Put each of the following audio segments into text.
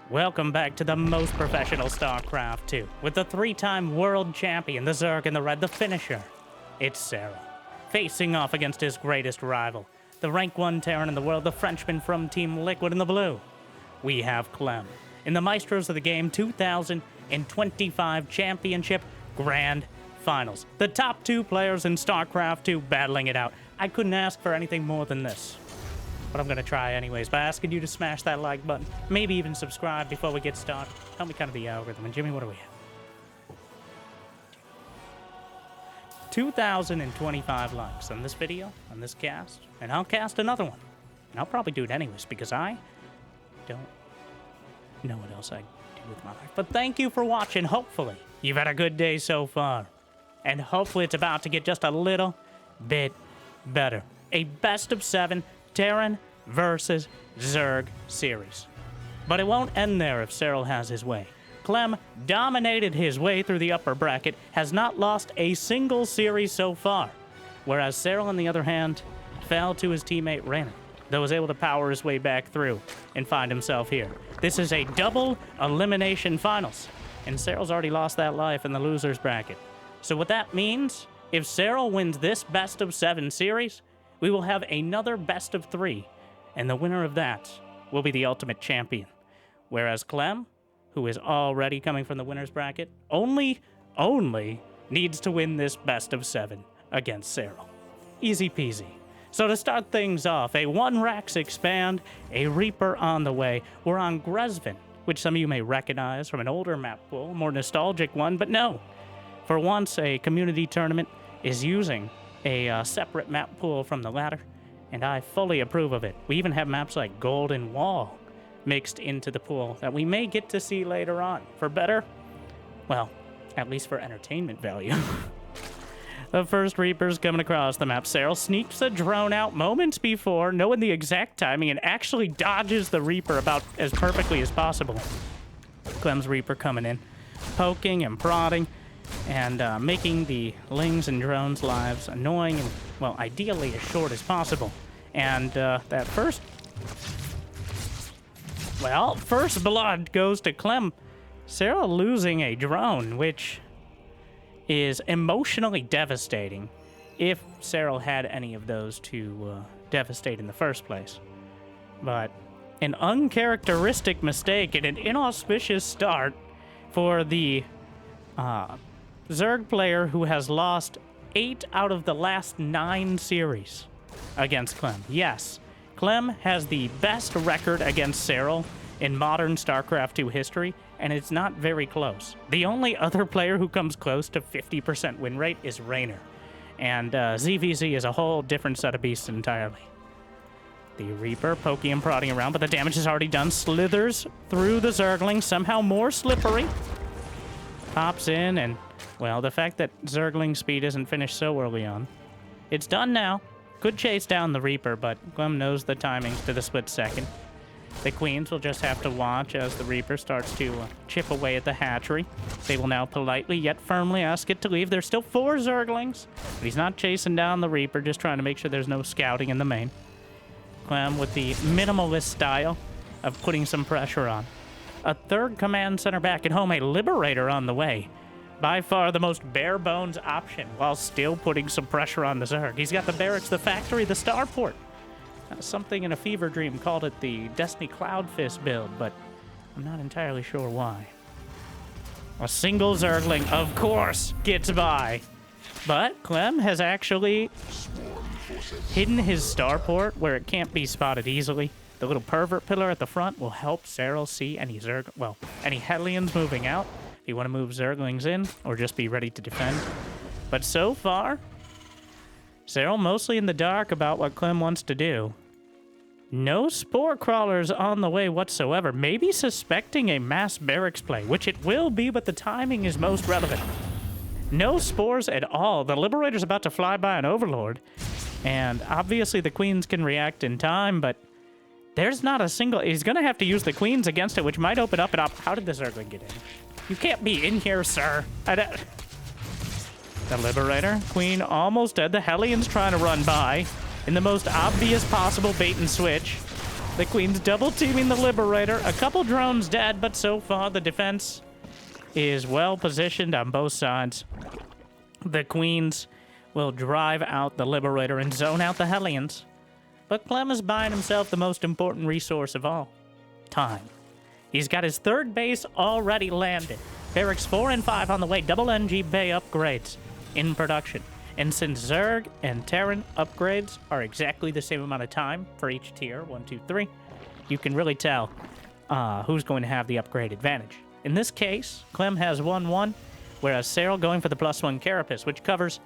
Welcome back to the most professional StarCraft 2, with the three-time world champion, the Zerg in the red, the finisher. It's Serral, facing off against his greatest rival, the rank 1 Terran in the world, the Frenchman from Team Liquid in the blue. We have Clem in the Maestros of the Game 2025 Championship Grand Finals. The top two players in StarCraft 2 battling it out. I couldn't ask for anything more than this. But I'm going to try anyways by asking you to smash that like button. Maybe even subscribe before we get started. Help me kind of the algorithm. And Jimmy, what do we have? 2,025 likes on this video, on this cast. And I'll cast another one. And I'll probably do it anyways because I don't know what else I do with my life. But thank you for watching. Hopefully you've had a good day so far. And hopefully it's about to get just a little bit better. A best of 7 Terran versus Zerg series. But it won't end there if Serral has his way. Clem dominated his way through the upper bracket, has not lost a single series so far, whereas Serral, on the other hand, fell to his teammate Reina, though was able to power his way back through and find himself here. This is a double elimination finals, and Serral's already lost that life in the losers bracket. So what that means, if Serral wins this best of 7 series, we will have another best of 3, and the winner of that will be the ultimate champion. Whereas Clem, who is already coming from the winner's bracket, only needs to win this best of 7 against Serral. Easy peasy. So to start things off, a 1 Rax expand, a Reaper on the way. We're on Grevin, which some of you may recognize from an older map pool, a more nostalgic one, but no. For once, a community tournament is using a separate map pool from the latter, and I fully approve of it. We even have maps like Golden Wall mixed into the pool that we may get to see later on. For better, well, at least for entertainment value. The first Reaper's coming across the map. Serral sneaks a drone out moments before, knowing the exact timing, and actually dodges the Reaper about as perfectly as possible. Clem's Reaper coming in, poking and prodding, and making the Lings and drones' lives annoying and, well, ideally as short as possible. And that first blood goes to Clem. Serral losing a drone, which is emotionally devastating if Serral had any of those to devastate in the first place. But an uncharacteristic mistake and an inauspicious start for the Zerg player who has lost 8 out of the last 9 series against Clem. Yes, Clem has the best record against Serral in modern StarCraft 2 history, and it's not very close. The only other player who comes close to 50% win rate is Rainer, and ZVZ is a whole different set of beasts entirely. The Reaper poking and prodding around, but the damage is already done. Slithers through the Zergling, somehow more slippery. Pops in, and, well, the fact that Zergling speed isn't finished so early on. It's done now. Could chase down the Reaper, but Clem knows the timings to the split second. The Queens will just have to watch as the Reaper starts to chip away at the hatchery. They will now politely yet firmly ask it to leave. There's still 4 Zerglings, but he's not chasing down the Reaper, just trying to make sure there's no scouting in the main. Clem with the minimalist style of putting some pressure on. A 3rd command center back at home, a Liberator on the way. By far the most bare-bones option, while still putting some pressure on the Zerg. He's got the barracks, the factory, the starport. Something in a fever dream called it the Destiny Cloudfist build, but I'm not entirely sure why. A single Zergling, of course, gets by. But Clem has actually hidden his starport where it can't be spotted easily. The little pervert pillar at the front will help Serral see any any Hellions moving out. If you want to move Zerglings in, or just be ready to defend. But so far, Serral mostly in the dark about what Clem wants to do. No spore crawlers on the way whatsoever. Maybe suspecting a mass barracks play, which it will be, but the timing is most relevant. No spores at all. The Liberator's about to fly by an Overlord. And obviously the Queens can react in time, but there's not a single... He's going to have to use the Queens against it, which might open up and up. How did the Zergling get in? You can't be in here, sir. The Liberator. Queen almost dead. The Hellions trying to run by in the most obvious possible bait and switch. The Queen's double teaming the Liberator. A couple drones dead, but so far the defense is well positioned on both sides. The Queens will drive out the Liberator and zone out the Hellions. But Clem is buying himself the most important resource of all. Time. He's got his third base already landed. Barracks 4 and 5 on the way. Double NG Bay upgrades in production. And since Zerg and Terran upgrades are exactly the same amount of time for each tier, 1, 2, 3, you can really tell who's going to have the upgrade advantage. In this case, Clem has 1-1, whereas Serral going for the +1 Carapace, which covers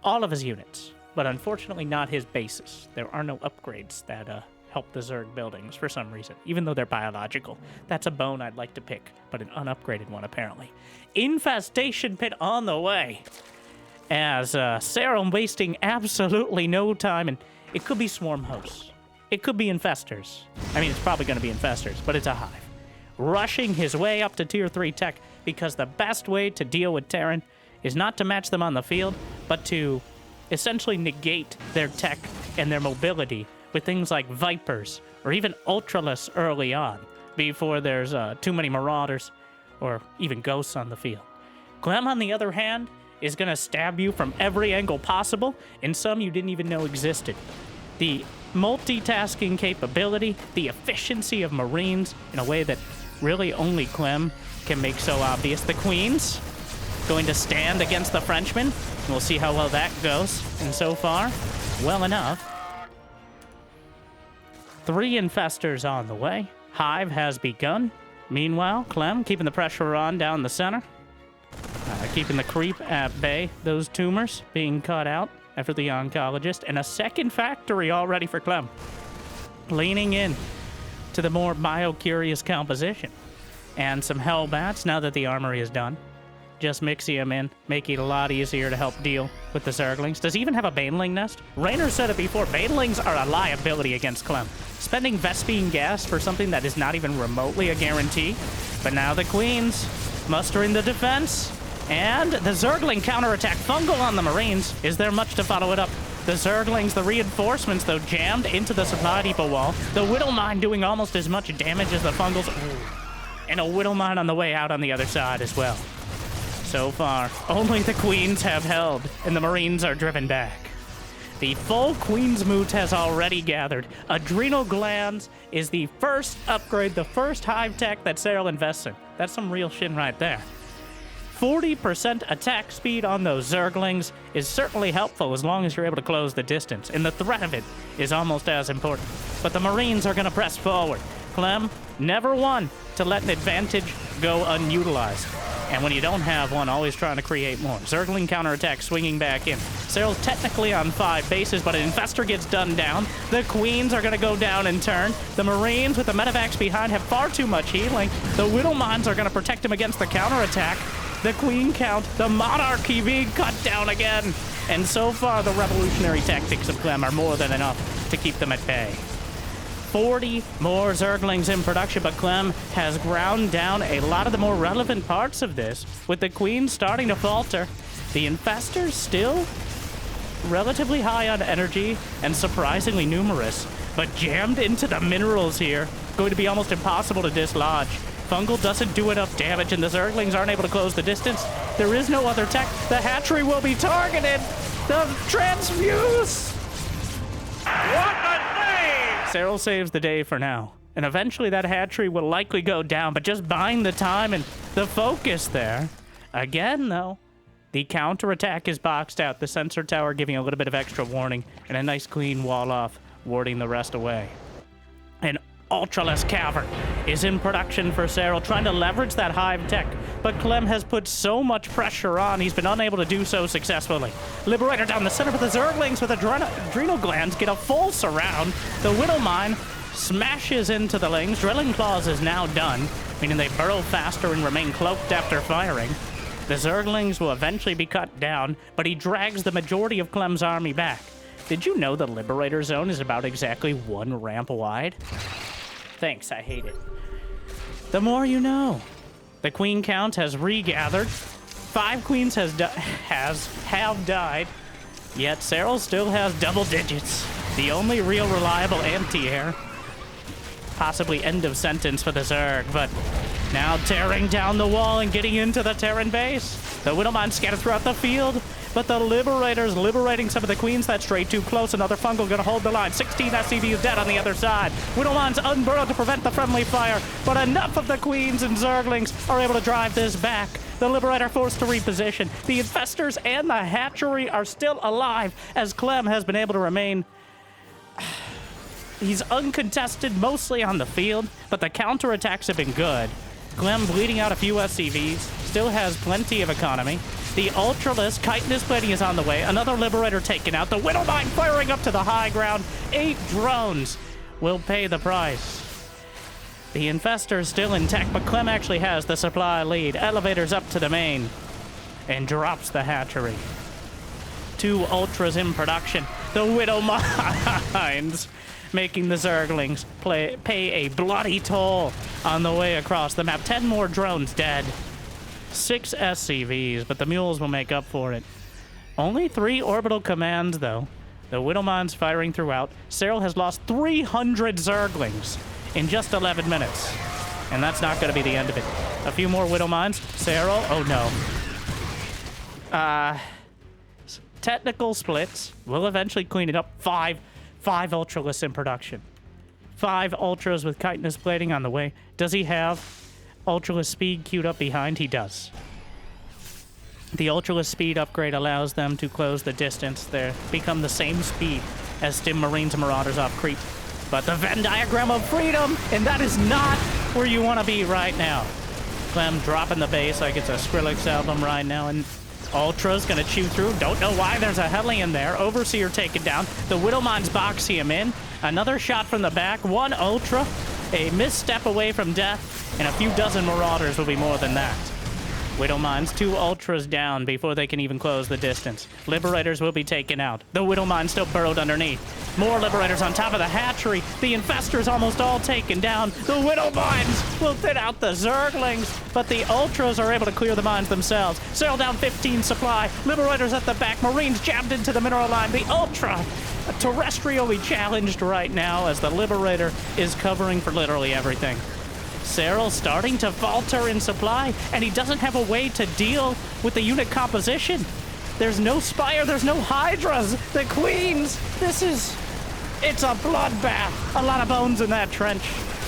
all of his units, but unfortunately not his bases. There are no upgrades that help the Zerg buildings for some reason, even though they're biological. That's a bone I'd like to pick, but an unupgraded one apparently. Infestation Pit on the way, as Serral wasting absolutely no time, and it could be swarm hosts. It could be infestors. I mean, it's probably going to be infestors, but it's a hive. Rushing his way up to tier 3 tech, because the best way to deal with Terran is not to match them on the field, but to essentially negate their tech and their mobility with things like Vipers or even Ultralists early on, before there's too many Marauders or even Ghosts on the field. Clem, on the other hand, is going to stab you from every angle possible, and some you didn't even know existed. The multitasking capability, the efficiency of Marines in a way that really only Clem can make so obvious. The Queens going to stand against the Frenchmen. We'll see how well that goes. And so far, well enough. 3 infestors on the way. Hive has begun. Meanwhile, Clem keeping the pressure on down the center. Keeping the creep at bay. Those tumors being cut out after the oncologist. And a second factory already for Clem. Leaning in to the more bio-curious composition. And some Hellbats now that the armory is done. Just mixing them in, making it a lot easier to help deal with the Zerglings. Does he even have a Baneling nest? Rainer said it before, Banelings are a liability against Clem. Spending Vespene gas for something that is not even remotely a guarantee. But now the Queens mustering the defense. And the Zergling counterattack. Fungal on the Marines. Is there much to follow it up? The Zerglings, the reinforcements, though, jammed into the supply depot wall. The Whittle Mine doing almost as much damage as the Fungals. Ooh. And a Whittle Mine on the way out on the other side as well. So far, only the Queens have held, and the Marines are driven back. The full Queen's Moot has already gathered. Adrenal Glands is the first upgrade, the first hive tech that Serral invests in. That's some real shit right there. 40% attack speed on those Zerglings is certainly helpful as long as you're able to close the distance, and the threat of it is almost as important. But the Marines are going to press forward. Clem, never one to let an advantage go unutilized. And when you don't have one, always trying to create more. Zergling counterattack swinging back in. Serral's technically on 5 bases, but an Infestor gets done down. The Queens are going to go down in turn. The Marines with the Medivacs behind have far too much healing. The Whittle Mines are going to protect him against the counterattack. The Queen count, the Monarchy being cut down again. And so far, the revolutionary tactics of Clem are more than enough to keep them at bay. 40 more Zerglings in production, but Clem has ground down a lot of the more relevant parts of this, with the Queen starting to falter. The Infestors still relatively high on energy and surprisingly numerous, but jammed into the minerals here. Going to be almost impossible to dislodge. Fungal doesn't do enough damage, and the Zerglings aren't able to close the distance. There is no other tech. The hatchery will be targeted. The transfuse! What a save! Serral saves the day for now. And eventually that hatchery will likely go down, but just buying the time and the focus there. Again, though, the counterattack is boxed out. The sensor tower giving a little bit of extra warning, and a nice clean wall off, warding the rest away. An Ultraless Cavern is in production for Serral, trying to leverage that hive tech, but Clem has put so much pressure on, he's been unable to do so successfully. Liberator down the center, but the Zerglings with Adrenal Glands get a full surround. The Whittle Mine smashes into the Lings. Drilling Claws is now done, meaning they burrow faster and remain cloaked after firing. The Zerglings will eventually be cut down, but he drags the majority of Clem's army back. Did you know the Liberator Zone is about exactly 1 ramp wide? Thanks, I hate it. The more you know. The Queen count has regathered. 5 Queens have died. Yet Serral still has double digits. The only real reliable anti-air. possibly end of sentence for the Zerg, but now tearing down the wall and getting into the Terran base. The Widowmine scattered throughout the field, but the Liberators liberating some of the Queens that strayed too close. Another Fungal gonna hold the line. 16 SCV is dead on the other side. Widowmine's unburrowed to prevent the friendly fire, but enough of the Queens and Zerglings are able to drive this back. The Liberator forced to reposition. The Infestors and the Hatchery are still alive, as Clem has been able to remain. He's uncontested mostly on the field, but the counterattacks have been good. Clem bleeding out a few SCVs, still has plenty of economy. The Ultralisk, Chitinous Plating is on the way. Another Liberator taken out. The Widowmine firing up to the high ground. 8 drones will pay the price. The Infestor is still intact, but Clem actually has the supply lead. Elevators up to the main and drops the Hatchery. 2 Ultras in production. The Widowmines making the Zerglings pay a bloody toll on the way across the map. 10 more drones dead. 6 SCVs, but the Mules will make up for it. Only 3 orbital commands, though. The Widowmine's firing throughout. Serral has lost 300 Zerglings in just 11 minutes. And that's not going to be the end of it. A few more Widowmines. Serral, oh no. Technical splits. We'll eventually clean it up. 5 Ultralisks in production. 5 Ultras with Chitinous Plating on the way. Does he have Ultralisk speed queued up behind? He does. The Ultralisk speed upgrade allows them to close the distance. They become the same speed as Stim Marines and Marauders off creep. But the Venn diagram of freedom, and that is not where you want to be right now. Clem dropping the base like it's a Skrillex album right now, and Ultra's gonna chew through. Don't know why there's a Hellion there. Overseer taken down. The Widowmine's boxing him in. Another shot from the back. 1 Ultra. A misstep away from death, and a few dozen Marauders will be more than that. Widowmines, 2 Ultras down before they can even close the distance. Liberators will be taken out. The Widowmine still burrowed underneath. More Liberators on top of the Hatchery. The Infestors almost all taken down. The Widowmines will thin out the Zerglings, but the Ultras are able to clear the mines themselves. Serral down 15 supply. Liberators at the back. Marines jammed into the mineral line. The Ultra terrestrially challenged right now as the Liberator is covering for literally everything. Serral starting to falter in supply, and he doesn't have a way to deal with the unit composition. There's no Spire, there's no Hydras, the Queens. It's a bloodbath. A lot of bones in that trench,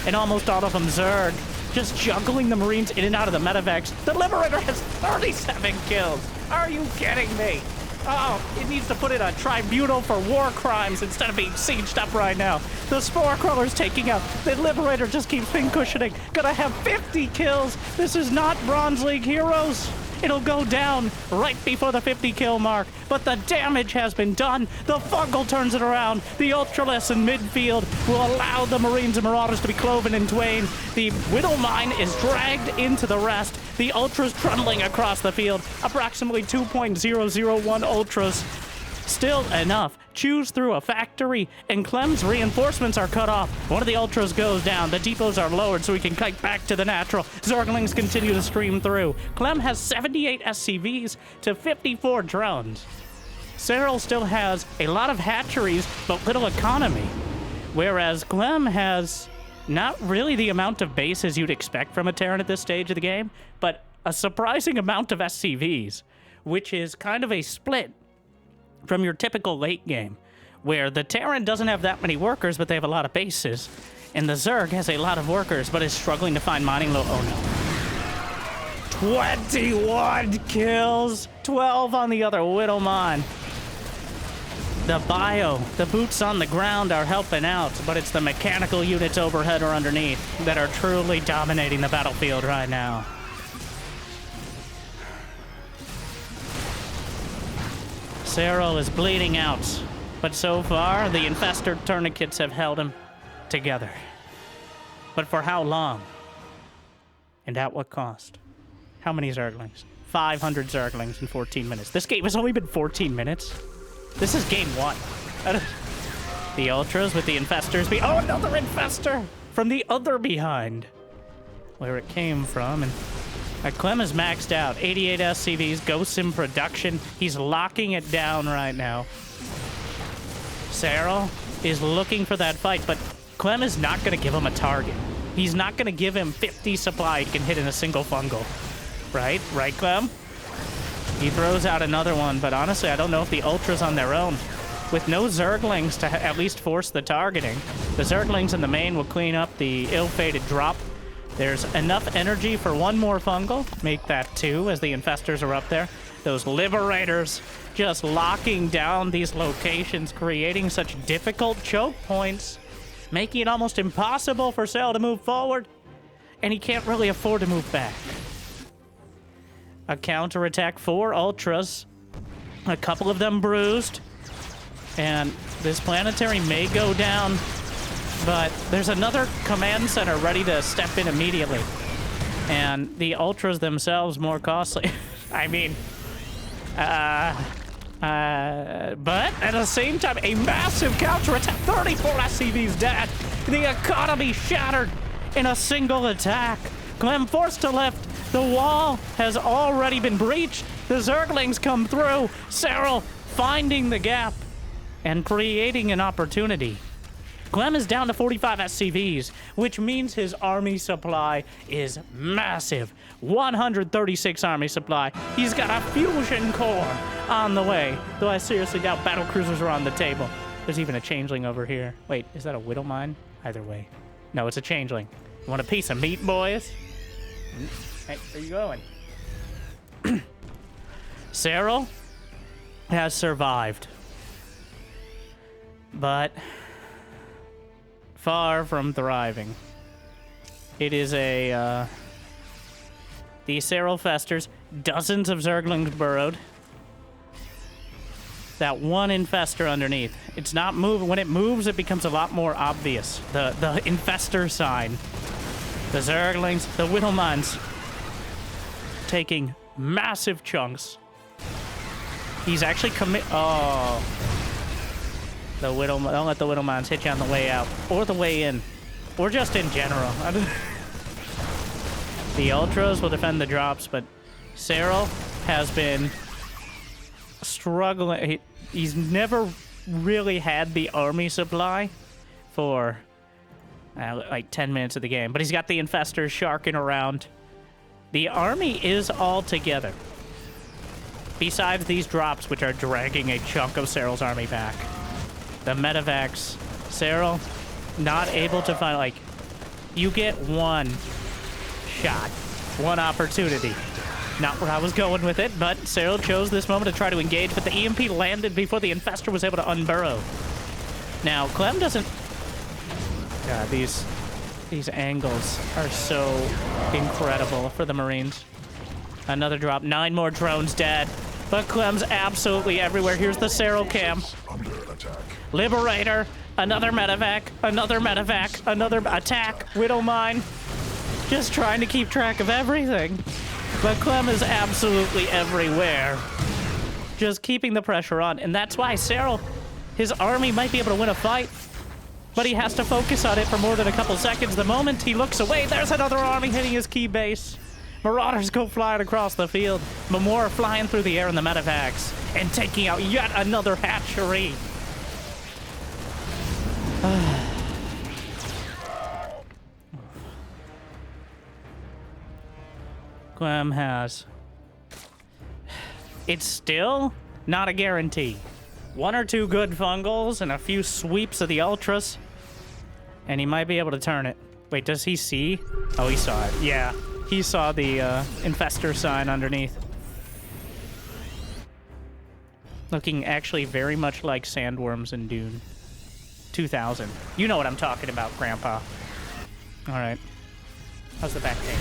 and almost all of them Zerg. Just juggling the Marines in and out of the medevacs. The Liberator has 37 kills. Are you kidding me? Oh, it needs to put in a tribunal for war crimes instead of being sieged up right now. The Spore Crawler's taking out. The Liberator just keeps pincushioning. Gonna have 50 kills. This is not Bronze League heroes. It'll go down right before the 50 kill mark, but the damage has been done. The Fungal turns it around. The Ultralisk in midfield will allow the Marines and Marauders to be cloven in twain. The Widowmine is dragged into the rest. The Ultras trundling across the field. Approximately 2.001 Ultras. Still enough. Chews through a factory, and Clem's reinforcements are cut off. One of the Ultras goes down. The depots are lowered so he can kite back to the natural. Zerglings continue to stream through. Clem has 78 SCVs to 54 drones. Serral still has a lot of hatcheries, but little economy. Whereas Clem has not really the amount of bases you'd expect from a Terran at this stage of the game, but a surprising amount of SCVs, which is kind of a split from your typical late game, where the Terran doesn't have that many workers, but they have a lot of bases, and the Zerg has a lot of workers, but is struggling to find mining low. Oh no. 21 kills, 12 on the other Widowmine. The bio, the boots on the ground are helping out, but it's the mechanical units overhead or underneath that are truly dominating the battlefield right now. Serral is bleeding out, but so far, the Infestor tourniquets have held him together. But for how long? And at what cost? How many Zerglings? 500 Zerglings in 14 minutes. This game has only been 14 minutes. This is game 1. The Ultras with the Infestors. Oh, another Infestor from the other behind. Where it came from, and Clem is maxed out. 88 SCVs, Ghosts in production. He's locking it down right now. Serral is looking for that fight, but Clem is not going to give him a target. He's not going to give him 50 supply he can hit in a single fungal. Right? Right, Clem? He throws out another one, but honestly, I don't know if the Ultras on their own, with no Zerglings to at least force the targeting, the Zerglings in the main will clean up the ill-fated drop. There's enough energy for one more fungal. Make that 2 as the Infestors are up there. Those Liberators just locking down these locations, creating such difficult choke points, making it almost impossible for Serral to move forward, and he can't really afford to move back. A counterattack for Ultras. A couple of them bruised. And this planetary may go down, but there's another command center ready to step in immediately. And the Ultras themselves more costly. I mean, but at the same time, a massive counterattack. 34 SCVs dead. The economy shattered in a single attack. Clem forced to lift. The wall has already been breached. The Zerglings come through. Serral finding the gap and creating an opportunity. Clem is down to 45 SCVs, which means his army supply is massive. 136 army supply. He's got a fusion core on the way, though I seriously doubt battle cruisers are on the table. There's even a changeling over here. Wait, is that a widow mine? Either way. No, it's a changeling. You want a piece of meat, boys? Hey, where you going? Serral has survived, but far from thriving. It is a, the Serral festers, dozens of Zerglings burrowed. That one infestor underneath. It's not moving. When it moves, it becomes a lot more obvious. The infestor sign. The Zerglings, the Widowmines, taking massive chunks. He's actually oh. Don't let the Widowmines hit you on the way out, or the way in, or just in general. The Ultras will defend the drops, but Serral has been struggling. He's never really had the army supply for like 10 minutes of the game, but he's got the Infestors sharking around. The army is all together. Besides these drops, which are dragging a chunk of Serral's army back. The medevacs. Serral, not able to find, like, you get one shot. One opportunity. Not where I was going with it, but Serral chose this moment to try to engage, but the EMP landed before the Infestor was able to unburrow. Now, Clem doesn't... God, these angles are so incredible for the Marines. Another drop. 9 more drones dead. But Clem's absolutely everywhere. Here's the Serral cam. Liberator. Another medevac. Another medevac. Another attack. Widow mine. Just trying to keep track of everything. But Clem is absolutely everywhere. Just keeping the pressure on. And that's why Serral, his army might be able to win a fight. But he has to focus on it for more than a couple seconds. The moment he looks away, there's another army hitting his key base. Marauders go flying across the field. Mamor flying through the air in the medevacs and taking out yet another hatchery. Clem has. It's still not a guarantee. 1 or 2 good fungals and a few sweeps of the Ultras, and he might be able to turn it. Wait, does he see? Oh, he saw it. Yeah, he saw the Infestor sign underneath. Looking actually very much like Sandworms in Dune 2000. You know what I'm talking about, Grandpa. All right. How's the back pain?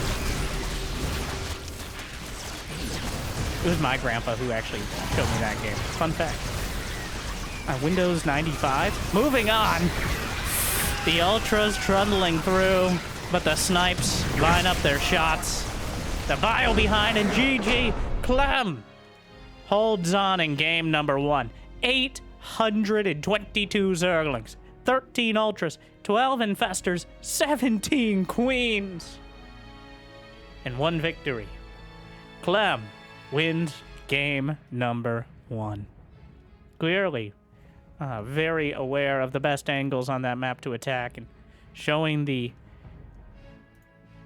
It was my grandpa who actually showed me that game. Fun fact. Windows 95. Moving on. The Ultras trundling through, but the snipes line up their shots. The bio behind, and GG. Clem holds on in game number 1. 822 Zerglings, 13 Ultras, 12 Infestors, 17 Queens, and 1 victory. Clem wins game number 1. Clearly, very aware of the best angles on that map to attack, and showing the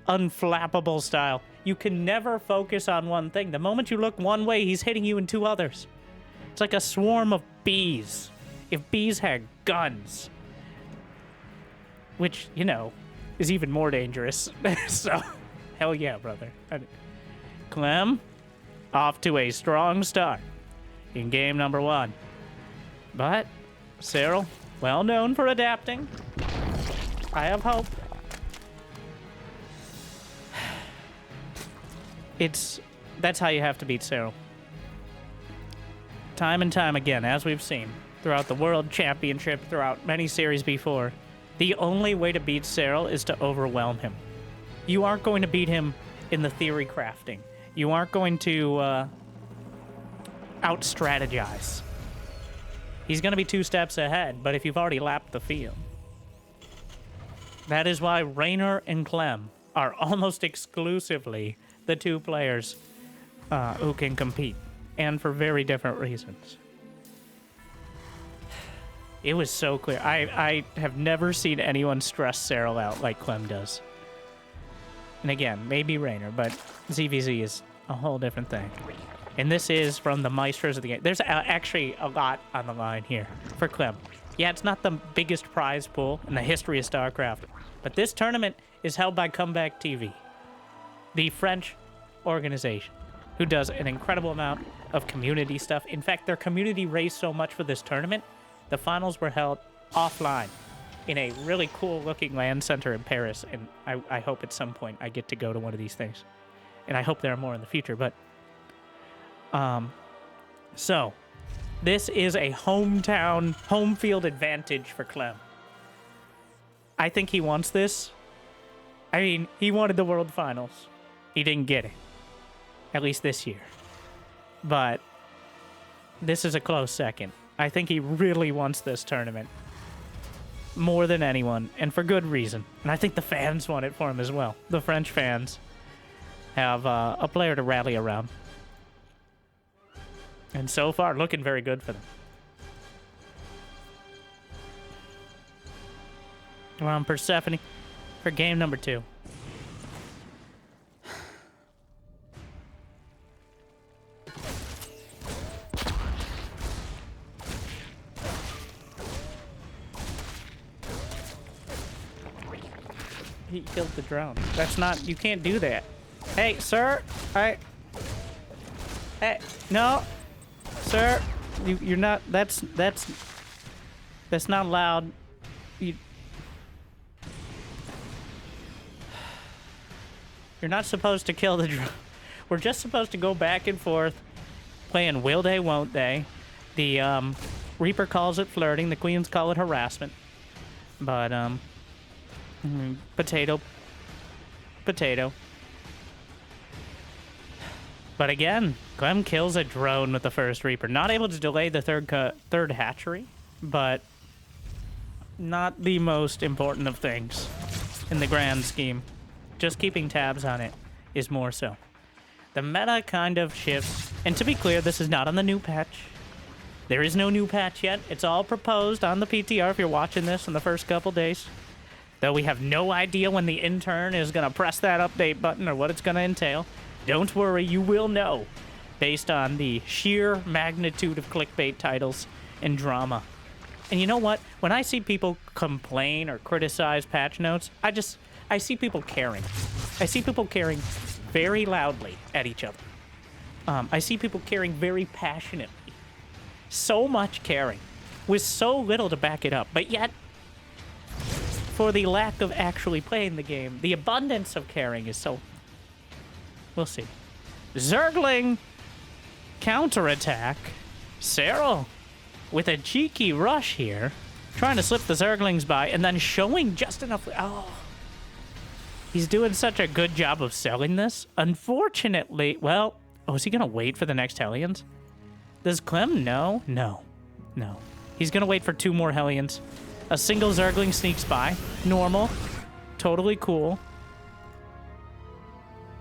unflappable style. You can never focus on one thing. The moment you look one way, he's hitting you in two others. It's like a swarm of bees. If bees had guns. Which, you know, is even more dangerous. So, hell yeah, brother. Clem, off to a strong start in game number 1. But, Serral, well known for adapting. I have hope. That's how you have to beat Serral. Time and time again, as we've seen, throughout the World Championship, throughout many series before, the only way to beat Serral is to overwhelm him. You aren't going to beat him in the theory crafting. You aren't going to out-strategize. He's going to be 2 steps ahead, but if you've already lapped the field. That is why Raynor and Clem are almost exclusively the 2 players who can compete, and for very different reasons. It was so clear. I have never seen anyone stress Serral out like Clem does. And again, maybe Raynor, but ZVZ is a whole different thing. And this is from the Maestros of the game. There's actually a lot on the line here for Clem. Yeah, it's not the biggest prize pool in the history of StarCraft, but this tournament is held by Comeback TV, the French organization, who does an incredible amount of community stuff. In fact, their community raised so much for this tournament, the finals were held offline in a really cool-looking LAN center in Paris, and I hope at some point I get to go to one of these things. And I hope there are more in the future, but... So, this is a hometown, home field advantage for Clem. I think he wants this. I mean, he wanted the World Finals. He didn't get it. At least this year. But this is a close second. I think he really wants this tournament. More than anyone, and for good reason. And I think the fans want it for him as well. The French fans have a player to rally around. And so far, looking very good for them. We're on Persephone for game number 2. He killed the drone. That's not... You can't do that. Hey, sir! Hey, no! Sir! You're not... That's not allowed. You're not supposed to kill the drone. We're just supposed to go back and forth playing will they, won't they. The Reaper calls it flirting. The Queens call it harassment. But, potato. But again, Clem kills a drone with the first Reaper. Not able to delay the third hatchery, but not the most important of things in the grand scheme. Just keeping tabs on it is more so. The meta kind of shifts. And to be clear, this is not on the new patch. There is no new patch yet. It's all proposed on the PTR if you're watching this in the first couple days. Though we have no idea when the intern is going to press that update button or what it's going to entail. Don't worry, you will know, based on the sheer magnitude of clickbait titles and drama. And you know what? When I see people complain or criticize patch notes, I see people caring. I see people caring very loudly at each other. I see people caring very passionately. So much caring, with so little to back it up. But yet, for the lack of actually playing the game, the abundance of caring is so... We'll see. Zergling counterattack. Serral with a cheeky rush here, trying to slip the Zerglings by, and then showing just enough... Oh. He's doing such a good job of selling this. Unfortunately, well... Oh, is he going to wait for the next Hellions? Does Clem know? No. No. He's going to wait for 2 more Hellions. A single Zergling sneaks by. Normal. Totally cool.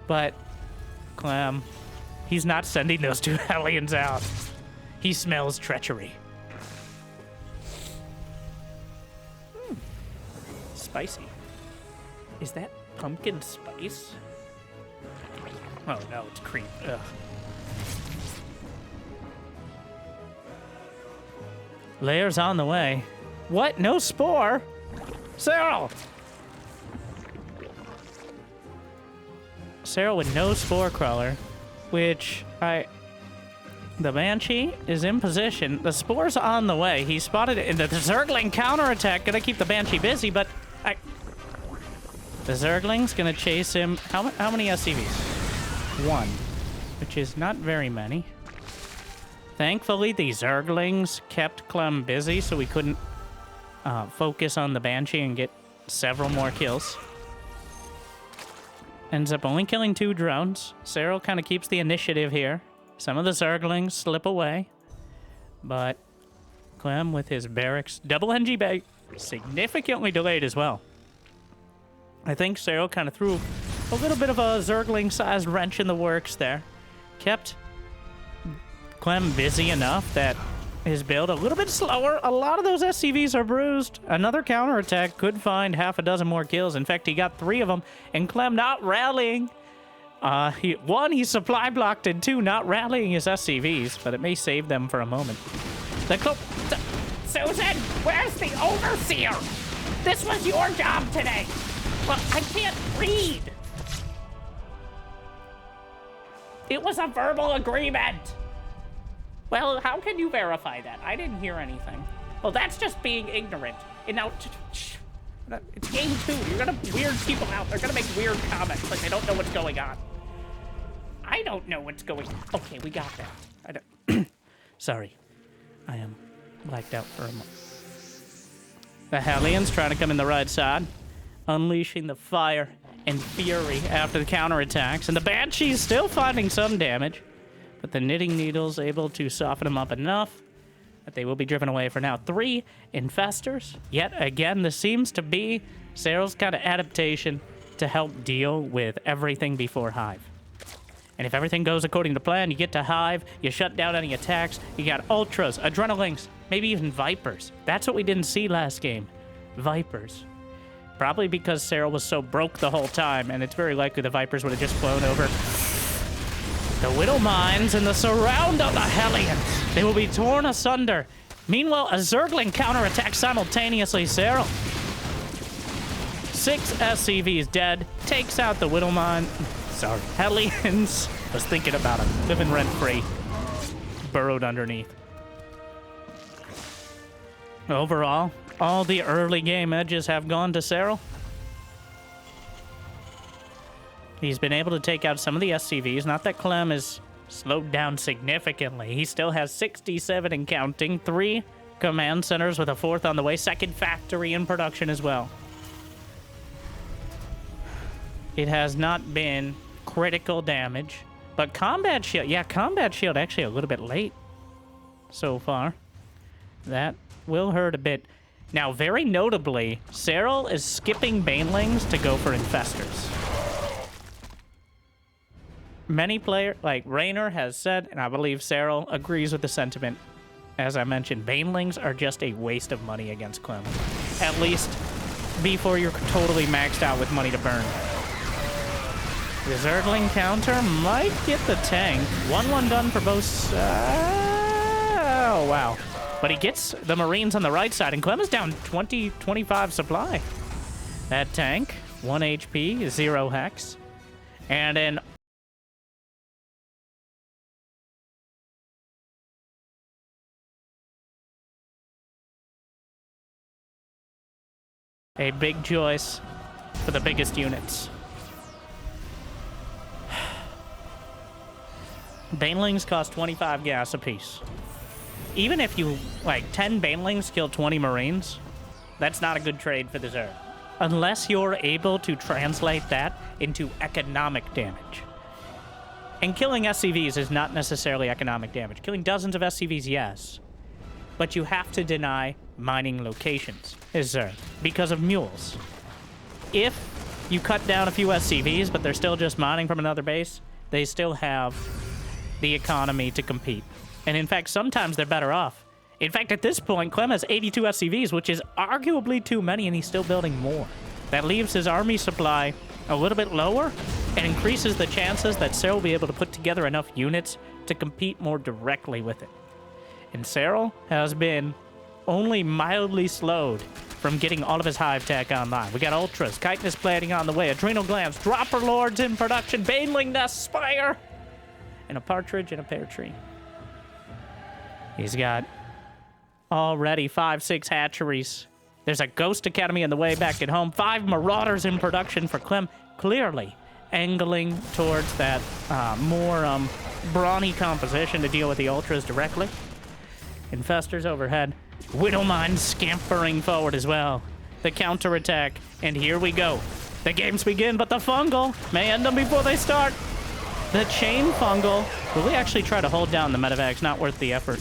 But Clem, he's not sending those 2 Hellions out. He smells treachery. Spicy. Is that pumpkin spice? Oh no, it's creep. Ugh. Layers on the way. What? No spore? Serral! Serral with no spore crawler, which the Banshee is in position. The spore's on the way. He spotted it in the Zergling counterattack. Gonna keep the Banshee busy, but the Zergling's gonna chase him. How many SCVs? 1, which is not very many. Thankfully, the Zerglings kept Clem busy, so we couldn't focus on the Banshee and get several more kills. Ends up only killing 2 drones. Serral kind of keeps the initiative here. Some of the Zerglings slip away, but Clem with his barracks, double NG bay, significantly delayed as well. I think Serral kind of threw a little bit of a Zergling-sized wrench in the works there. Kept Clem busy enough that his build a little bit slower. A lot of those SCVs are bruised. Another counterattack could find half a dozen more kills. In fact, he got 3 of them, and Clem not rallying. He supply blocked, and 2, not rallying his SCVs, but it may save them for a moment. Susan, where's the overseer? This was your job today. Well, I can't read. It was a verbal agreement. Well, how can you verify that? I didn't hear anything. Well, that's just being ignorant. And now, it's game 2. You're gonna weird people out. They're gonna make weird comments like they don't know what's going on. I don't know what's going on. Okay, we got that. I don't... Sorry. I am blacked out for a moment. The Hellions trying to come in the right side, unleashing the fire and fury after the counterattacks, and the Banshee's still finding some damage, but the Knitting Needle's able to soften them up enough that they will be driven away for now. 3 Infestors. Yet again, this seems to be Serral's kind of adaptation to help deal with everything before Hive. And if everything goes according to plan, you get to Hive, you shut down any attacks, you got Ultras, Adrenalings, maybe even Vipers. That's what we didn't see last game. Vipers. Probably because Serral was so broke the whole time, and it's very likely the Vipers would have just flown over. The Widow Mines and the surround of the Hellions. They will be torn asunder. Meanwhile, a Zergling counterattacks simultaneously. Serral. 6 SCVs dead. Takes out the Widow Mine. Sorry. Hellions. Was thinking about him. Living rent-free. Burrowed underneath. Overall, all the early game edges have gone to Serral. He's been able to take out some of the SCVs. Not that Clem is slowed down significantly. He still has 67 and counting. 3 command centers with a 4th on the way. 2nd factory in production as well. It has not been critical damage. But combat shield, yeah, combat shield actually a little bit late so far. That will hurt a bit. Now, very notably, Serral is skipping Banelings to go for Infestors. Many players, like Raynor has said, and I believe Serral agrees with the sentiment, as I mentioned, Banelings are just a waste of money against Clem. At least before you're totally maxed out with money to burn. The Zergling counter might get the tank. 1-1 done for both. Oh, wow. But he gets the Marines on the right side, and Clem is down 25 supply. That tank, 1 HP, 0 hex. And an a big choice for the biggest units. Banelings cost 25 gas apiece. Even if you, 10 Banelings kill 20 Marines, that's not a good trade for the Zerg. Unless you're able to translate that into economic damage. And killing SCVs is not necessarily economic damage. Killing dozens of SCVs, yes. But you have to deny mining locations, is Zerg, because of mules. If you cut down a few SCVs, but they're still just mining from another base, they still have the economy to compete. And in fact, sometimes they're better off. In fact, at this point, Clem has 82 SCVs, which is arguably too many, and he's still building more. That leaves his army supply a little bit lower and increases the chances that Serral will be able to put together enough units to compete more directly with it. And Serral has been only mildly slowed from getting all of his hive tech online. We got Ultras, Chitinous Plating on the way, Adrenal Glands, Dropper Lords in production, Baneling Nest Spire, and a Partridge and a Pear Tree. He's got already 5-6 hatcheries. There's a Ghost Academy in the way back at home. 5 Marauders in production for Clem. Clearly angling towards that more brawny composition to deal with the Ultras directly. Infestors overhead. Widowmine scampering forward as well. The counterattack. And here we go. The games begin, but the fungal may end them before they start. The chain fungal. Will we actually try to hold down the medevacs? Not worth the effort.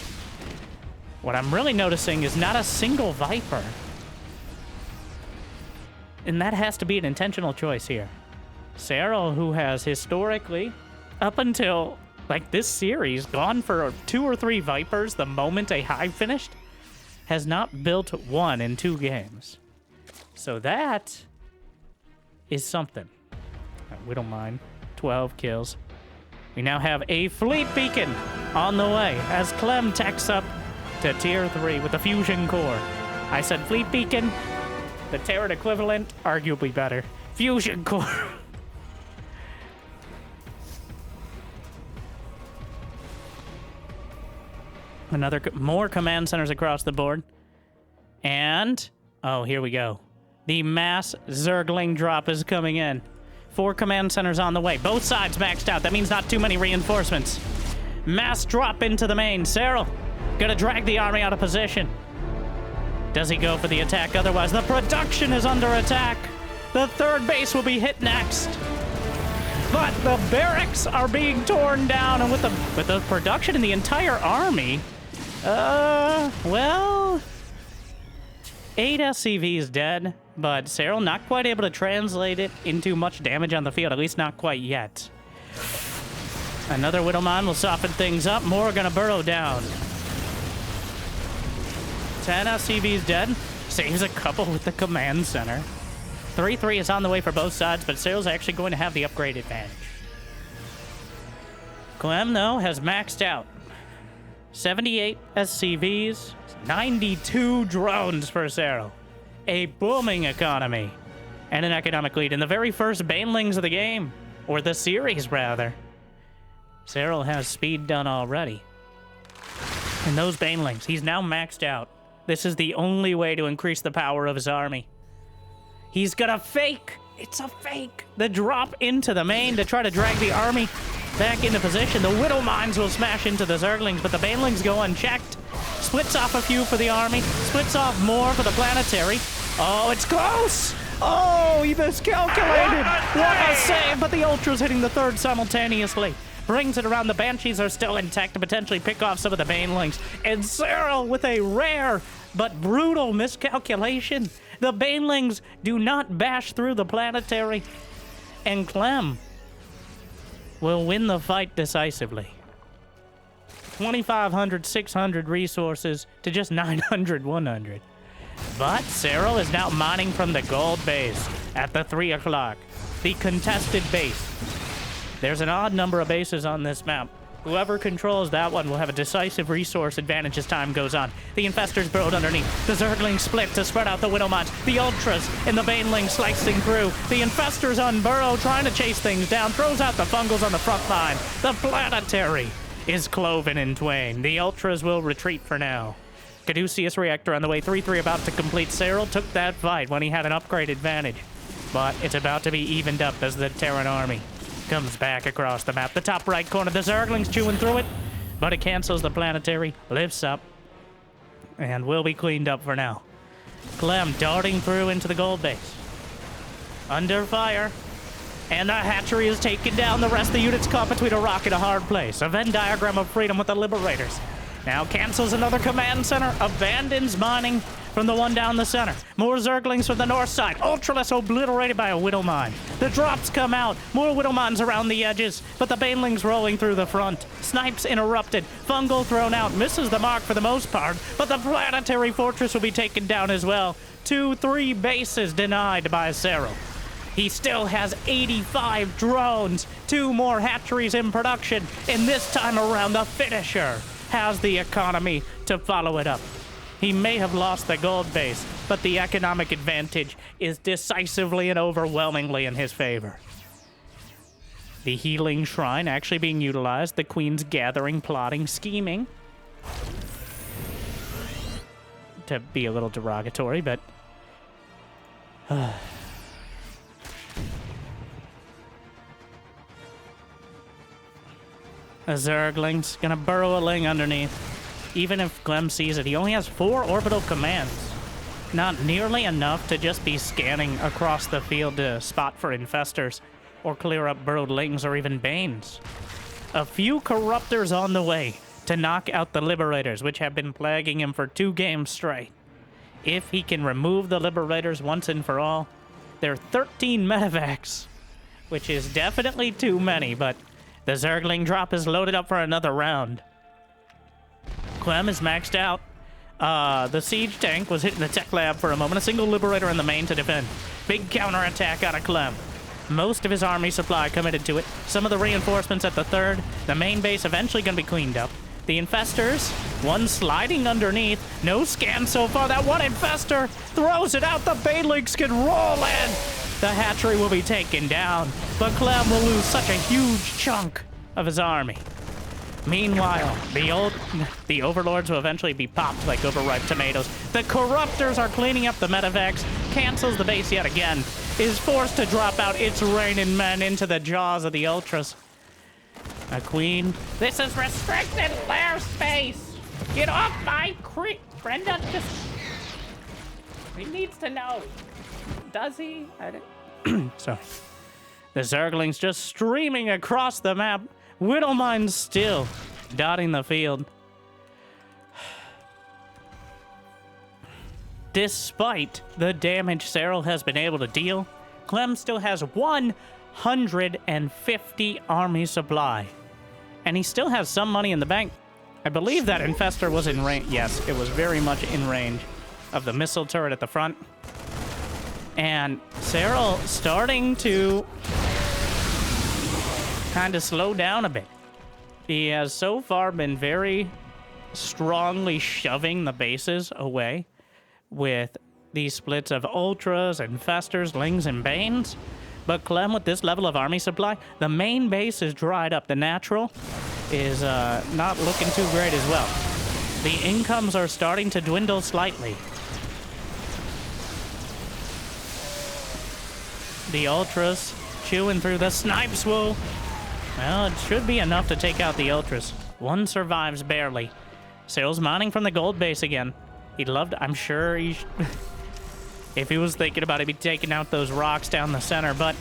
What I'm really noticing is not a single Viper. And that has to be an intentional choice here. Serral, who has historically, up until like this series, gone for 2 or 3 Vipers the moment a hive finished, has not built one in 2 games. So that is something. Widowmine, 12 kills. We now have a fleet beacon on the way as Clem techs up to tier 3 with the fusion core. I said fleet beacon, the Terran equivalent, arguably better. Fusion core. More command centers across the board. And, oh, here we go. The mass Zergling drop is coming in. 4 command centers on the way. Both sides maxed out. That means not too many reinforcements. Mass drop into the main. Serral gonna drag the army out of position. Does he go for the attack? Otherwise, the production is under attack. The 3rd base will be hit next. But the barracks are being torn down, and with the production in the entire army, well, 8 SCVs dead, but Serral not quite able to translate it into much damage on the field, at least not quite yet. Another Widowmine will soften things up. More are gonna burrow down. 10 SCVs dead. Saves a couple with the command center. 3-3 is on the way for both sides, but Serral's actually going to have the upgrade advantage. Clem, though, has maxed out. 78 SCVs, 92 drones for Serral. A booming economy. And an economic lead in the very first Banelings of the game. Or the series, rather. Serral has speed done already. And those Banelings, he's now maxed out. This is the only way to increase the power of his army. He's gonna fake, it's a fake, the drop into the main to try to drag the army back into position. The Widowmines will smash into the Zerglings, but the Banelings go unchecked. Splits off a few for the army, splits off more for the planetary. Oh, it's close! Oh, he miscalculated! What a save, but the Ultra's hitting the 3rd simultaneously. Brings it around. The Banshees are still intact to potentially pick off some of the Banelings. And Serral with a rare but brutal miscalculation. The Banelings do not bash through the planetary. And Clem will win the fight decisively. 2,500, 600 resources to just 900, 100. But Serral is now mining from the gold base at the 3 o'clock. The contested base. There's an odd number of bases on this map. Whoever controls that one will have a decisive resource advantage as time goes on. The Infestors burrowed underneath. The Zerglings split to spread out the Widowmines. The Ultras and the Banelings slicing through. The Infestors unburrow, trying to chase things down. Throws out the Fungals on the front line. The Planetary is cloven in twain. The Ultras will retreat for now. Caduceus Reactor on the way. 3-3 about to complete. Serral took that fight when he had an upgrade advantage. But it's about to be evened up as the Terran army comes back across the map. The top right corner, the Zerglings chewing through it, but it cancels the planetary, lifts up, and will be cleaned up for now. Clem darting through into the gold base. Under fire, and the hatchery is taken down. The rest of the units caught between a rock and a hard place. A Venn diagram of freedom with the Liberators. Now cancels another command center, abandons mining from the one down the center. More Zerglings from the north side. Ultralisk obliterated by a Widowmine. The drops come out. More Widowmines around the edges, but the Banelings rolling through the front. Snipes interrupted. Fungal thrown out. Misses the mark for the most part, but the planetary fortress will be taken down as well. 3 bases denied by Serral. He still has 85 drones, 2 more hatcheries in production, and this time around the finisher has the economy to follow it up. He may have lost the gold base, but the economic advantage is decisively and overwhelmingly in his favor. The healing shrine actually being utilized, the queen's gathering, plotting, scheming. To be a little derogatory, but... The Zergling's gonna burrow a ling underneath. Even if Clem sees it, he only has 4 orbital commands. Not nearly enough to just be scanning across the field to spot for infestors, or clear up burrowed lings or even banes. A few corruptors on the way to knock out the liberators, which have been plaguing him for 2 games straight. If he can remove the liberators once and for all, there are 13 medevacs, which is definitely too many, but the Zergling drop is loaded up for another round. Clem is maxed out. The siege tank was hitting the tech lab for a moment. A single liberator in the main to defend. Big counterattack out of Clem. Most of his army supply committed to it. Some of the reinforcements at the 3rd. The main base eventually going to be cleaned up. The infestors, one sliding underneath. No scan so far. That one infestor throws it out. The Baelings can roll in. The hatchery will be taken down, but Clem will lose such a huge chunk of his army. Meanwhile, the overlords will eventually be popped like overripe tomatoes. The corruptors are cleaning up the medevacs, cancels the base yet again, is forced to drop out its reigning men into the jaws of the ultras. A queen. This is restricted lair space. Get off my creep. Brenda just... He needs to know. Does he? Sorry. The Zerglings just streaming across the map. Widowmines still dotting the field. Despite the damage Serral has been able to deal, Clem still has 150 army supply. And he still has some money in the bank. I believe that infestor was in range. Yes, it was very much in range of the missile turret at the front. And Serral starting to kind of slow down a bit. He has so far been very strongly shoving the bases away with these splits of ultras, infestors, lings, and banes. But Clem, with this level of army supply, the main base is dried up. The natural is not looking too great as well. The incomes are starting to dwindle slightly. The ultras chewing through the snipes will... Well, it should be enough to take out the ultras. One survives barely. Serral's mining from the gold base again. He'd love to... I'm sure he... If he was thinking about it, he'd be taking out those rocks down the center, but...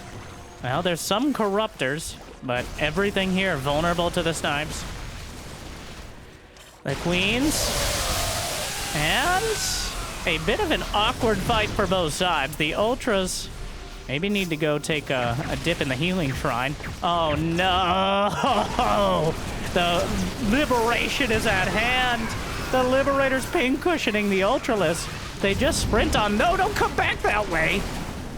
Well, there's some corruptors, but everything here vulnerable to the snipes. The queens. And... a bit of an awkward fight for both sides. The ultras... maybe need to go take a dip in the healing shrine. Oh, no! The liberation is at hand. The liberator's pincushioning the ultralists. They just sprint on. No, don't come back that way.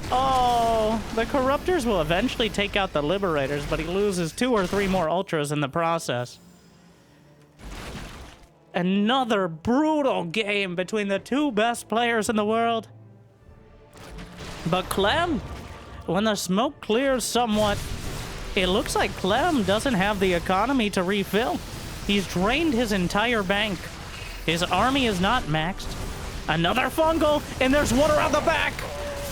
Oh, the corruptors will eventually take out the liberators, but he loses 2 or 3 more ultras in the process. Another brutal game between the 2 best players in the world. But Clem, when the smoke clears somewhat, it looks like Clem doesn't have the economy to refill. He's drained his entire bank. His army is not maxed. Another fungal, and there's one around the back.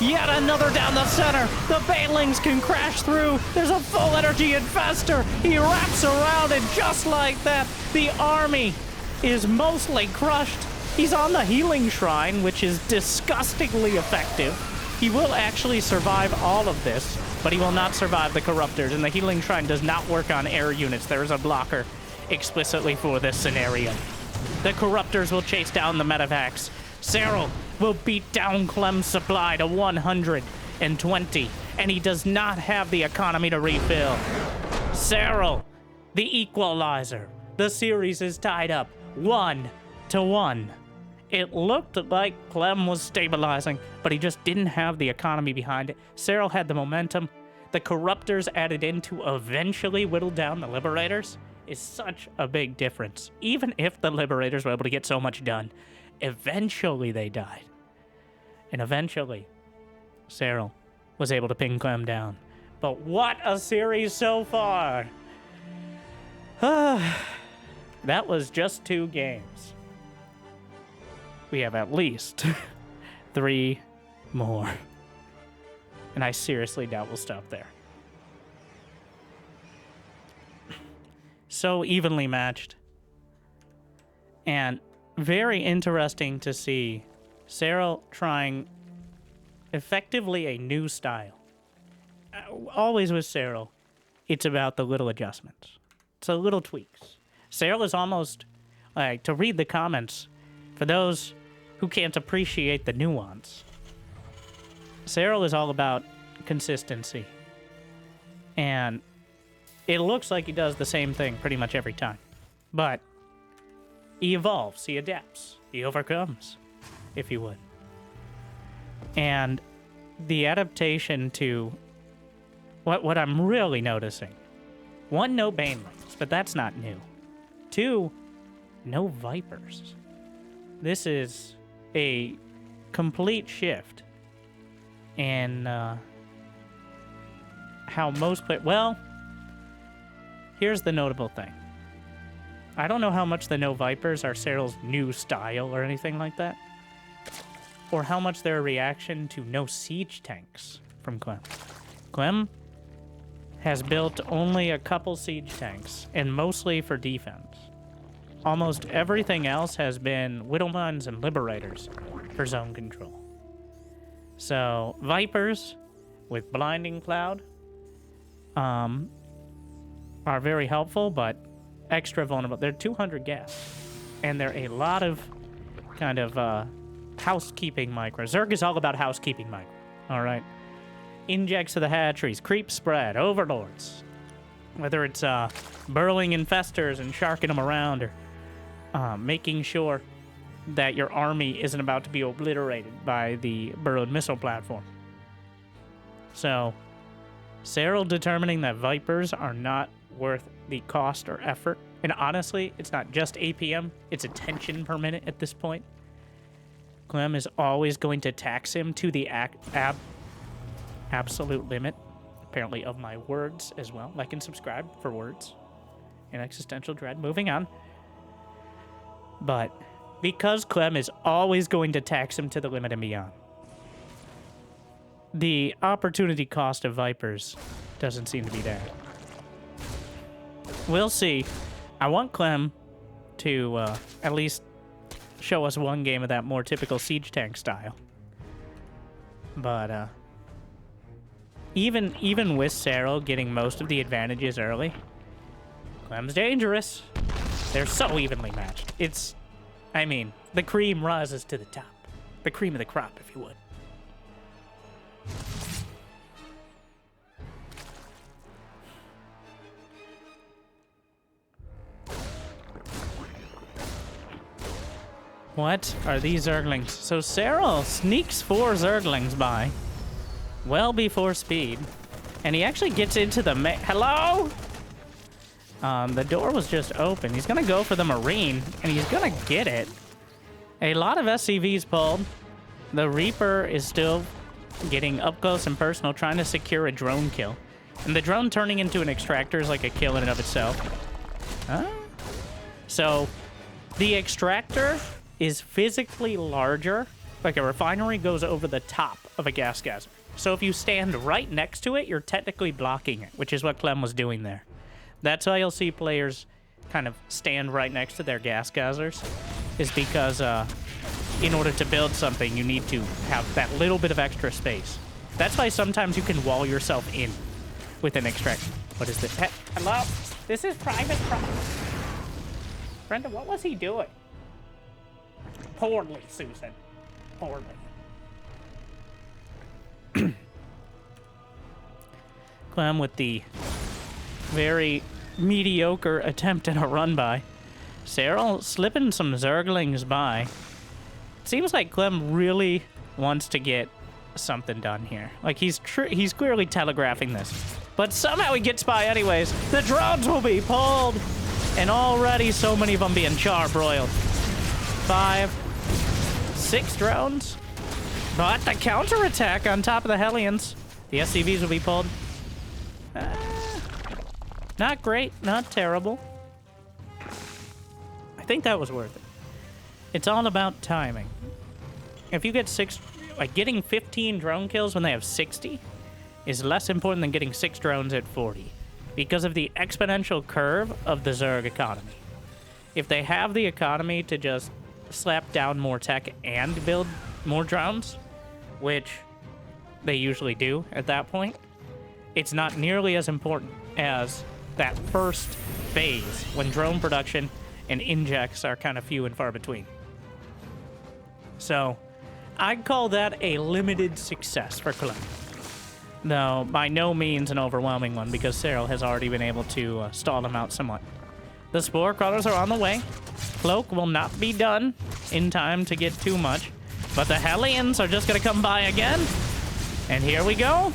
Yet another down the center. The Baelings can crash through. There's a full energy infestor. He wraps around, and just like that, the army is mostly crushed. He's on the healing shrine, which is disgustingly effective. He will actually survive all of this, but he will not survive the corruptors, and the healing shrine does not work on air units. There is a blocker explicitly for this scenario. The corruptors will chase down the medevacs. Serral will beat down Clem's supply to 120, and he does not have the economy to refill. Serral, the equalizer. The series is tied up 1-1. It looked like Clem was stabilizing, but he just didn't have the economy behind it. Serral had the momentum. The Corruptors added in to eventually whittle down the Liberators is such a big difference. Even if the Liberators were able to get so much done, eventually they died. And eventually, Serral was able to pin Clem down. But what a series so far! That was just 2 games. We have at least 3 more. And I seriously doubt we'll stop there. So evenly matched. And very interesting to see Serral trying effectively a new style. Always with Serral, it's about the little adjustments. It's the little tweaks. Serral is almost like, to read the comments, for those who can't appreciate the nuance, Serral is all about consistency. And it looks like he does the same thing pretty much every time. But he evolves, he adapts, he overcomes, if you would. And the adaptation to what I'm really noticing, 1, no banelings, but that's not new. 2, no Vipers. This is a complete shift in how most play. Well, here's the notable thing. I don't know how much the no Vipers are Serral's new style or anything like that, or how much they're a reaction to no siege tanks from Clem. Clem has built only a couple siege tanks, and mostly for defense. Almost everything else has been Whittlemans and Liberators for zone control. So, Vipers with Blinding Cloud are very helpful, but extra vulnerable. They're 200 gas, and they're a lot of kind of housekeeping micro. Zerg is all about housekeeping micro, all right? Injects to the hatcheries, creep spread, overlords. Whether it's burrowing infestors and sharking them around, or making sure that your army isn't about to be obliterated by the burrowed missile platform. So, Serral determining that Vipers are not worth the cost or effort. And honestly, it's not just APM, it's attention per minute at this point. Clem is always going to tax him to the absolute limit, apparently, of my words as well. Like and subscribe for words and existential dread. Moving on. But because Clem is always going to tax him to the limit and beyond, the opportunity cost of Vipers doesn't seem to be there. We'll see. I want Clem to at least show us 1 game of that more typical siege tank style. But even with Serral getting most of the advantages early, Clem's dangerous. They're so evenly matched. I mean, the cream rises to the top. The cream of the crop, if you would. What are these Zerglings? So Serral sneaks 4 Zerglings by well before speed, and he actually gets into the hello? The door was just open. He's gonna go for the Marine, and he's gonna get it. A lot of SCVs pulled. The Reaper is still getting up close and personal, trying to secure a drone kill. And the drone turning into an extractor is like a kill in and of itself. So, the extractor is physically larger, like a refinery goes over the top of a gas geyser. So if you stand right next to it, you're technically blocking it, which is what Clem was doing there. That's how you'll see players kind of stand right next to their gas geysers, is because in order to build something, you need to have that little bit of extra space. That's why sometimes you can wall yourself in with an extraction. What is this? Hello? This is private property. Brenda, what was he doing? Poorly, Susan. Poorly. Clem with the very mediocre attempt at a run by. Serral slipping some Zerglings by. Seems like Clem really wants to get something done here. Like, he's clearly telegraphing this. But somehow he gets by anyways. The drones will be pulled! And already so many of them being charbroiled. 5, 6 drones. But the counterattack on top of the Hellions. The SCVs will be pulled. Not great, not terrible. I think that was worth it. It's all about timing. If you get 6, like getting 15 drone kills when they have 60 is less important than getting 6 drones at 40 because of the exponential curve of the Zerg economy. If they have the economy to just slap down more tech and build more drones, which they usually do at that point, it's not nearly as important as that first phase when drone production and injects are kind of few and far between. So I'd call that a limited success for Clem. Though by no means an overwhelming one because Serral has already been able to stall him out somewhat. The Spore Crawlers are on the way. Cloak will not be done in time to get too much. But the Hellions are just going to come by again. And here we go.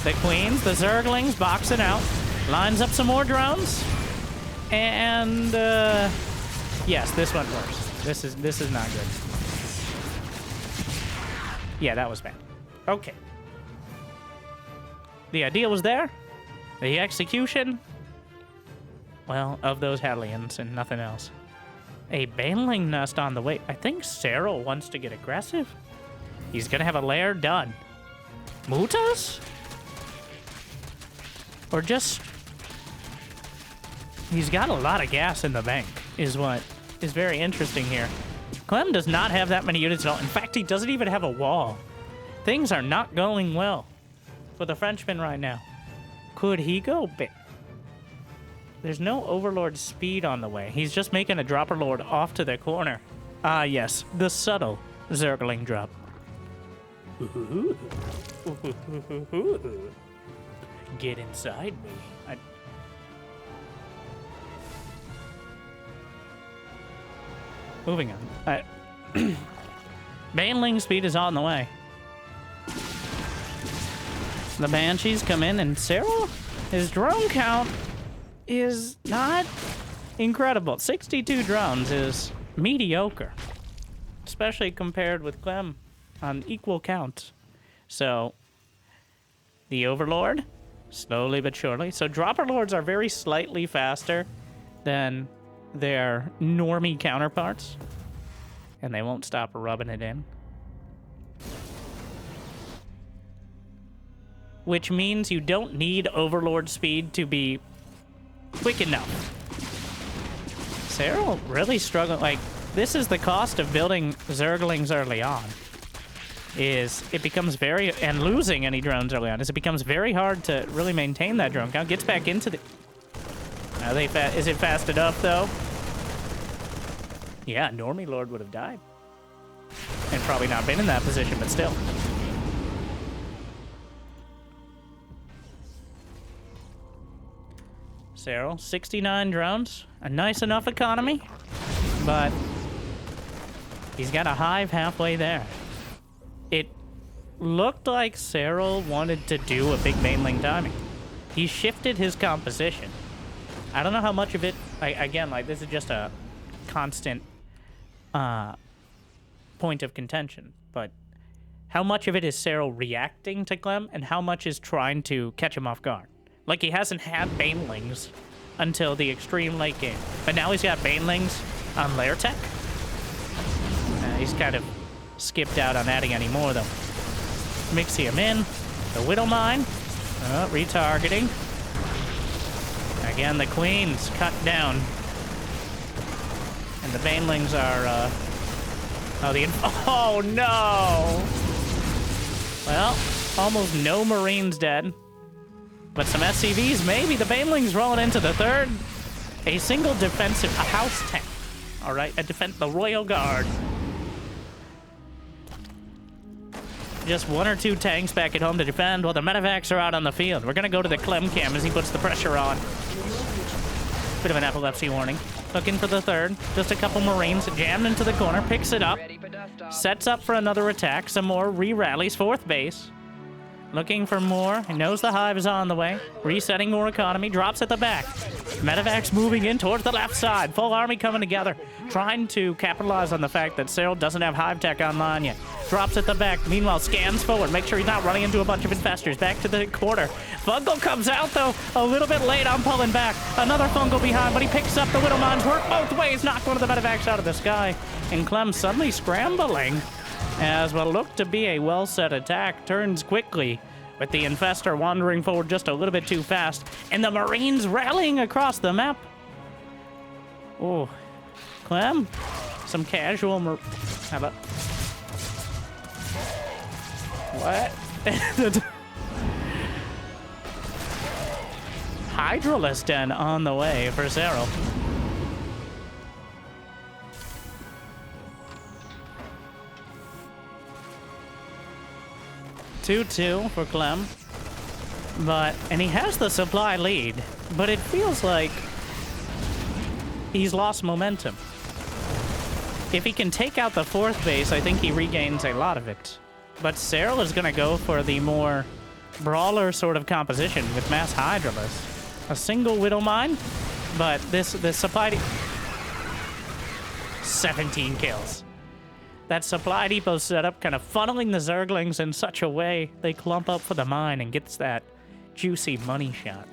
The Queens, the Zerglings boxing out. Lines up some more drones. And, yes, this went worse. This is not good. Yeah, that was bad. Okay. The idea was there. The execution, well, of those Hellions and nothing else. A Baneling nest on the way. I think Serral wants to get aggressive. He's going to have a lair done. Mutas? Or just... He's got a lot of gas in the bank, is what is very interesting here. Clem does not have that many units at all. In fact, he doesn't even have a wall. Things are not going well for the Frenchman right now. Could he go big? There's no Overlord speed on the way. He's just making a Dropper Lord off to the corner. Ah, yes, the subtle Zergling drop. Get inside me. Moving on. Baneling speed is on the way. The Banshees come in, and Serral, his drone count is not incredible. 62 drones is mediocre, especially compared with Clem on equal count. So, the Overlord, slowly but surely. So, Dropper Lords are very slightly faster than their normie counterparts, and they won't stop rubbing it in. Which means you don't need Overlord speed to be quick enough. Serral really struggling. Like, this is the cost of building Zerglings early on. Is it becomes very, and losing any drones early on, is it becomes very hard to really maintain that drone count. Gets back into the... Are they is it fast enough, though? Yeah, Normie Lord would have died. And probably not been in that position, but still. Serral, 69 drones. A nice enough economy, but he's got a hive halfway there. It looked like Serral wanted to do a big Baneling timing. He shifted his composition. I don't know how much of it, again, like, this is just a constant point of contention, but how much of it is Serral reacting to Clem and how much is trying to catch him off guard? Like, he hasn't had Banelings until the extreme late game, but now he's got Banelings on lair tech. He's kind of skipped out on adding any more, though. Mixing him in. The Widowmine. Retargeting. Again, the Queens cut down. And the Banelings are, oh, no! Well, almost no Marines dead. But some SCVs, maybe. The Banelings rolling into the third. A single defensive, a house tank. All right, the Royal Guard. Just 1 or 2 tanks back at home to defend while the medevacs are out on the field. We're going to go to the Clem cam as he puts the pressure on. Bit of an epilepsy warning. Looking for the third. Just a couple Marines jammed into the corner. Picks it up. Sets up for another attack. Some more. Re-rallies. Fourth base. Looking for more. He knows the hive is on the way. Resetting more economy. Drops at the back. Medevacs moving in towards the left side. Full army coming together. Trying to capitalize on the fact that Serral doesn't have hive tech online yet. Drops at the back. Meanwhile, scans forward. Make sure he's not running into a bunch of infestors. Back to the quarter. Fungal comes out, though, a little bit late on pulling back. Another Fungal behind, but he picks up the Widowmines. Work both ways. Knock one of the Medevacs out of the sky. And Clem suddenly scrambling as what looked to be a well-set attack turns quickly, with the infestor wandering forward just a little bit too fast, and the Marines rallying across the map. Oh, Clem, some casual how about... What? Hydralisk Den on the way for Serral. Two for Clem, and he has the supply lead, but it feels like he's lost momentum. If he can take out the fourth base, I think he regains a lot of it. But Serral is going to go for the more brawler sort of composition with Mass Hydralisk. A single Widow Mine, but this supply... 17 kills. That supply depot setup kind of funneling the Zerglings in such a way they clump up for the mine and gets that juicy money shot.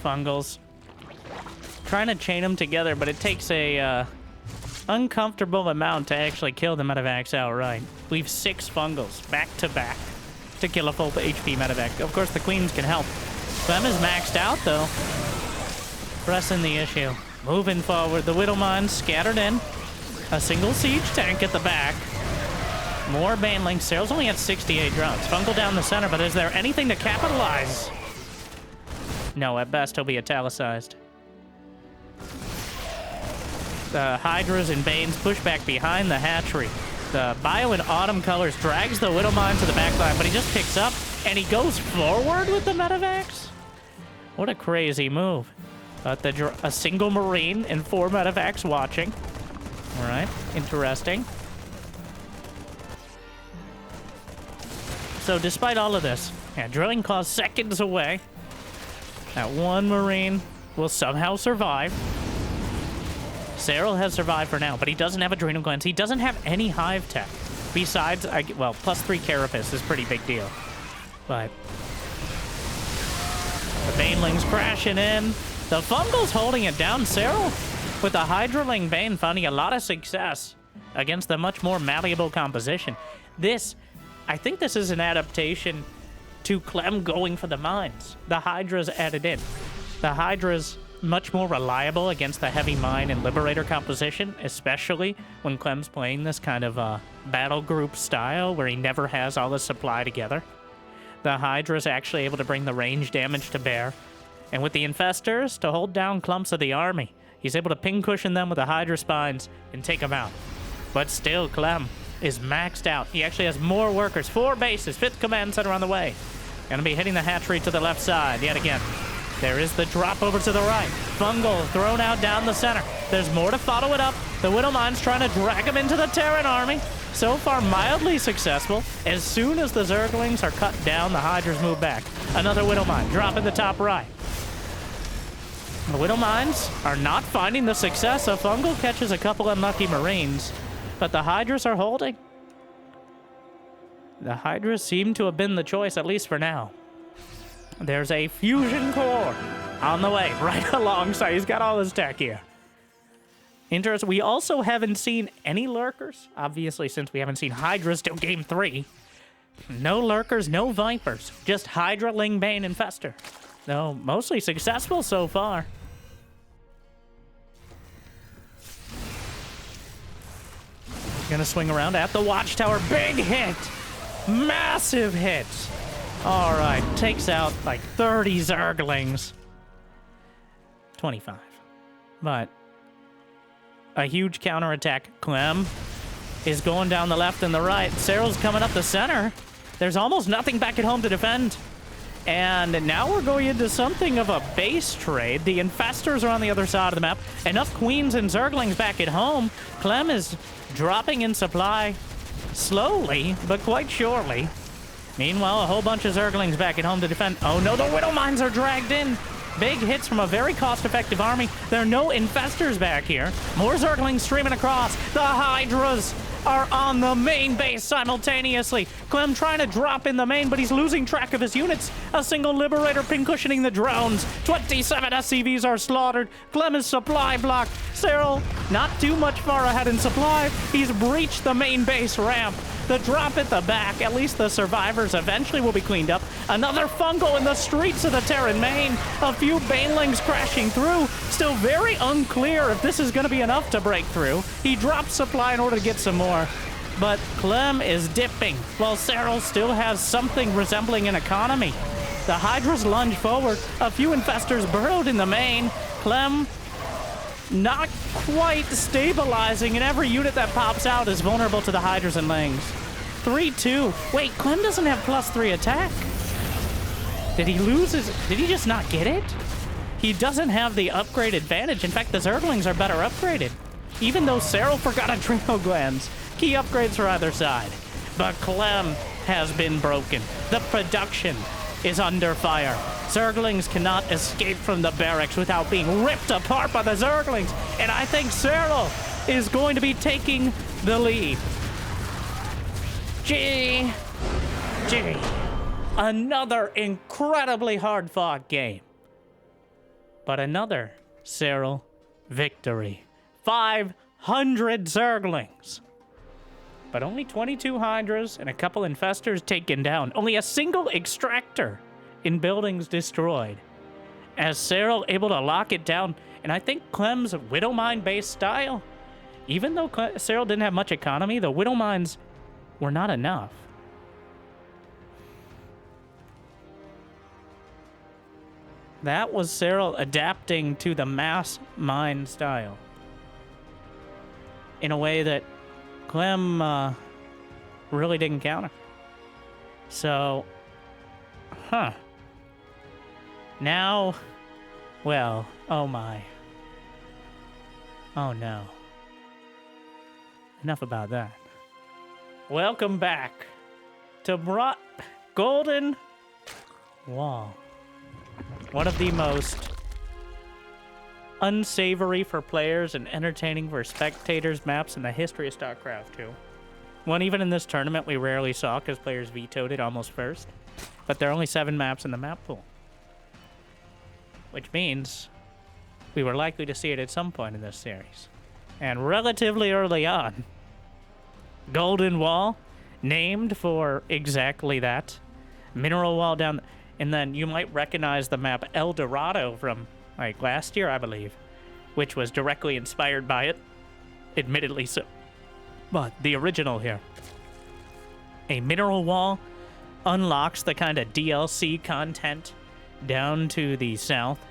Fungals. Trying to chain them together, but it takes a uncomfortable amount to actually kill the Medevacs outright. We've 6 Fungals back to back to kill a full HP Medevac. Of course, the Queens can help. Clem is maxed out, though. Pressing the issue. Moving forward. The Widow Mines scattered in. A single siege tank at the back. More Banelings. Serral's only at 68 drones. Fungal down the center, but is there anything to capitalize? No, at best, he'll be italicized. The Hydras and Banes push back behind the hatchery. The Bio in Autumn colors drags the Widow Mine to the back line, but he just picks up, and he goes forward with the Medevacs? What a crazy move. A single Marine and 4 Medevacs watching. All right, interesting. So despite all of this, drilling costs seconds away. That one Marine will somehow survive. Serral has survived for now, but he doesn't have Adrenal Glands. He doesn't have any hive tech. Besides, well, +3 Carapace is a pretty big deal. But the Banelings crashing in. The Fungal's holding it down. Serral, with the Hydraling Bane, finding a lot of success against the much more malleable composition. I think this is an adaptation to Clem going for the mines. The Hydra's added in. The Hydra's much more reliable against the heavy mine and Liberator composition, especially when Clem's playing this kind of battle group style where he never has all the supply together. The Hydra's actually able to bring the range damage to bear. And with the Infestors to hold down clumps of the army, he's able to pin cushion them with the Hydra Spines and take them out. But still, Clem is maxed out. He actually has more workers, 4 bases, 5th command center on the way. Gonna be hitting the hatchery to the left side yet again. There is the drop over to the right. Fungal thrown out down the center. There's more to follow it up. The Widow Mine's trying to drag him into the Terran army. So far, mildly successful. As soon as the Zerglings are cut down, the Hydras move back. Another Widow Mine, drop in the top right. The Widow Mines are not finding the success. So Fungal catches a couple unlucky Marines, but the Hydras are holding. The Hydras seem to have been the choice, at least for now. There's a fusion core on the way, right alongside. He's got all his tech here. Interesting. We also haven't seen any lurkers, obviously, since we haven't seen Hydras till Game 3. No lurkers, no Vipers. Just Hydra, Ling, Bane, and Fester. No, mostly successful so far. Gonna swing around at the Watchtower. Big hit! Massive hit! All right, takes out like 30 Zerglings. 25. But a huge counterattack. Clem is going down the left and the right. Serral's coming up the center. There's almost nothing back at home to defend. And now we're going into something of a base trade. The Infestors are on the other side of the map. Enough Queens and Zerglings back at home. Clem is dropping in supply slowly, but quite surely. Meanwhile, a whole bunch of Zerglings back at home to defend. Oh no, the Widow Mines are dragged in. Big hits from a very cost-effective army. There are no Infestors back here. More Zerglings streaming across. The Hydras are on the main base simultaneously. Clem trying to drop in the main, but he's losing track of his units. A single Liberator pincushioning the drones. 27 SCVs are slaughtered. Clem is supply blocked. Serral, not too much far ahead in supply. He's breached the main base ramp. The drop at the back, at least the survivors eventually will be cleaned up. Another fungal in the streets of the Terran main. A few Banelings crashing through. Still very unclear if this is going to be enough to break through. He drops supply in order to get some more. But Clem is dipping, while Serral still has something resembling an economy. The Hydras lunge forward. A few Infestors burrowed in the main. Clem not quite stabilizing, and every unit that pops out is vulnerable to the Hydras and Lings. 3-2. Wait, Clem doesn't have +3 attack. Did he lose his... Did he just not get it? He doesn't have the upgrade advantage. In fact, the Zerglings are better upgraded. Even though Serral forgot adrenal glands. Key upgrades for either side. But Clem has been broken. The production is under fire. Zerglings cannot escape from the barracks without being ripped apart by the Zerglings. And I think Serral is going to be taking the lead. G. Another incredibly hard-fought game. But another Serral victory. 500 Zerglings. But only 22 Hydras and a couple Infestors taken down. Only a single Extractor in buildings destroyed. As Serral able to lock it down. And I think Clem's Widow Mine-based style, even though Serral didn't have much economy, the Widow Mines were not enough. That was Serral adapting to the mass mine style in a way that Clem really didn't counter. So, now, well, oh my. Oh no. Enough about that. Welcome back to Golden Wall. One of the most unsavory for players and entertaining for spectators maps in the history of StarCraft 2. One even in this tournament we rarely saw because players vetoed it almost first. But there are only 7 maps in the map pool. Which means we were likely to see it at some point in this series. And relatively early on, Golden Wall, named for exactly that. Mineral Wall down... And then you might recognize the map El Dorado from, like, last year, I believe, which was directly inspired by it. Admittedly so. But the original here. A mineral wall unlocks the kind of DLC content down to the south.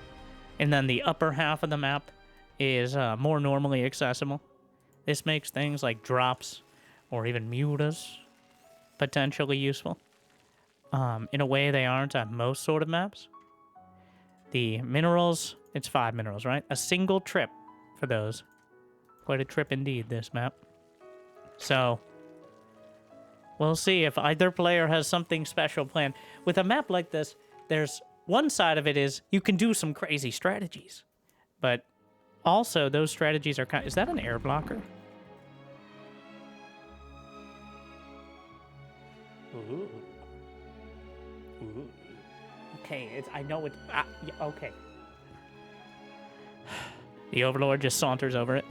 And then the upper half of the map is more normally accessible. This makes things like drops or even mutas potentially useful. In a way they aren't on most sort of maps. The minerals, it's 5 minerals, right? A single trip for those. Quite a trip indeed, this map. So, we'll see if either player has something special planned. With a map like this, there's one side of it is you can do some crazy strategies. But also, those strategies are kind of... Is that an air blocker? Ooh. Ooh. Okay, I know it's... yeah, okay. The Overlord just saunters over it.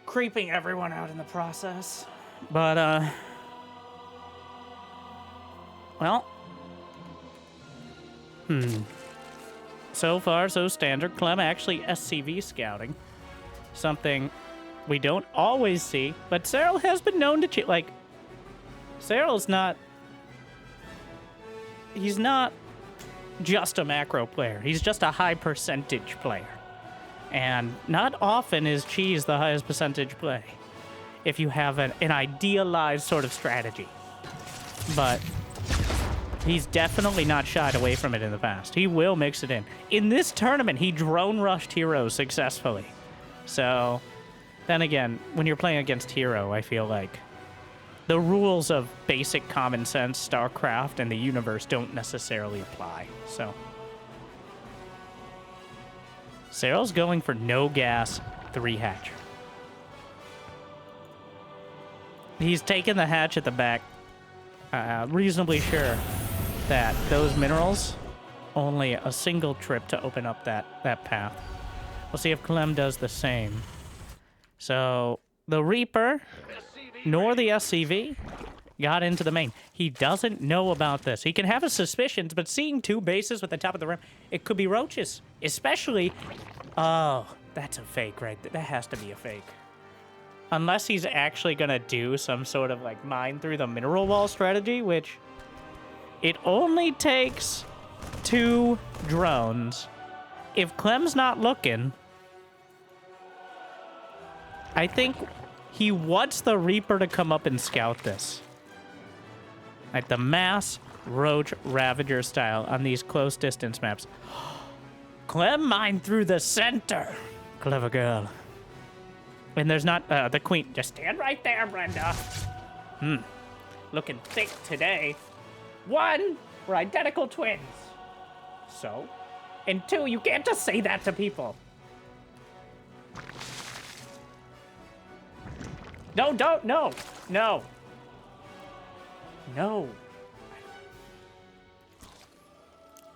Creeping everyone out in the process. But, well. So far, so standard. Clem actually SCV scouting. Something we don't always see, but Serral has been known to cheat. Like, Serral's not... He's not just a macro player. He's just a high percentage player. And not often is cheese the highest percentage play if you have an idealized sort of strategy. But he's definitely not shied away from it in the past. He will mix it in. In this tournament, he drone rushed heroes successfully. So, then again, when you're playing against hero, I feel like the rules of basic common sense, StarCraft, and the universe don't necessarily apply. So, Serral's going for no gas 3 hatch. He's taken the hatch at the back, reasonably sure that those minerals, only a single trip to open up that path. We'll see if Clem does the same. So, the Reaper, nor the SCV, got into the main. He doesn't know about this. He can have his suspicions, but seeing 2 bases with the top of the rim, it could be roaches. Especially, oh, that's a fake, right? That has to be a fake. Unless he's actually gonna do some sort of like mine through the mineral wall strategy, which it only takes 2 drones. If Clem's not looking, I think he wants the Reaper to come up and scout this. Like the mass roach ravager style on these close distance maps. Clem mined through the center. Clever girl. And there's not the queen. Just stand right there, Brenda. Looking thick today. 1, we're identical twins. So? And 2, you can't just say that to people. No, don't, no. No. No.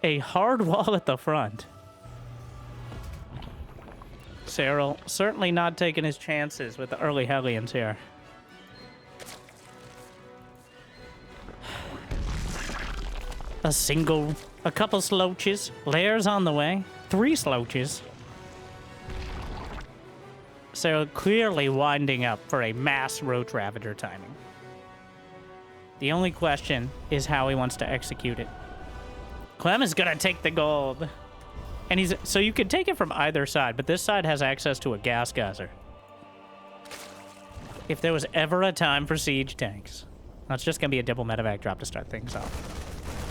A hard wall at the front. Serral certainly not taking his chances with the early Hellions here. A couple sloaches. Lairs on the way. 3 sloaches. Serral clearly winding up for a mass roach ravager timing. The only question is how he wants to execute it. Clem is gonna take the gold. And so you could take it from either side, but this side has access to a gas geyser. If there was ever a time for siege tanks, that's just gonna be a double medevac drop to start things off.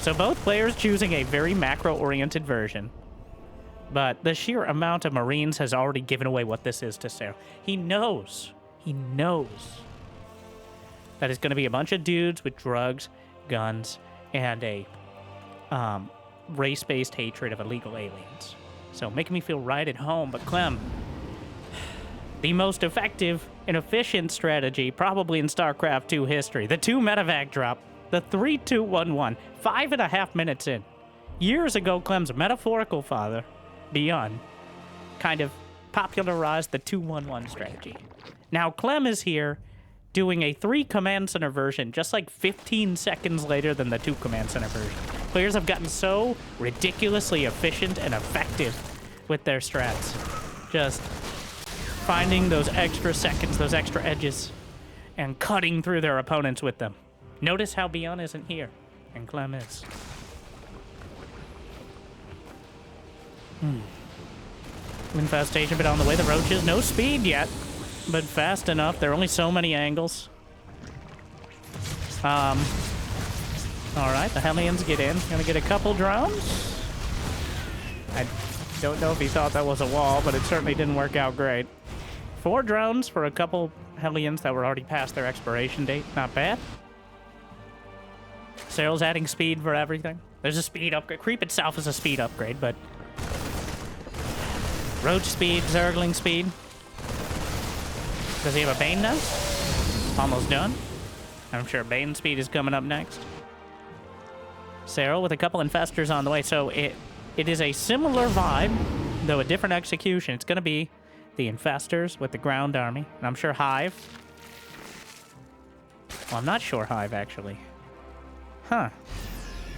So both players choosing a very macro-oriented version, but the sheer amount of Marines has already given away what this is to Serral. He knows that it's gonna be a bunch of dudes with drugs, guns, and a race-based hatred of illegal aliens. So making me feel right at home, but Clem, the most effective and efficient strategy probably in StarCraft 2 history. The 2 medevac drop, the 3-2-1-1, 5.5 minutes in. Years ago, Clem's metaphorical father, Beyond, kind of popularized the 2-1-1 strategy. Now Clem is here doing a 3 command center version just like 15 seconds later than the 2 command center version. Players have gotten so ridiculously efficient and effective with their strats. Just finding those extra seconds, those extra edges, and cutting through their opponents with them. Notice how Beyond isn't here, and Clem is. Infestation bit on the way. The roaches, no speed yet, but fast enough. There are only so many angles. All right, the Hellions get in. Gonna get a couple drones. I don't know if he thought that was a wall, but it certainly didn't work out great. 4 drones for a couple Hellions that were already past their expiration date. Not bad. Serral's adding speed for everything. There's a speed upgrade. Creep itself is a speed upgrade, but roach speed, Zergling speed. Does he have a Bane now? Almost done. I'm sure Bane speed is coming up next. Serral with a couple infestors on the way. So it is a similar vibe, though a different execution. It's going to be the infestors with the ground army. And I'm sure Hive. Well, I'm not sure Hive, actually. Huh.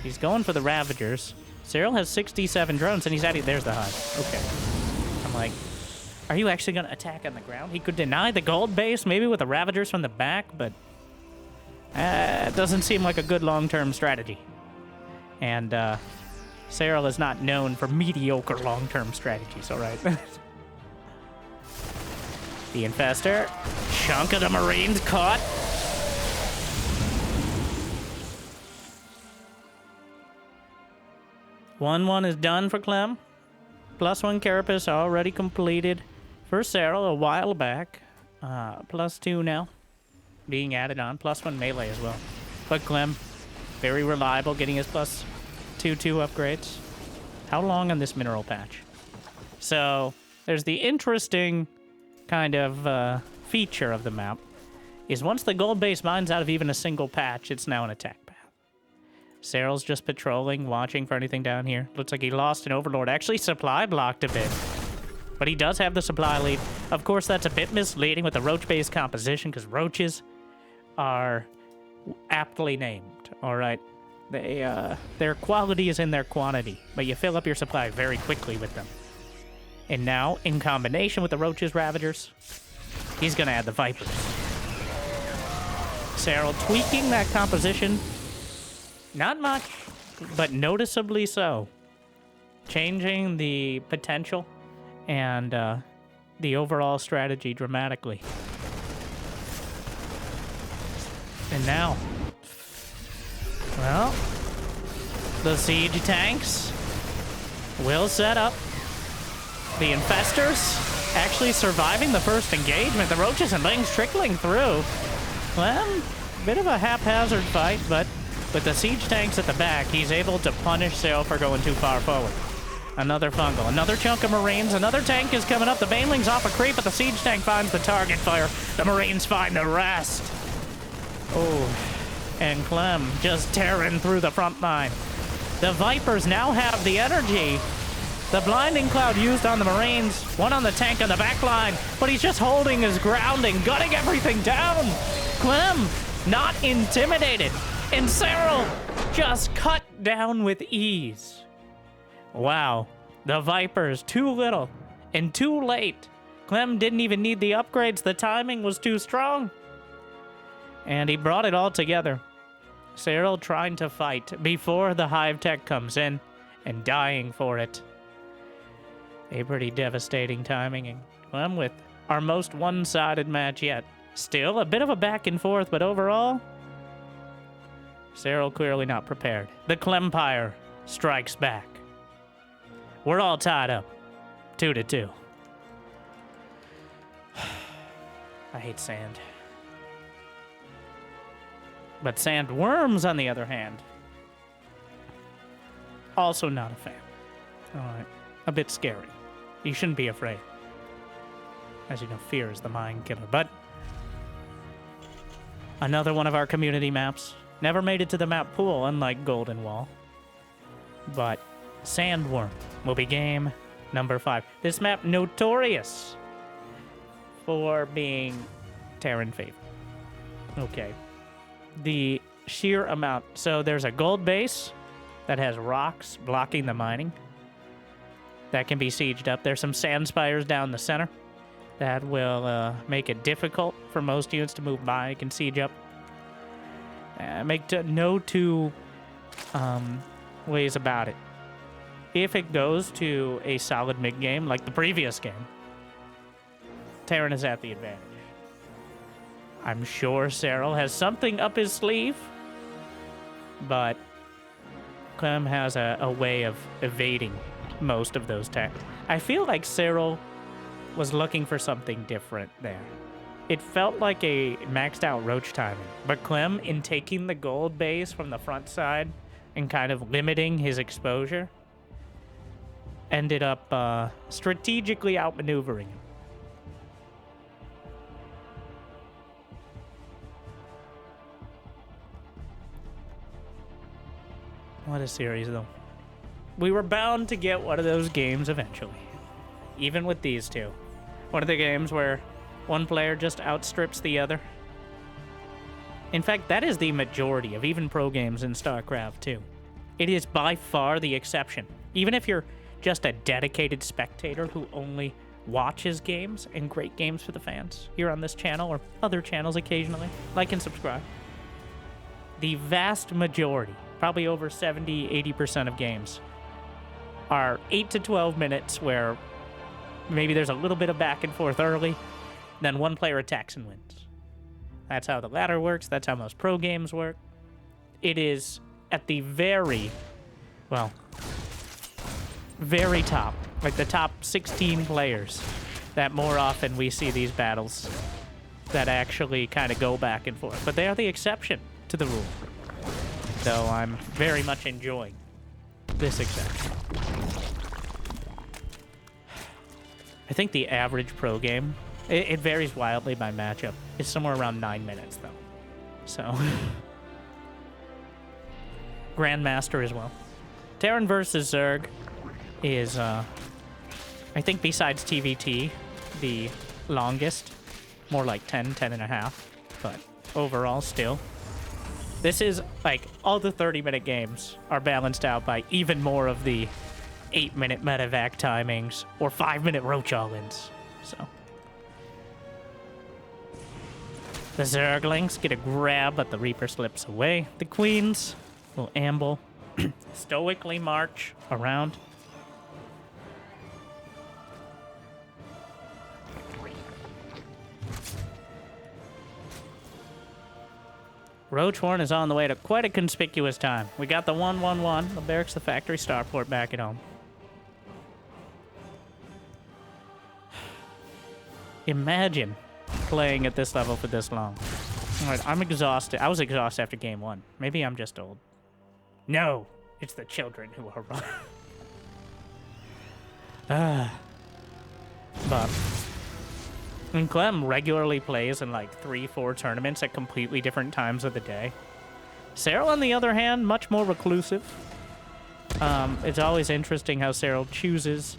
He's going for the Ravagers. Serral has 67 drones, and he's adding... There's the Hive. Okay. I'm like, are you actually going to attack on the ground? He could deny the gold base, maybe with the Ravagers from the back, but... it doesn't seem like a good long-term strategy. And, Serral is not known for mediocre long-term strategies, all right? The Infestor. Chunk of the Marines caught. +1 is done for Clem. +1 Carapace already completed for Serral a while back. +2 now being added on. +1 melee as well. But Clem, very reliable, getting his +2/2 upgrades. How long on this mineral patch? So there's the interesting kind of feature of the map is once the gold base mines out of even a single patch, it's now an attack path. Serral's just patrolling, watching for anything down here. Looks like he lost an Overlord. Actually, supply blocked a bit. But he does have the supply lead. Of course, that's a bit misleading with the roach-based composition, because roaches are aptly named, all right? Their quality is in their quantity, but you fill up your supply very quickly with them. And now, in combination with the roaches, ravagers, he's going to add the vipers. Serral tweaking that composition. Not much, but noticeably so. Changing the potential and the overall strategy dramatically. And now, well, the siege tanks will set up. The infestors actually surviving the first engagement. The roaches and things trickling through. Clem, bit of a haphazard fight, but with the siege tanks at the back, he's able to punish Serral for going too far forward. Another fungal, another chunk of Marines, another tank is coming up. The Baneling's off a creep, but the siege tank finds the target fire. The Marines find the rest. Oh, and Clem just tearing through the front line. The Vipers now have the energy. The blinding cloud used on the Marines, one on the tank on the back line, but he's just holding his ground and gutting everything down. Clem, not intimidated, and Serral just cut down with ease. Wow, the Vipers, too little and too late. Clem didn't even need the upgrades, the timing was too strong. And he brought it all together. Serral trying to fight before the Hive Tech comes in and dying for it. A pretty devastating timing, and Clem with our most one-sided match yet. Still a bit of a back and forth, but overall, Serral clearly not prepared. The Clempire strikes back. We're all tied up, 2-2. I hate sand. But Sandworms, on the other hand, also not a fan. All right, a bit scary. You shouldn't be afraid. As you know, fear is the mind killer. But another one of our community maps. Never made it to the map pool, unlike Golden Wall. But Sandworm will be game number 5. This map notorious for being Terran favorite. Okay. The sheer amount. So there's a gold base that has rocks blocking the mining. That can be sieged up. There's some sand spires down the center. That will make it difficult for most units to move by. You can siege up. No two ways about it. If it goes to a solid mid-game, like the previous game, Terran is at the advantage. I'm sure Serral has something up his sleeve, but Clem has a way of evading most of those attacks. I feel like Serral was looking for something different there. It felt like a maxed out roach timing, but Clem, in taking the gold base from the front side and kind of limiting his exposure, ended up strategically outmaneuvering him. What a series, though. We were bound to get one of those games eventually. Even with these two. One of the games where one player just outstrips the other. In fact, that is the majority of even pro games in StarCraft 2. It is by far the exception. Even if you're just a dedicated spectator who only watches games and great games for the fans here on this channel or other channels occasionally, like and subscribe. The vast majority, probably over 70-80% of games, are 8 to 12 minutes where maybe there's a little bit of back and forth early, Then one player attacks and wins. That's how the ladder works. That's how most pro games work. It is at the very top, like the top 16 players, that more often we see these battles that actually kind of go back and forth. But they are the exception to the rule. So I'm very much enjoying this exception. I think the average pro game, it varies wildly by matchup. It's somewhere around 9 minutes, though. So, Grandmaster as well. Terran versus Zerg is, I think besides TVT, the longest. More like 10 and a half. But overall, still. This is, like, all the 30-minute games are balanced out by even more of the 8-minute medevac timings or 5-minute roach all-ins. So, the Zerglings get a grab, but the Reaper slips away. The Queens will amble, stoically march around. Roachhorn is on the way to quite a conspicuous time. We got the 1-1-1, the barracks, the factory, starport back at home. Imagine playing at this level for this long. All right, I'm exhausted. I was exhausted after game 1. Maybe I'm just old. No, it's the children who are wrong. But and Clem regularly plays in like 3-4 tournaments at completely different times of the day. Serral, on the other hand, much more reclusive. It's always interesting how Serral chooses,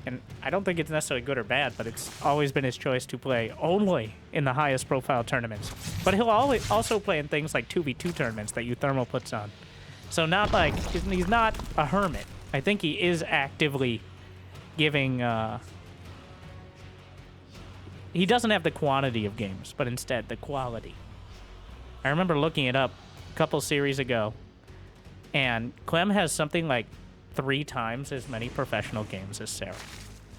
and I don't think it's necessarily good or bad, but it's always been his choice to play only in the highest profile tournaments. But he'll always also play in things like 2v2 tournaments that Uthermal puts on. So not like, he's not a hermit. I think he is actively giving, he doesn't have the quantity of games, but instead the quality. I remember looking it up a couple series ago, and Clem has something like 3 times as many professional games as Serral,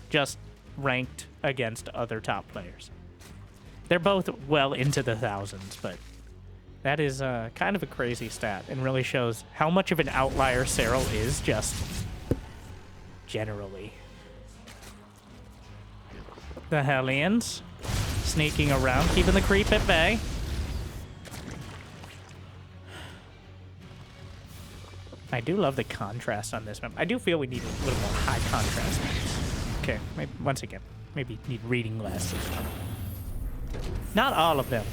just ranked against other top players. They're both well into the thousands, but that is kind of a crazy stat and really shows how much of an outlier Serral is just generally. The Hellions sneaking around, keeping the creep at bay. I do love the contrast on this map. I do feel we need a little more high contrast maps. Okay, maybe, once again, maybe need reading glasses. Not all of them,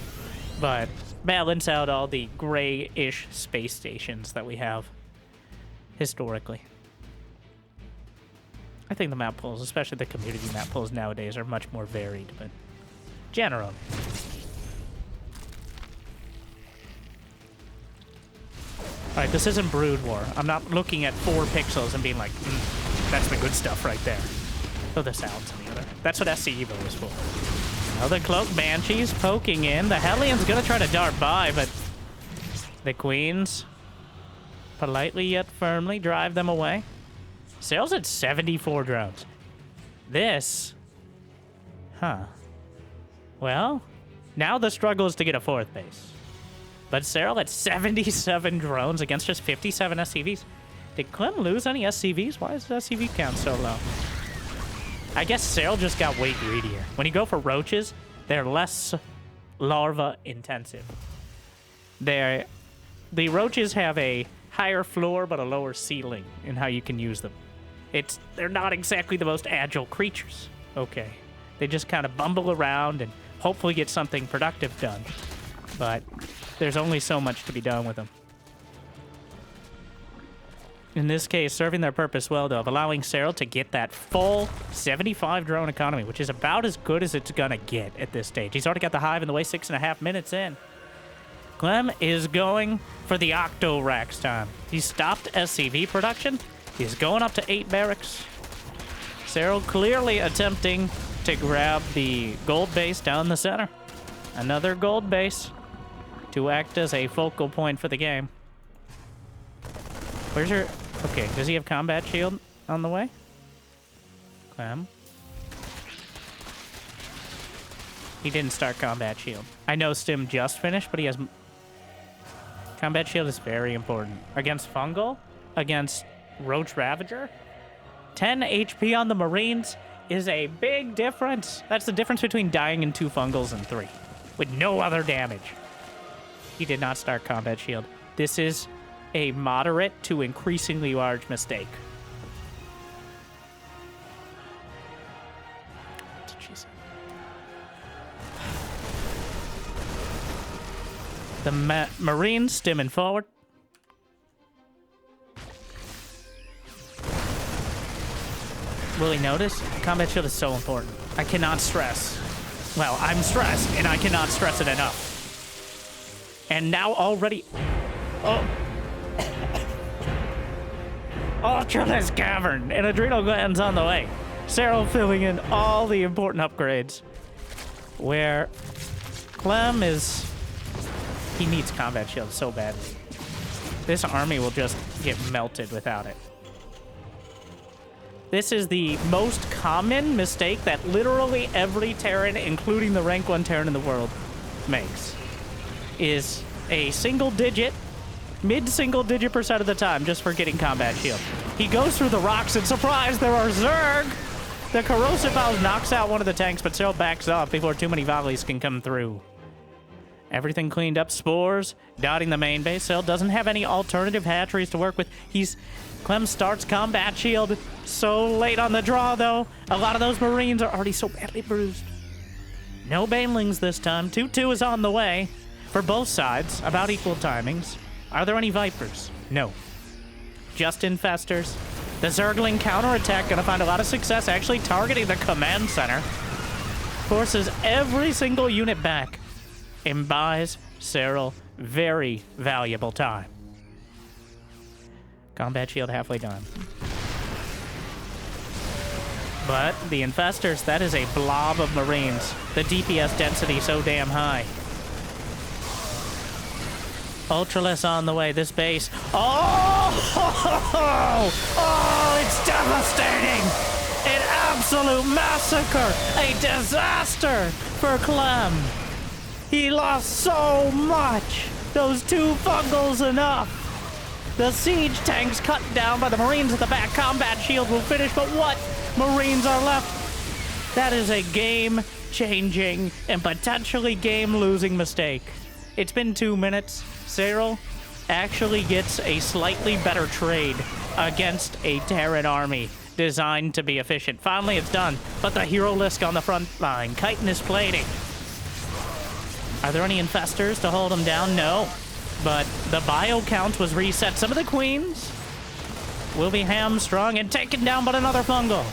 but balance out all the gray-ish space stations that we have historically. I think the map pools, especially the community map pools nowadays, are much more varied, but generally. Alright, this isn't Brood War. I'm not looking at 4 pixels and being like, that's the good stuff right there. Oh, the sounds on the other. That's what SC Evo is for. Now the Cloak Banshees poking in. The Hellions gonna try to dart by, but the Queens politely yet firmly drive them away. Serral's at 74 drones. This... Well, now the struggle is to get a 4th base. But Serral at 77 drones against just 57 SCVs. Did Clem lose any SCVs? Why is the SCV count so low? I guess Serral just got way greedier. When you go for roaches, they're less larva intensive. The roaches have a higher floor but a lower ceiling in how you can use them. They're not exactly the most agile creatures. Okay. They just kind of bumble around and hopefully get something productive done. But there's only so much to be done with them. In this case, serving their purpose well, though, of allowing Serral to get that full 75 drone economy, which is about as good as it's gonna get at this stage. He's already got the hive in the way, 6.5 minutes in. Clem is going for the Octo Racks time. He's stopped SCV production. He's going up to 8 barracks. Serral clearly attempting to grab the gold base down the center. Another gold base to act as a focal point for the game. Where's your... Okay, does he have combat shield on the way? Clem. He didn't start Combat Shield. I know Stim just finished, but he has... Combat Shield is very important. Against Fungal, against Roach Ravager, 10 HP on the Marines is a big difference. That's the difference between dying in 2 Fungals and 3, with no other damage. He did not start Combat Shield. This is a moderate to increasingly large mistake. The Marines stimming forward. Will he notice? Combat Shield is so important. I cannot stress. Well, I'm stressed, and I cannot stress it enough. And now already... Oh. Ultraless Cavern and Adrenal Glands on the way. Serral filling in all the important upgrades. Where Clem is... He needs Combat Shield so badly. This army will just get melted without it. This is the most common mistake that literally every Terran, including the rank 1 Terran in the world, makes. Is a single digit, mid-single digit % of the time just for getting Combat Shield. He goes through the rocks and surprise, there are Zerg! The Corrosive Valve knocks out one of the tanks, but Serral backs off before too many volleys can come through. Everything cleaned up. Spores dotting the main base. Serral doesn't have any alternative hatcheries to work with. Clem starts Combat Shield so late on the draw, though. A lot of those Marines are already so badly bruised. No Banelings this time. 2-2 is on the way for both sides. About equal timings. Are there any Vipers? No. Just Infestors. The Zergling counterattack gonna find a lot of success actually targeting the command center. Forces every single unit back. And buys Serral very valuable time. Combat Shield halfway done. But the Infestors, that is a blob of Marines. The DPS density so damn high. Ultraless on the way. This base. Oh! Oh! It's devastating! An absolute massacre! A disaster for Clem! He lost so much! Those 2 Fungals enough! The siege tanks cut down by the Marines at the back. Combat Shield will finish, but what Marines are left? That is a game-changing and potentially game-losing mistake. It's been 2 minutes. Serral actually gets a slightly better trade against a Terran army designed to be efficient. Finally, it's done, but the hero list on the front line. Chitin is plating. Are there any Infestors to hold them down? No. But the bio count was reset. Some of the Queens will be hamstrung and taken down by another Fungal.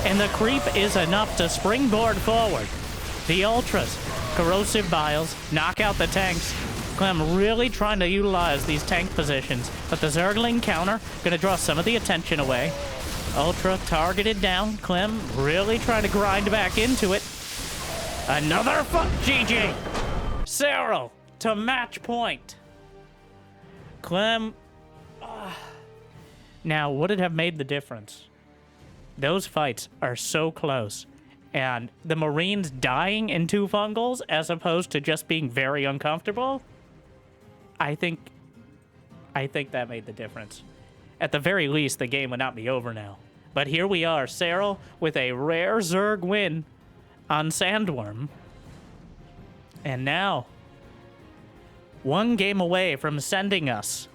And the creep is enough to springboard forward. The Ultras, Corrosive Biles, knock out the tanks. Clem really trying to utilize these tank positions. But the Zergling counter gonna draw some of the attention away. Ultra targeted down. Clem really trying to grind back into it. Another GG. Serral to match point. Clem. Now, would it have made the difference? Those fights are so close. And the Marines dying in 2 Fungals as opposed to just being very uncomfortable, I think that made the difference. At the very least, the game would not be over now. But here we are, Serral with a rare Zerg win on Sandworm. And now, 1 game away from sending us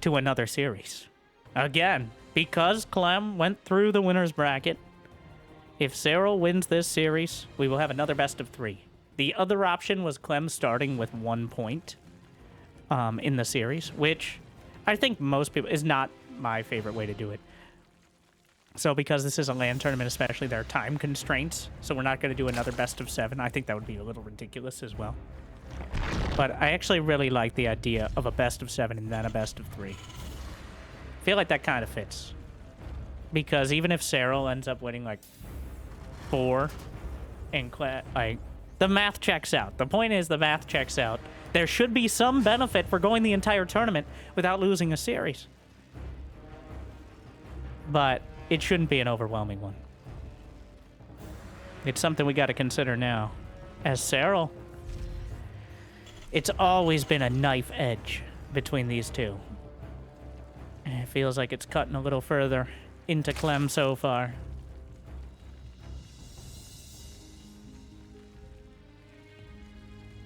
to another series. Again, because Clem went through the winner's bracket, if Serral wins this series, we will have another best of 3. The other option was Clem starting with 1 point in the series, which I think most people is not my favorite way to do it. So because this is a LAN tournament especially, there are time constraints, so we're not going to do another best of 7. I think that would be a little ridiculous as well. But I actually really like the idea of a best of 7 and then a best of 3. I feel like that kind of fits. Because even if Serral ends up winning like 4 and the math checks out. The point is the math checks out. There should be some benefit for going the entire tournament without losing a series. But it shouldn't be an overwhelming one. It's something we got to consider now. as Serral. It's always been a knife edge between these two. And it feels like it's cutting a little further into Clem so far.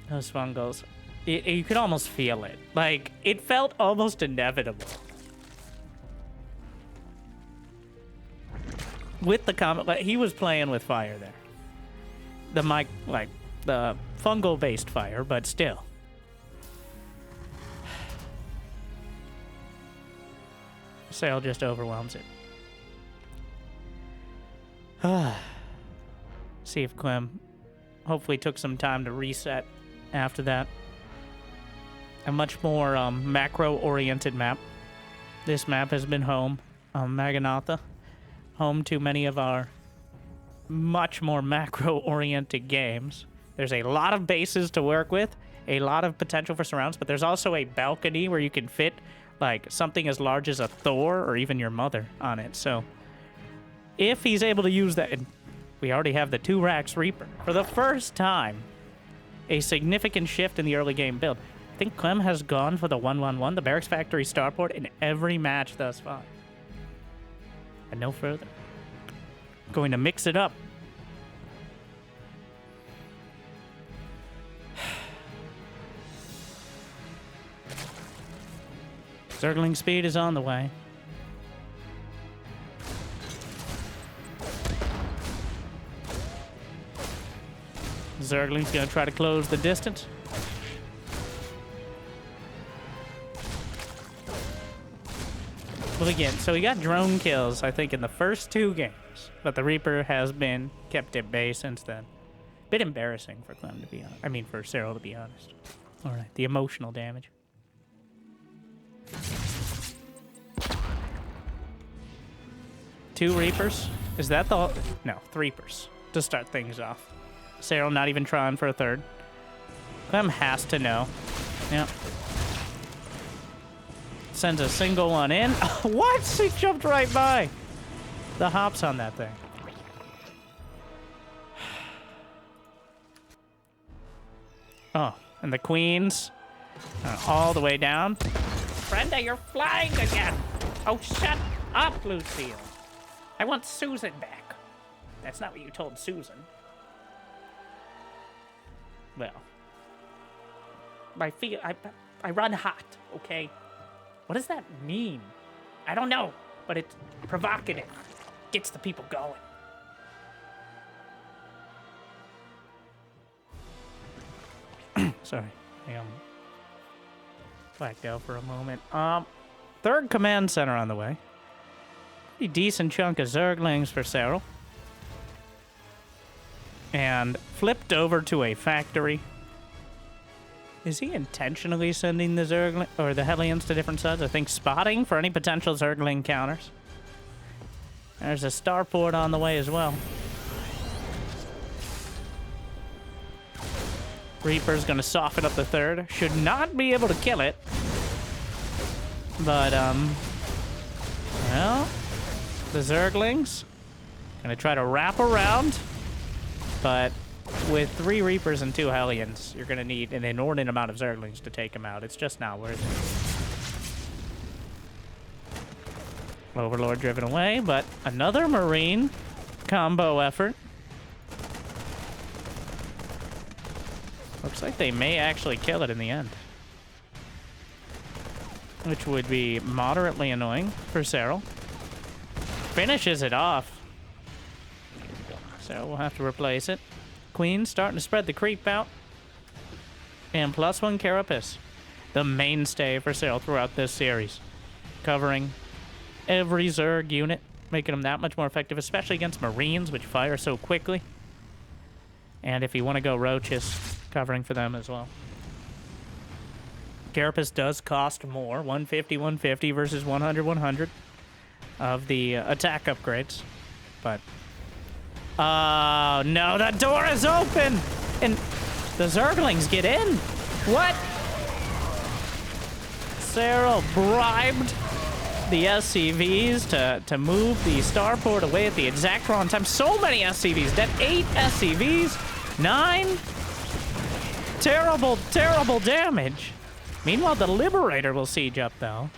Those fungals. You could almost feel it. Like, it felt almost inevitable. With the comment, like, he was playing with fire there. The fungal-based fire, but still. Serral just overwhelms it. See if Clem hopefully took some time to reset after that. A much more macro-oriented map. This map has been home on Magentha. Home to many of our much more macro-oriented games. There's a lot of bases to work with, a lot of potential for surrounds, but there's also a balcony where you can fit like something as large as a Thor or even your mother on it. So if he's able to use that, and we already have the 2 Rax Reaper. For the first time, a significant shift in the early game build. I think Clem has gone for the 1-1-1, the Barracks Factory starport, in every match thus far. And no further. Going to mix it up. Zergling speed is on the way. Zergling's gonna try to close the distance. Well, again, so he got drone kills, I think, in the first 2 games, but the Reaper has been kept at bay since then. Bit embarrassing for Clem, to be honest. I mean, for Serral, to be honest. All right, the emotional damage. Two Reapers? Is that the... No, 3 Reapers to start things off. Serral not even trying for a 3rd. Clem has to know. Yep. Sends a single one in. What? He jumped right by. The hops on that thing. Oh, and the queens all the way down. Brenda, you're flying again. Oh, shut up, Lucille. I want Susan back. That's not what you told Susan. Well, I run hot, okay? What does that mean? I don't know, but it's provocative. Gets the people going. sorry. I blacked out for a moment. 3rd command center on the way. Pretty decent chunk of Zerglings for Serral. And flipped over to a factory. Is he intentionally sending the Zergling or the Hellions to different sides? I think spotting for any potential Zergling counters. There's a starport on the way as well. Reaper's gonna soften up the 3rd. Should not be able to kill it. But, well, the Zerglings gonna try to wrap around. But with 3 Reapers and 2 Hellions, you're gonna need an inordinate amount of Zerglings to take them out. It's just not worth it. Overlord driven away, but another Marine combo effort. Looks like they may actually kill it in the end. Which would be moderately annoying for Serral. Finishes it off. So we'll have to replace it. Queen starting to spread the creep out. And +1 Carapace. The mainstay for Serral throughout this series. Covering every Zerg unit. Making them that much more effective, especially against Marines, which fire so quickly. And if you want to go Roaches, covering for them as well. Carapace does cost more. 150, 150 versus 100, 100 of the attack upgrades. But... oh, no, that door is open! And the Zerglings get in! What? Serral bribed the SCVs to move the starport away at the exact wrong time. So many SCVs dead. 8 SCVs. 9? Terrible, terrible damage. Meanwhile, the Liberator will siege up, though.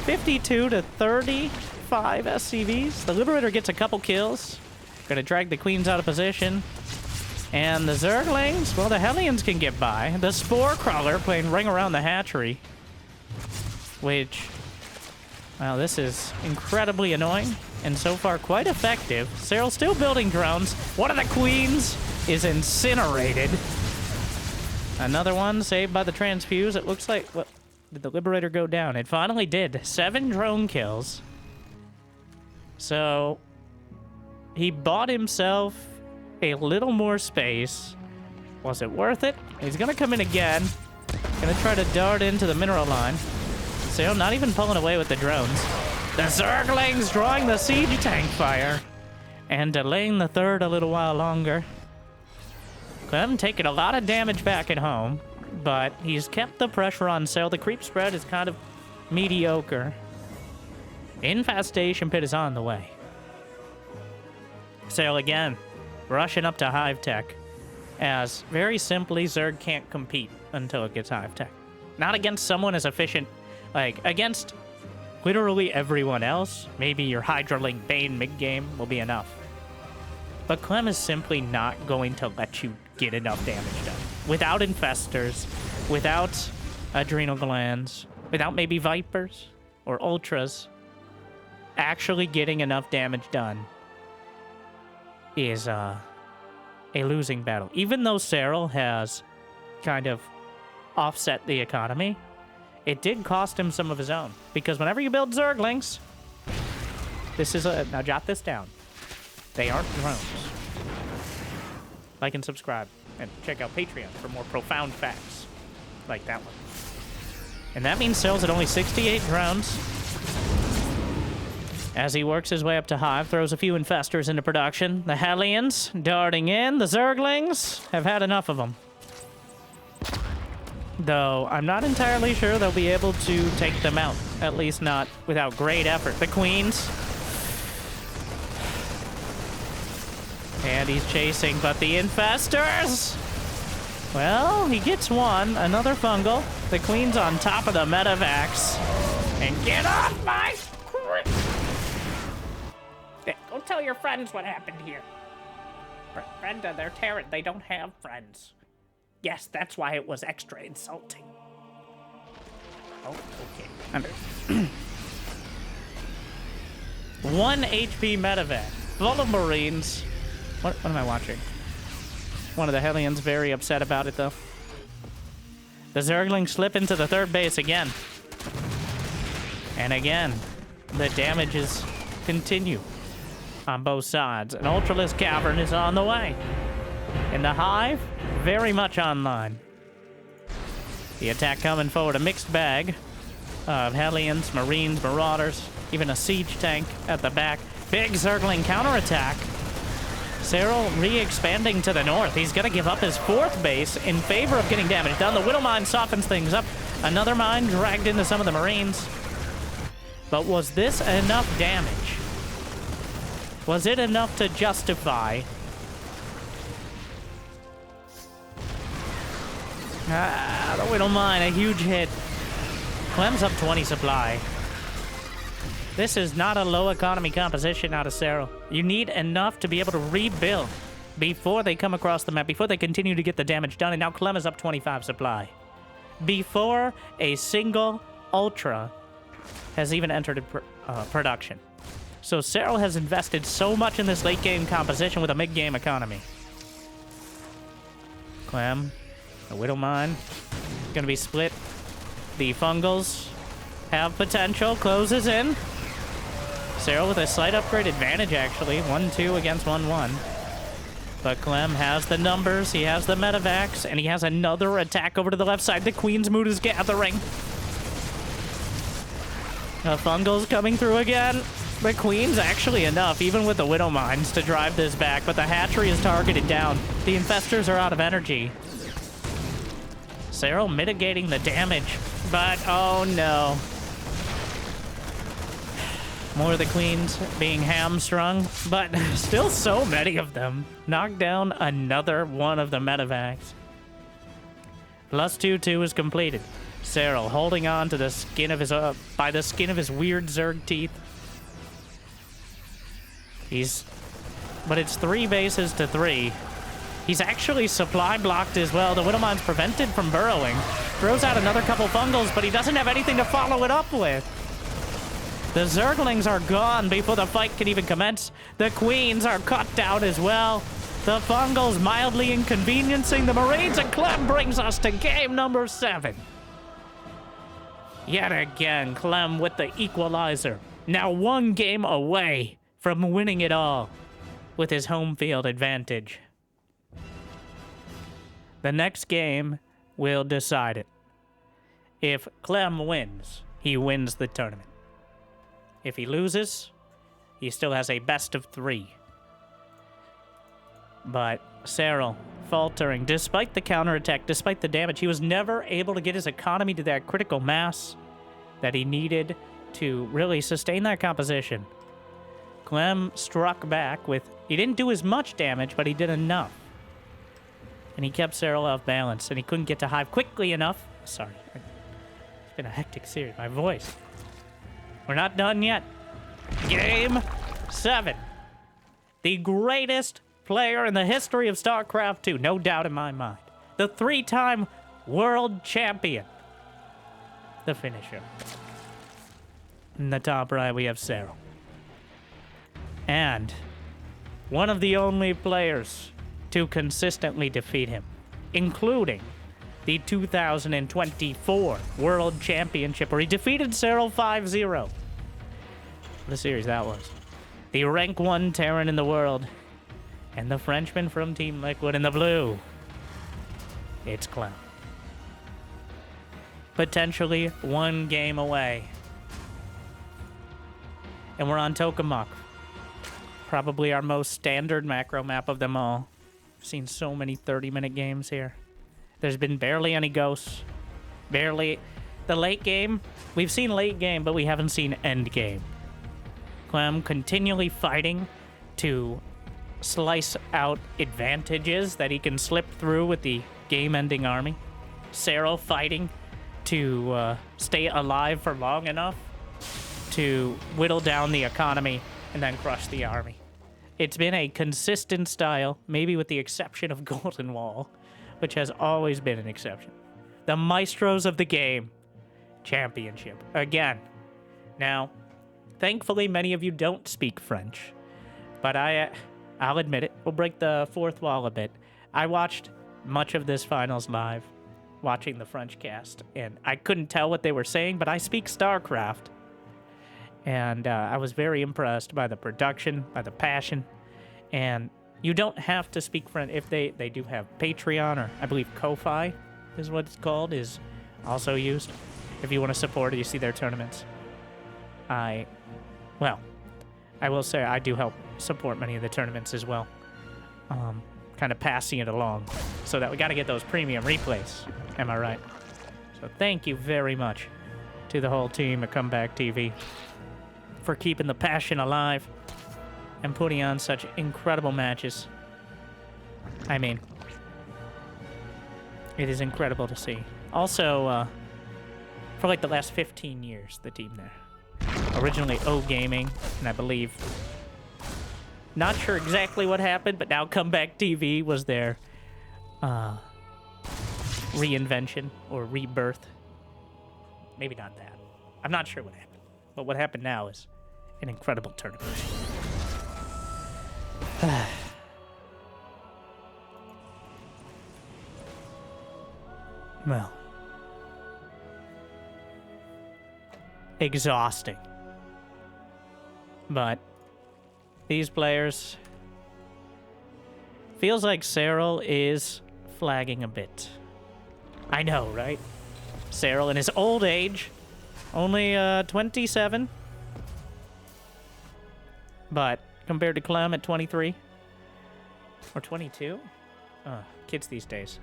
52 to 35 SCVs. The Liberator gets a couple kills. Gonna drag the Queens out of position. And the Zerglings, well, the Hellions can get by. The Spore Crawler playing Ring Around the Hatchery. Which, well, this is incredibly annoying. And so far, quite effective. Serral still building drones. One of the Queens is incinerated. Another one saved by the Transfuse. It looks like... What, did the Liberator go down? It finally did. 7 drone kills. So, he bought himself a little more space. Was it worth it? He's gonna come in again. Gonna try to dart into the mineral line. So, not even pulling away with the drones. The Zerglings drawing the siege tank fire. And delaying the third a little while longer. Clem taking a lot of damage back at home. But he's kept the pressure on Serral. The creep spread is kind of mediocre. Infestation pit is on the way. Serral again, rushing up to Hive Tech. As, very simply, Zerg can't compete until it gets Hive Tech. Not against someone as efficient, like, against literally everyone else. Maybe your Hydralink Bane mid-game will be enough. But Clem is simply not going to let you get enough damage done. Without Infestors, without Adrenal Glands, without maybe Vipers or Ultras, actually getting enough damage done is a losing battle. Even though Serral has kind of offset the economy, it did cost him some of his own. Because whenever you build Zerglings, this is a... Now jot this down. They aren't drones. Like and subscribe. And check out Patreon for more profound facts. Like that one. And that means Serral's at only 68 drones. As he works his way up to Hive, throws a few Infestors into production. The Hellions darting in. The Zerglings have had enough of them. Though, I'm not entirely sure they'll be able to take them out. At least not without great effort. The Queens... And he's chasing, but the Infestors... Well, he gets one. Another Fungal. The Queen's on top of the Medivacs. And get off my screen! Go tell your friends what happened here. Brenda, they're Terran. They don't have friends. Yes, that's why it was extra insulting. Oh, okay. 1 HP Medivac. Full of Marines. What am I watching? One of the Hellions very upset about it, though. The Zerglings slip into the third base again. And again, the damages continue on both sides. An Ultralisk Cavern is on the way. And the Hive, very much online. The attack coming forward, a mixed bag of Hellions, Marines, Marauders, even a siege tank at the back. Big Zergling counterattack. Serral re-expanding to the north. He's going to give up his 4th base in favor of getting damage done. The Widow Mine softens things up. Another mine dragged into some of the Marines. But was this enough damage? Was it enough to justify? The Widow Mine, a huge hit. Clem's up 20 supply. This is not a low economy composition out of Serral. You need enough to be able to rebuild before they come across the map, before they continue to get the damage done. And now Clem is up 25 supply. Before a single Ultra has even entered production. So Serral has invested so much in this late game composition with a mid game economy. Clem, the Widow Mine, gonna be split. The Fungals have potential, closes in. Serral with a slight upgrade advantage, actually. 1-2 against 1-1. But Clem has the numbers, he has the Medivacs, and he has another attack over to the left side. The Queen's Mood is gathering. The Fungal's coming through again. The Queen's actually enough, even with the Widow Mines, to drive this back, but the Hatchery is targeted down. The Infestors are out of energy. Serral mitigating the damage, but oh no. More of the Queens being hamstrung, but still so many of them. Knocked down another one of the Medivacs. +2/2 is completed. Serral holding on to the skin of his by the skin of his weird Zerg teeth. But it's 3 bases to 3. He's actually supply blocked as well. The Widowmine's prevented from burrowing. Throws out another couple fungals, but he doesn't have anything to follow it up with. The Zerglings are gone before the fight can even commence. The Queens are cut down as well. The fungals mildly inconveniencing the Marines, and Clem brings us to game number 7. Yet again, Clem with the equalizer. Now 1 game away from winning it all with his home field advantage. The next game will decide it. If Clem wins, he wins the tournament. If he loses, he still has a best of 3. But Serral faltering, despite the counterattack, despite the damage, he was never able to get his economy to that critical mass that he needed to really sustain that composition. Clem struck back with, he didn't do as much damage, but he did enough. And he kept Serral off balance, and he couldn't get to Hive quickly enough. Sorry, it's been a hectic series. My voice. We're not done yet. Game 7. The greatest player in the history of StarCraft 2, no doubt in my mind. The 3-time world champion. The finisher. In the top right, we have Serral. And one of the only players to consistently defeat him, including the 2024 World Championship, where he defeated Serral 5-0. What a series that was. The rank 1 Terran in the world, and the Frenchman from Team Liquid in the blue. It's Clem. Potentially 1 game away. And we're on Tokamok. Probably our most standard macro map of them all. I've seen so many 30-minute games here. There's been barely any ghosts. Barely. The late game, we've seen late game, but we haven't seen end game. Clem continually fighting to slice out advantages that he can slip through with the game-ending army. Serral fighting to stay alive for long enough to whittle down the economy and then crush the army. It's been a consistent style, maybe with the exception of Golden Wall, which has always been an exception. The Maestros of the game. Championship. Again. Now, thankfully, many of you don't speak French, but I'll admit it. We'll break the fourth wall a bit. I watched much of this finals live, watching the French cast, and I couldn't tell what they were saying, but I speak StarCraft. And I was very impressed by the production, by the passion. And you don't have to speak French. If they do have Patreon, or I believe Ko-Fi is what it's called, is also used. If you want to support it, you see their tournaments. I will say I do help support many of the tournaments as well. Kind of passing it along. So that we got to get those premium replays. Am I right? So thank you very much to the whole team at Comeback TV for keeping the passion alive and putting on such incredible matches. I mean, it is incredible to see. Also, for like the last 15 years, the team there. Originally O Gaming, and I believe, not sure exactly what happened, but now Comeback TV was their reinvention or rebirth. Maybe not that. I'm not sure what happened. But what happened now is an incredible tournament. Well. Exhausting. But these players, feels like Serral is flagging a bit. I know, right? Serral in his old age, only 27. But compared to Clem at 23 or 22, kids these days.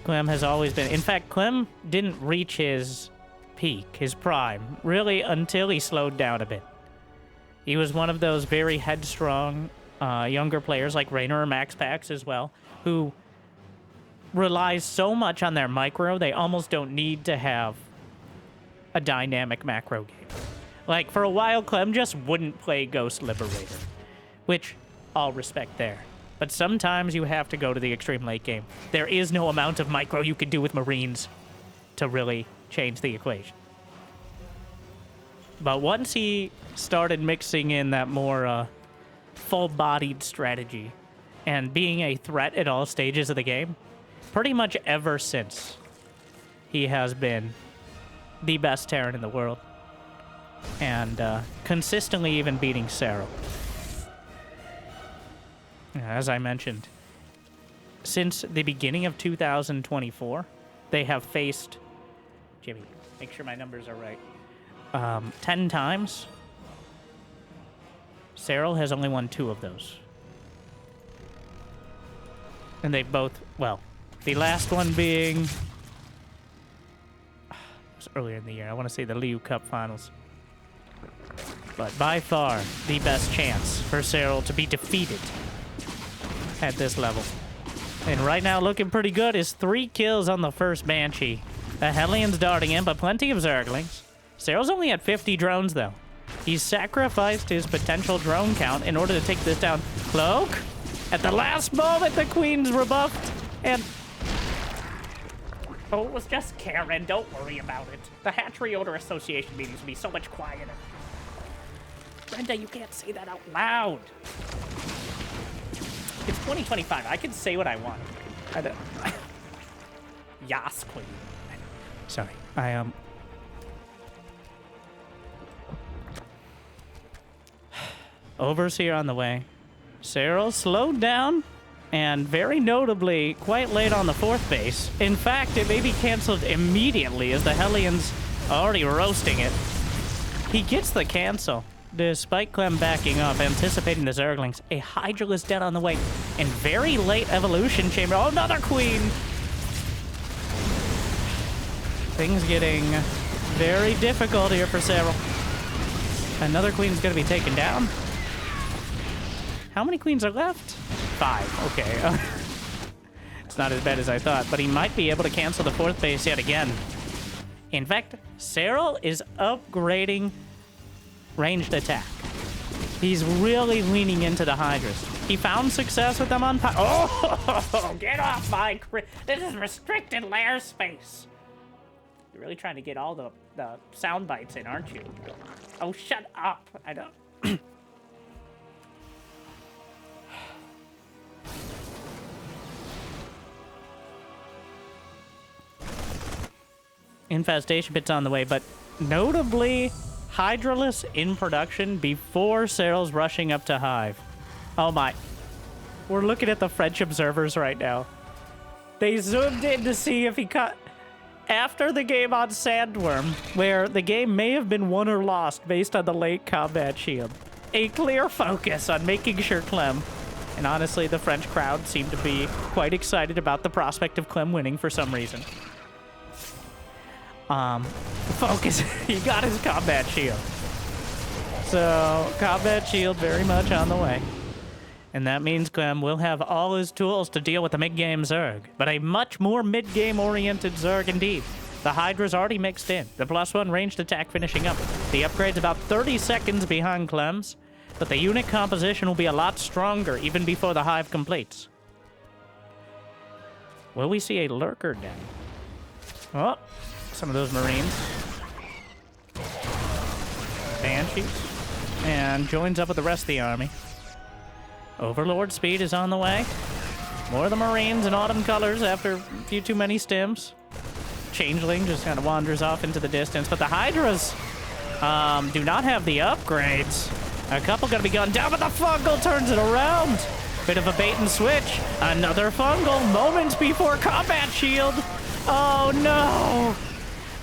Clem has always been, in fact, Clem didn't reach his peak, his prime, really until he slowed down a bit. He was one of those very headstrong younger players like Raynor or Max Pax as well, who relies so much on their micro, they almost don't need to have a dynamic macro game. Like, for a while, Clem just wouldn't play Ghost Liberator, which, all respect there. But sometimes you have to go to the extreme late game. There is no amount of micro you can do with Marines to really change the equation. But once he started mixing in that more full-bodied strategy and being a threat at all stages of the game, pretty much ever since, he has been the best Terran in the world. And consistently even beating Serral. As I mentioned, since the beginning of 2024, they have faced... Jimmy, make sure my numbers are right. 10 times. Serral has only won 2 of those. And they both... Well, the last one being... It was earlier in the year. I want to say the Liu Cup Finals. But by far, the best chance for Serral to be defeated at this level. And right now, looking pretty good, is 3 kills on the first Banshee. The Hellions darting in, but plenty of Zerglings. Serral's only at 50 drones, though. He's sacrificed his potential drone count in order to take this down. Cloak? At the last moment, the Queen's rebuffed, and... Oh, it was just Karen. Don't worry about it. The Hatchery Odor Association meetings will be so much quieter. Brenda, you can't say that out loud. It's 2025. I can say what I want. I don't... Yas, Queen. Sorry, I Overseer on the way. Serral slowed down, and very notably, quite late on the 4th base. In fact, it may be canceled immediately as the Hellions are already roasting it. He gets the cancel, despite Clem backing up, anticipating the Zerglings. A Hydralisk dead on the way, and very late evolution chamber. Oh, another Queen! Things getting very difficult here for Serral. Another Queen's gonna be taken down. How many Queens are left? 5, okay. It's not as bad as I thought, but he might be able to cancel the 4th base yet again. In fact, Serral is upgrading ranged attack. He's really leaning into the Hydras. He found success with them on Pani. Oh, get off my... This is restricted lair space. You're really trying to get all the sound bites in, aren't you? Oh, shut up. I don't... Infestation bit's on the way, but notably, Hydralisk in production before Serral's rushing up to Hive. Oh my. We're looking at the French observers right now. They zoomed in to see if he cut... After the game on Sandworm, where the game may have been won or lost based on the late combat shield, a clear focus on making sure Clem... And honestly, the French crowd seemed to be quite excited about the prospect of Clem winning for some reason. Focus. He got his combat shield. So, combat shield very much on the way. And that means Clem will have all his tools to deal with the mid-game Zerg. But a much more mid-game oriented Zerg indeed. The Hydra's already mixed in. The +1 ranged attack finishing up. The upgrade's about 30 seconds behind Clem's. But the unit composition will be a lot stronger even before the Hive completes. Will we see a Lurker den? Oh, some of those Marines. Banshees. And joins up with the rest of the army. Overlord speed is on the way. More of the Marines in autumn colors after a few too many stims. Changeling just kind of wanders off into the distance. But the Hydras do not have the upgrades. A couple gonna be gunned down, but the Fungal turns it around. Bit of a bait and switch. Another Fungal moments before combat shield. Oh no!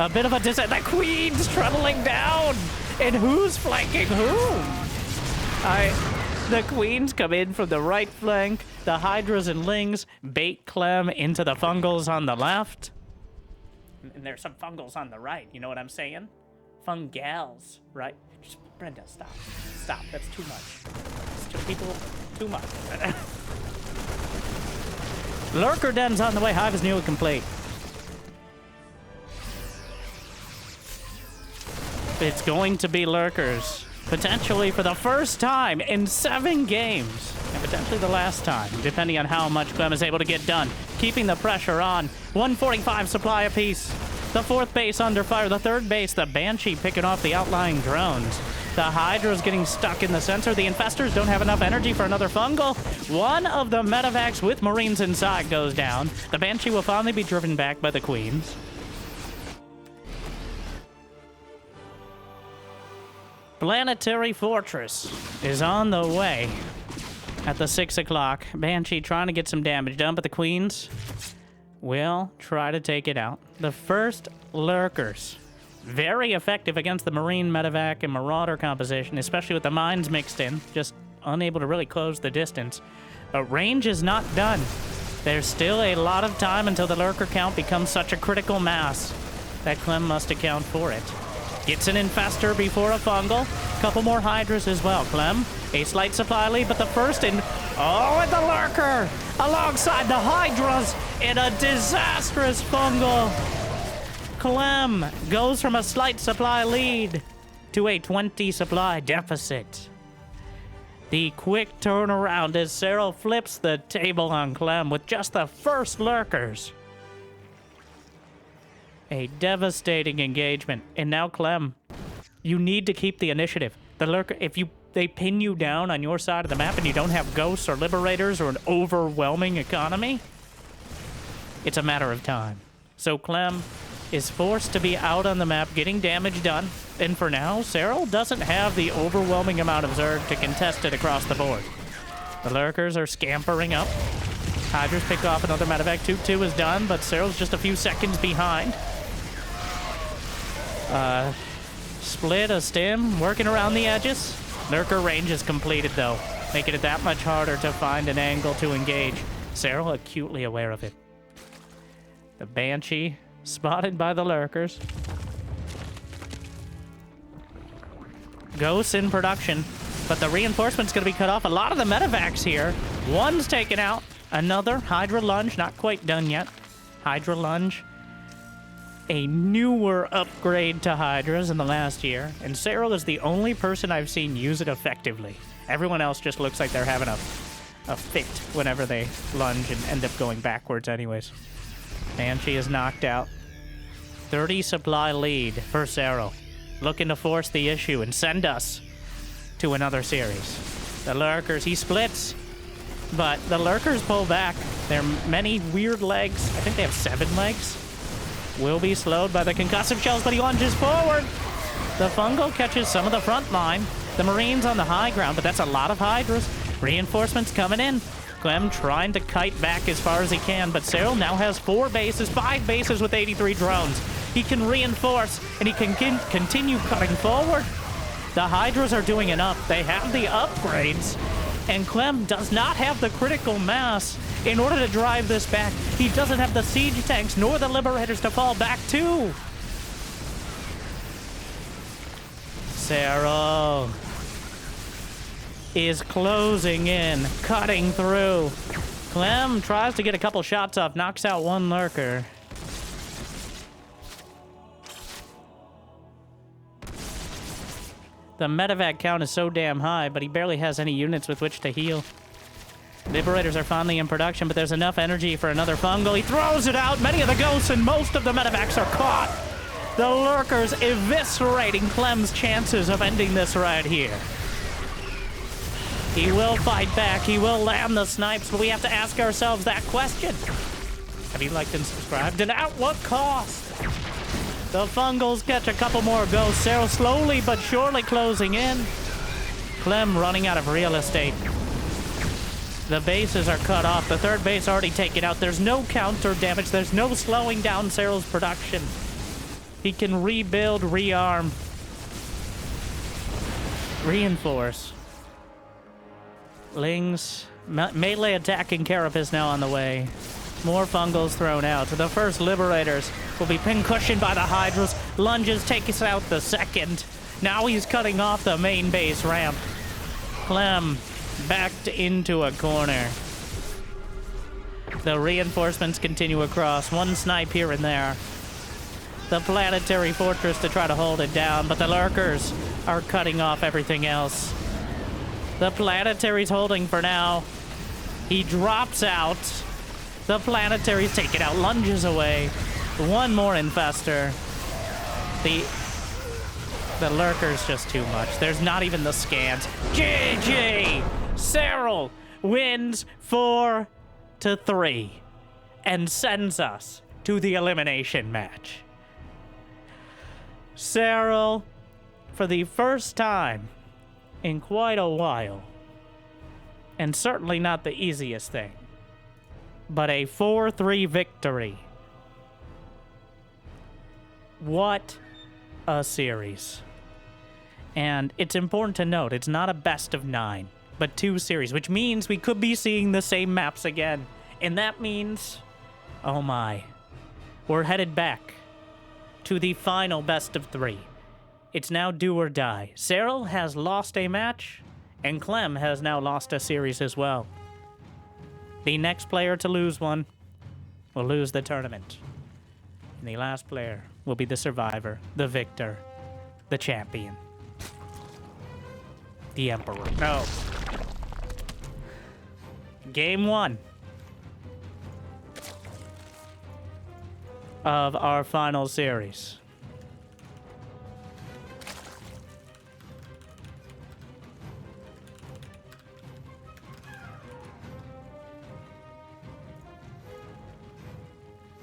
A bit of a the Queen's trundling down. And who's flanking whom? The Queens come in from the right flank. The Hydras and Lings bait Clem into the Fungals on the left. And there's some Fungals on the right, you know what I'm saying? Fungals, right? Just, Brenda, stop. Stop, that's too much. It's too much. Lurker den's on the way. Hive is nearly complete. It's going to be lurkers. Potentially for the first time in 7 games. And potentially the last time, depending on how much Clem is able to get done. Keeping the pressure on. 145 supply apiece. The 4th base under fire. The 3rd base, the Banshee picking off the outlying drones. The Hydra's getting stuck in the center. The Infestors don't have enough energy for another fungal. One of the medevacs with Marines inside goes down. The Banshee will finally be driven back by the Queens. Planetary Fortress is on the way at the 6 o'clock. Banshee trying to get some damage done, but the Queens will try to take it out. The first lurkers. Very effective against the Marine, Medevac, and Marauder composition, especially with the mines mixed in. Just unable to really close the distance. But range is not done. There's still a lot of time until the lurker count becomes such a critical mass that Clem must account for it. Gets an Infestor before a fungal. Couple more Hydras as well. Clem, a slight supply lead, but the first in... Oh, and the lurker! Alongside the Hydras in a disastrous fungal. Clem goes from a slight supply lead to a 20 supply deficit. The quick turnaround as Serral flips the table on Clem with just the first lurkers. A devastating engagement. And now, Clem, you need to keep the initiative. The lurker, if they pin you down on your side of the map and you don't have ghosts or liberators or an overwhelming economy, it's a matter of time. So Clem is forced to be out on the map getting damage done. And for now, Serral doesn't have the overwhelming amount of Zerg to contest it across the board. The lurkers are scampering up. Hydras pick off another medevac. 2-2 is done, but Serral's just a few seconds behind. Split a stim, working around the edges. Lurker range is completed, though, making it that much harder to find an angle to engage. Serral acutely aware of it. The Banshee spotted by the lurkers. Ghosts in production, but the reinforcement's going to be cut off. A lot of the medevacs here. One's taken out. Another Hydra Lunge, not quite done yet. Hydra Lunge, a newer upgrade to Hydras in the last year, and Serral is the only person I've seen use it effectively. Everyone else just looks like they're having a fit whenever they lunge and end up going backwards anyways. Banshee is knocked out. 30 supply lead for Serral. Looking to force the issue and send us to another series. The lurkers, he splits, but the lurkers pull back. There are many weird legs. I think they have 7 legs. Will be slowed by the concussive shells, but he lunges forward. The fungal catches some of the front line. The Marines on the high ground, but that's a lot of Hydras. Reinforcements coming in. Clem trying to kite back as far as he can, but Serral now has 4 bases, 5 bases with 83 drones. He can reinforce, and he can continue cutting forward. The Hydras are doing enough. They have the upgrades, and Clem does not have the critical mass in order to drive this back. He doesn't have the siege tanks nor the liberators to fall back to. Serral is closing in, cutting through. Clem tries to get a couple shots off, knocks out one lurker. The medevac count is so damn high, but he barely has any units with which to heal. Liberators are finally in production, but there's enough energy for another fungal. He throws it out. Many of the ghosts and most of the medevacs are caught. The lurkers eviscerating Clem's chances of ending this right here. He will fight back. He will land the snipes, but we have to ask ourselves that question. Have you liked and subscribed? And at what cost? The fungals catch a couple more ghosts. Serral slowly but surely closing in. Clem running out of real estate. The bases are cut off. The 3rd base already taken out. There's no counter damage. There's no slowing down Serral's production. He can rebuild, rearm, reinforce. Lings, melee attacking carapace now on the way. More fungals thrown out. The first liberators will be pin-cushioned by the Hydras. Lunges takes out the 2nd. Now he's cutting off the main base ramp. Clem backed into a corner. The reinforcements continue across. One snipe here and there. The planetary fortress to try to hold it down, but the lurkers are cutting off everything else. The planetary's holding for now. He drops out. The planetary's taken out, lunges away. One more infester. The lurker's just too much. There's not even the scans. GG! Serral wins 4-3 and sends us to the elimination match. Serral, for the first time in quite a while, and certainly not the easiest thing, but a 4-3 victory. What a series. And it's important to note, it's not a best of 9, but 2 series, which means we could be seeing the same maps again. And that means, oh my, we're headed back to the final best of 3. It's now do or die. Serral has lost a match, and Clem has now lost a series as well. The next player to lose one will lose the tournament. And the last player will be the survivor, the victor, the champion, the emperor. No. Game 1 of our final series.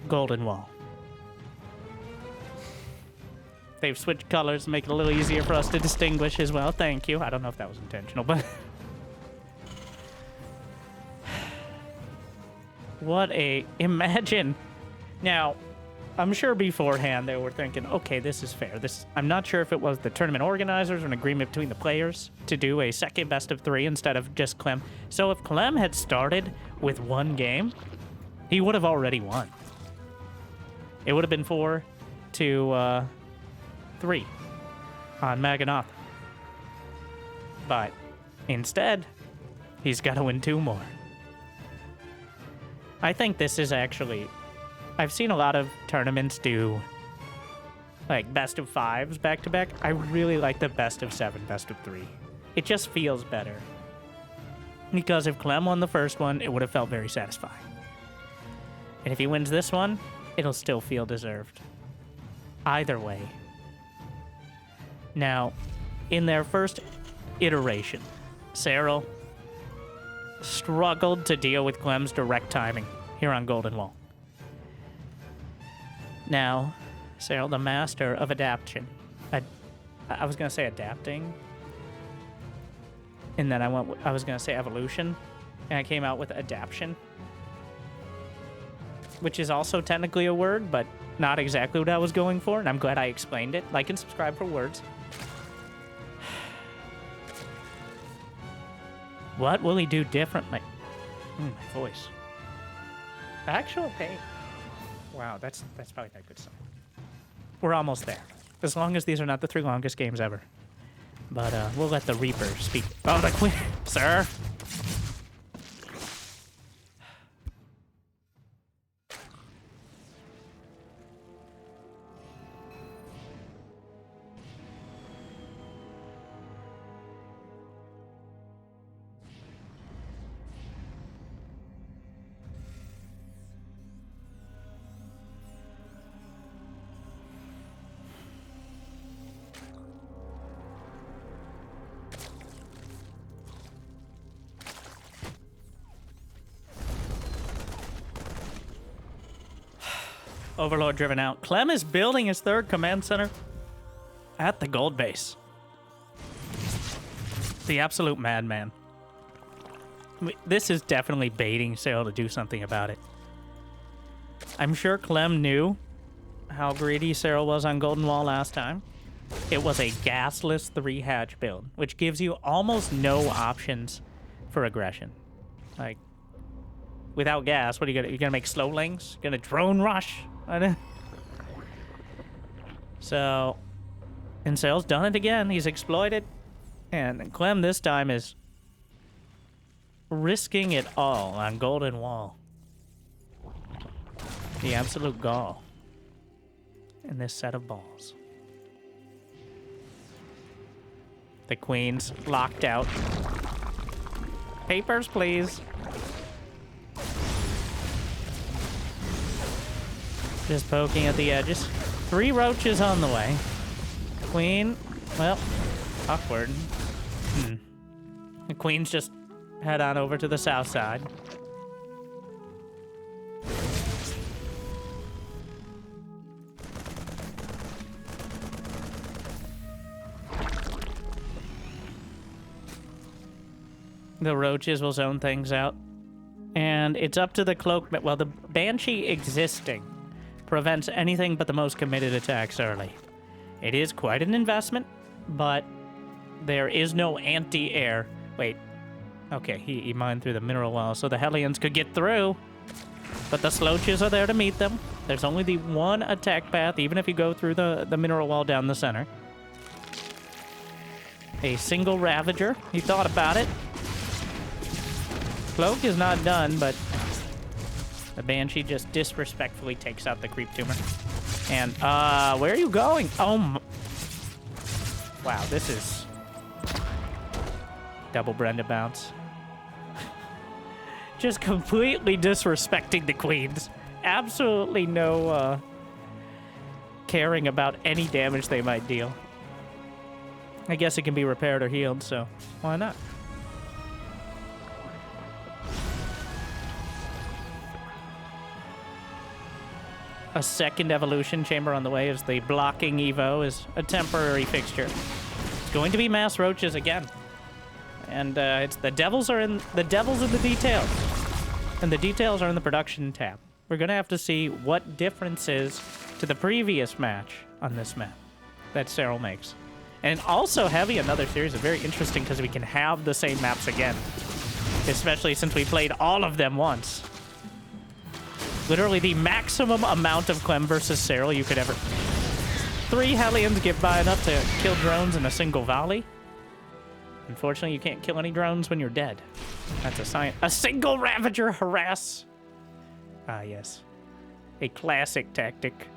Golden Wall. They've switched colors to make it a little easier for us to distinguish as well. Thank you. I don't know if that was intentional, but... What a... Imagine... Now, I'm sure beforehand they were thinking, okay, this is fair. I'm not sure if it was the tournament organizers or an agreement between the players to do a second best of 3 instead of just Clem. So if Clem had started with 1 game, he would have already won. It would have been 4-3 on Magentha. But instead, he's got to win 2 more. I think this is actually... I've seen a lot of tournaments do like best of 5s back to back. I really like the best of 7, best of 3. It just feels better. Because if Clem won the first one, it would have felt very satisfying. And if he wins this one, it'll still feel deserved. Either way. Now, in their first iteration, Serral struggled to deal with Clem's direct timing here on Golden Wall. Now, Serral, the master of adaptation. I was going to say adapting. And then I was going to say evolution. And I came out with adaptation. Which is also technically a word, but not exactly what I was going for. And I'm glad I explained it. Like and subscribe for words. What will he do differently? My voice. Actual pain. Wow, that's probably not a good sign. We're almost there. As long as these are not the 3 longest games ever. But we'll let the Reaper speak. Oh, the Queen, sir. Overlord driven out. Clem is building his 3rd command center at the gold base. The absolute madman. This is definitely baiting Serral to do something about it. I'm sure Clem knew how greedy Serral was on Golden Wall last time. It was a gasless 3-hatch build, which gives you almost no options for aggression. Like, without gas, what are you gonna? You're gonna make slowlings? Gonna drone rush? So, and Serral's done it again. He's exploited, and Clem this time is risking it all on Golden Wall. The absolute gall in this set of balls. The queen's locked out. Papers, please. Just poking at the edges. 3 roaches on the way. Queen, well, awkward. The queen's just head on over to the south side. The roaches will zone things out. And it's up to the cloak. Well, the Banshee existing prevents anything but the most committed attacks early. It is quite an investment, but there is no anti-air. Wait. Okay, he mined through the mineral wall, so the Hellions could get through. But the Sloaches are there to meet them. There's only the one attack path, even if you go through the mineral wall down the center. A single Ravager. He thought about it. Cloak is not done, but the Banshee just disrespectfully takes out the Creep Tumor. And, where are you going? Oh, wow, this is double Brenda bounce. Just completely disrespecting the queens. Absolutely no, caring about any damage they might deal. I guess it can be repaired or healed, so why not? A second evolution chamber on the way as the blocking Evo is a temporary fixture. It's going to be mass roaches again. And it's the devils in the details. And the details are in the production tab. We're going to have to see what differences to the previous match on this map that Serral makes. And also Heavy, another series, is very interesting because we can have the same maps again. Especially since we played all of them once. Literally the maximum amount of Clem versus Serral you could ever... 3 Hellions get by enough to kill drones in a single volley. Unfortunately, you can't kill any drones when you're dead. That's a sign. A single Ravager harass. Ah, yes. A classic tactic.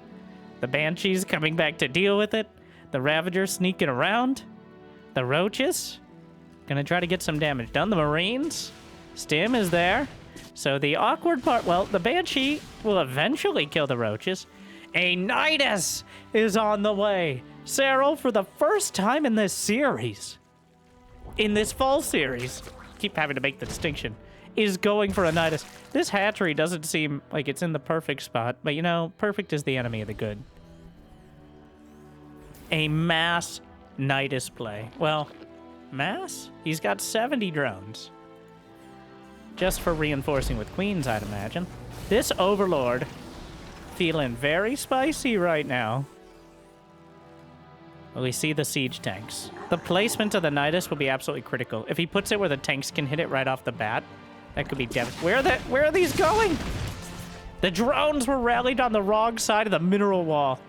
The Banshees coming back to deal with it. The Ravager sneaking around. The Roaches. Gonna try to get some damage done. The Marines. Stim is there. So the awkward part, well, the Banshee will eventually kill the Roaches. A Nidus is on the way. Serral, for the first time in this series, in this fall series, keep having to make the distinction, is going for a Nidus. This hatchery doesn't seem like it's in the perfect spot, but you know, perfect is the enemy of the good. A mass Nidus play. Well, mass? He's got 70 drones. Just for reinforcing with queens, I'd imagine. This Overlord feeling very spicy right now. Well, we see the siege tanks. The placement of the Nidus will be absolutely critical. If he puts it where the tanks can hit it right off the bat, that could be devastating. Where are these going? The drones were rallied on the wrong side of the mineral wall.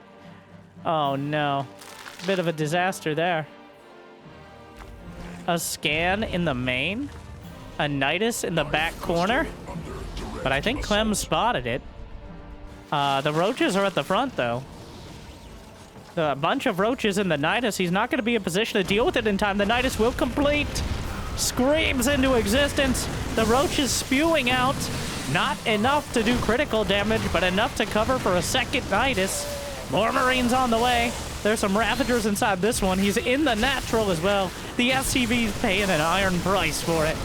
Oh no. Bit of a disaster there. A scan in the main. A Nidus in the back corner. But I think Clem spotted it. The Roaches are at the front, though. A bunch of Roaches in the Nidus. He's not going to be in position to deal with it in time. The Nidus will complete. Screams into existence. The Roaches spewing out. Not enough to do critical damage, but enough to cover for a second Nidus. More Marines on the way. There's some Ravagers inside this one. He's in the natural as well. The SCV's paying an iron price for it.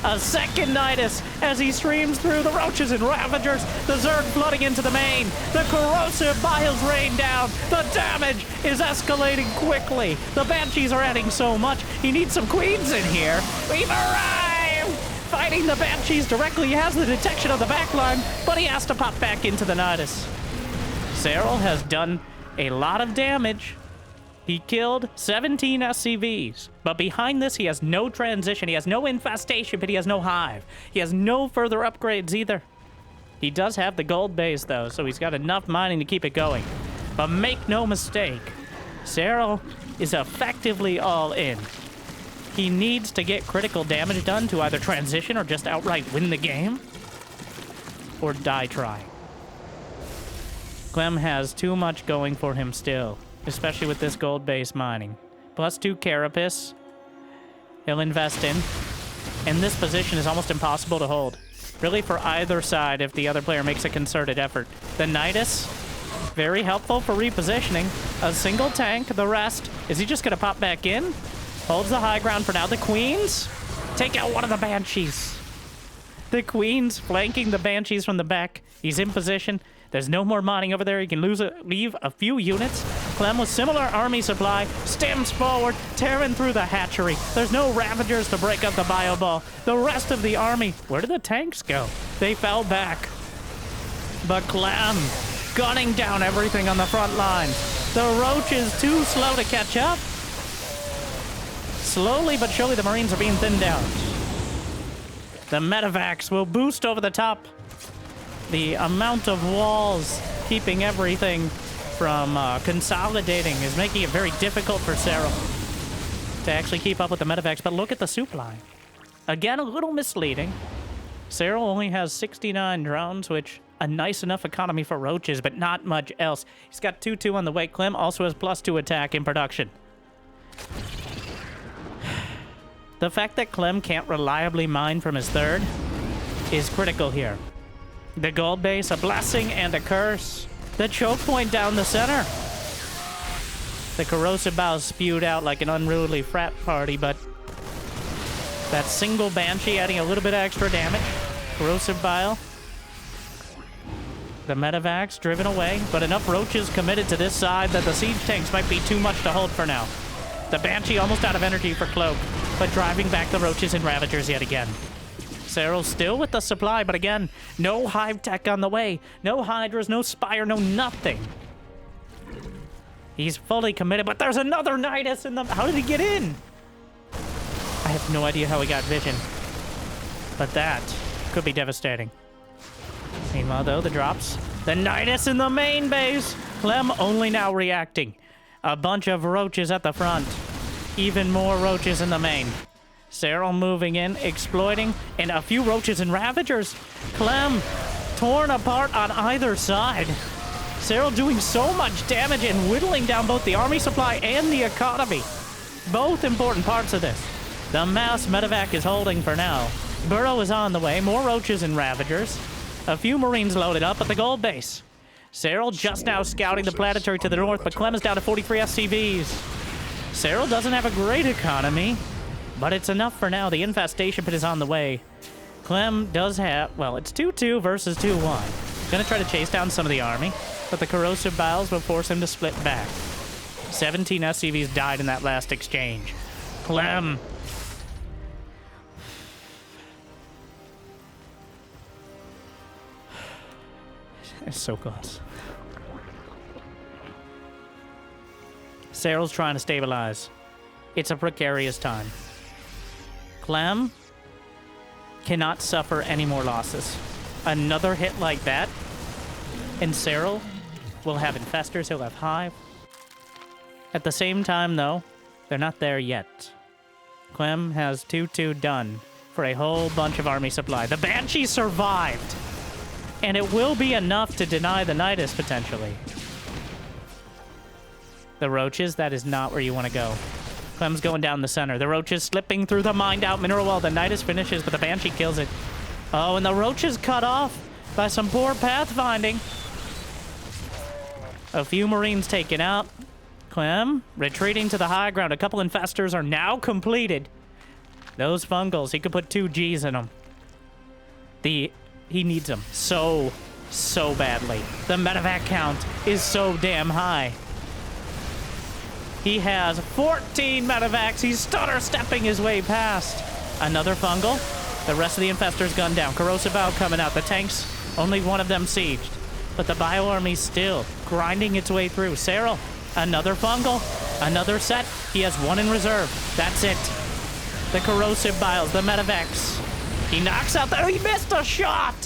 A second Nidus as he streams through the Roaches and Ravagers. The Zerg flooding into the main. The corrosive biles rain down. The damage is escalating quickly. The Banshees are adding so much. He needs some queens in here. We've arrived! Fighting the Banshees directly. He has the detection of the backline, but he has to pop back into the Nidus. Serral has done a lot of damage. He killed 17 SCVs, but behind this, he has no transition. He has no infestation, but he has no hive. He has no further upgrades either. He does have the gold base, though, so he's got enough mining to keep it going. But make no mistake, Serral is effectively all in. He needs to get critical damage done to either transition or just outright win the game, or die trying. Clem has too much going for him still, especially with this gold-based mining. +2 carapace. He'll invest in. And this position is almost impossible to hold. Really for either side if the other player makes a concerted effort. The Nidus, very helpful for repositioning. A single tank, the rest. Is he just going to pop back in? Holds the high ground for now. The Queens take out one of the Banshees. The Queens flanking the Banshees from the back. He's in position. There's no more mining over there. He can leave a few units. Clem with similar army supply stems forward. Terran through the hatchery. There's no Ravagers to break up the bio ball. The rest of the army, where did the tanks go? They fell back. But Clem gunning down everything on the front lines. The Roaches too slow to catch up. Slowly but surely the Marines are being thinned down. The medevacs will boost over the top. The amount of walls keeping everything from consolidating is making it very difficult for Serral to actually keep up with the medevacs. But look at the supply. Again, a little misleading. Serral only has 69 drones, which a nice enough economy for Roaches, but not much else. He's got 2-2 on the way. Clem also has +2 attack in production. The fact that Clem can't reliably mine from his third is critical here. The gold base, a blessing and a curse. The choke point down the center. The corrosive bow spewed out like an unruly frat party, but that single Banshee adding a little bit of extra damage. Corrosive bile. The medevacs driven away, but enough Roaches committed to this side that the siege tanks might be too much to hold for now. The Banshee almost out of energy for Cloak, but driving back the Roaches and Ravagers yet again. Serral still with the supply, but again, no hive tech on the way. No Hydras, no Spire, no nothing. He's fully committed, but there's another Nidus in the... How did he get in? I have no idea how he got vision. But that could be devastating. Meanwhile, though, the drops. The Nidus in the main base. Clem only now reacting. A bunch of Roaches at the front. Even more Roaches in the main. Serral moving in, exploiting, and a few Roaches and Ravagers. Clem torn apart on either side. Serral doing so much damage and whittling down both the army supply and the economy. Both important parts of this. The mass medevac is holding for now. Burrow is on the way, more Roaches and Ravagers. A few Marines loaded up at the gold base. Serral just now scouting the planetary to the north, but Clem is down to 43 SCVs. Serral doesn't have a great economy, but it's enough for now. The infestation pit is on the way. Clem does have, well, it's 2-2 versus 2-1. Gonna try to chase down some of the army, but the corrosive biles will force him to split back. 17 SCVs died in that last exchange. Clem. It's so close. Serral's trying to stabilize. It's a precarious time. Clem cannot suffer any more losses. Another hit like that, and Serral will have infestors, he'll have hive. At the same time, though, they're not there yet. Clem has 2-2 done for a whole bunch of army supply. The Banshee survived, and it will be enough to deny the Nidus, potentially. The Roaches, that is not where you want to go. Clem's going down the center. The Roaches slipping through the mined-out mineral wall. The Nidus finishes, but the Banshee kills it. Oh, and the Roaches cut off by some poor pathfinding. A few Marines taken out. Clem retreating to the high ground. A couple infestors are now completed. Those fungals, he could put 2 Gs in them. He needs them so badly. The medevac count is so damn high. He has 14 medevacs. He's stutter-stepping his way past. Another fungal. The rest of the infestors gunned down. Corrosive bow coming out. The tanks, only one of them sieged. But the bioarmy's still grinding its way through. Serral, another fungal. Another set. He has 1 in reserve. That's it. The corrosive biles, the medevacs. He knocks out the... He missed a shot!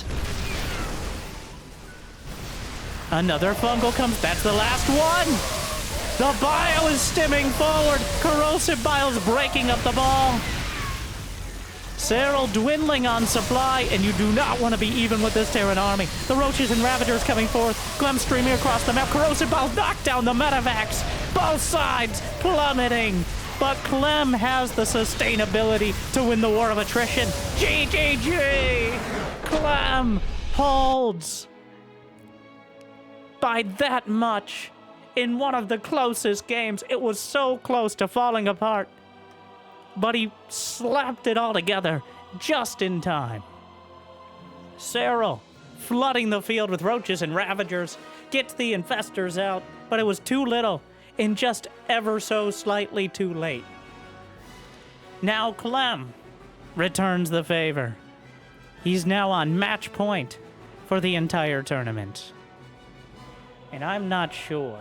Another fungal comes. That's the last one! The bile is stimming forward. Corrosive bile's breaking up the ball. Serral dwindling on supply, and you do not want to be even with this Terran army. The Roaches and Ravagers coming forth. Clem streaming across the map. Corrosive Balls knock down the Medivacs. Both sides plummeting. But Clem has the sustainability to win the war of attrition. GGG! Clem holds by that much in one of the closest games. It was so close to falling apart, but he slapped it all together just in time. Serral flooding the field with Roaches and Ravagers, gets the Infestors out, but it was too little and just ever so slightly too late. Now Clem returns the favor. He's now on match point for the entire tournament. And I'm not sure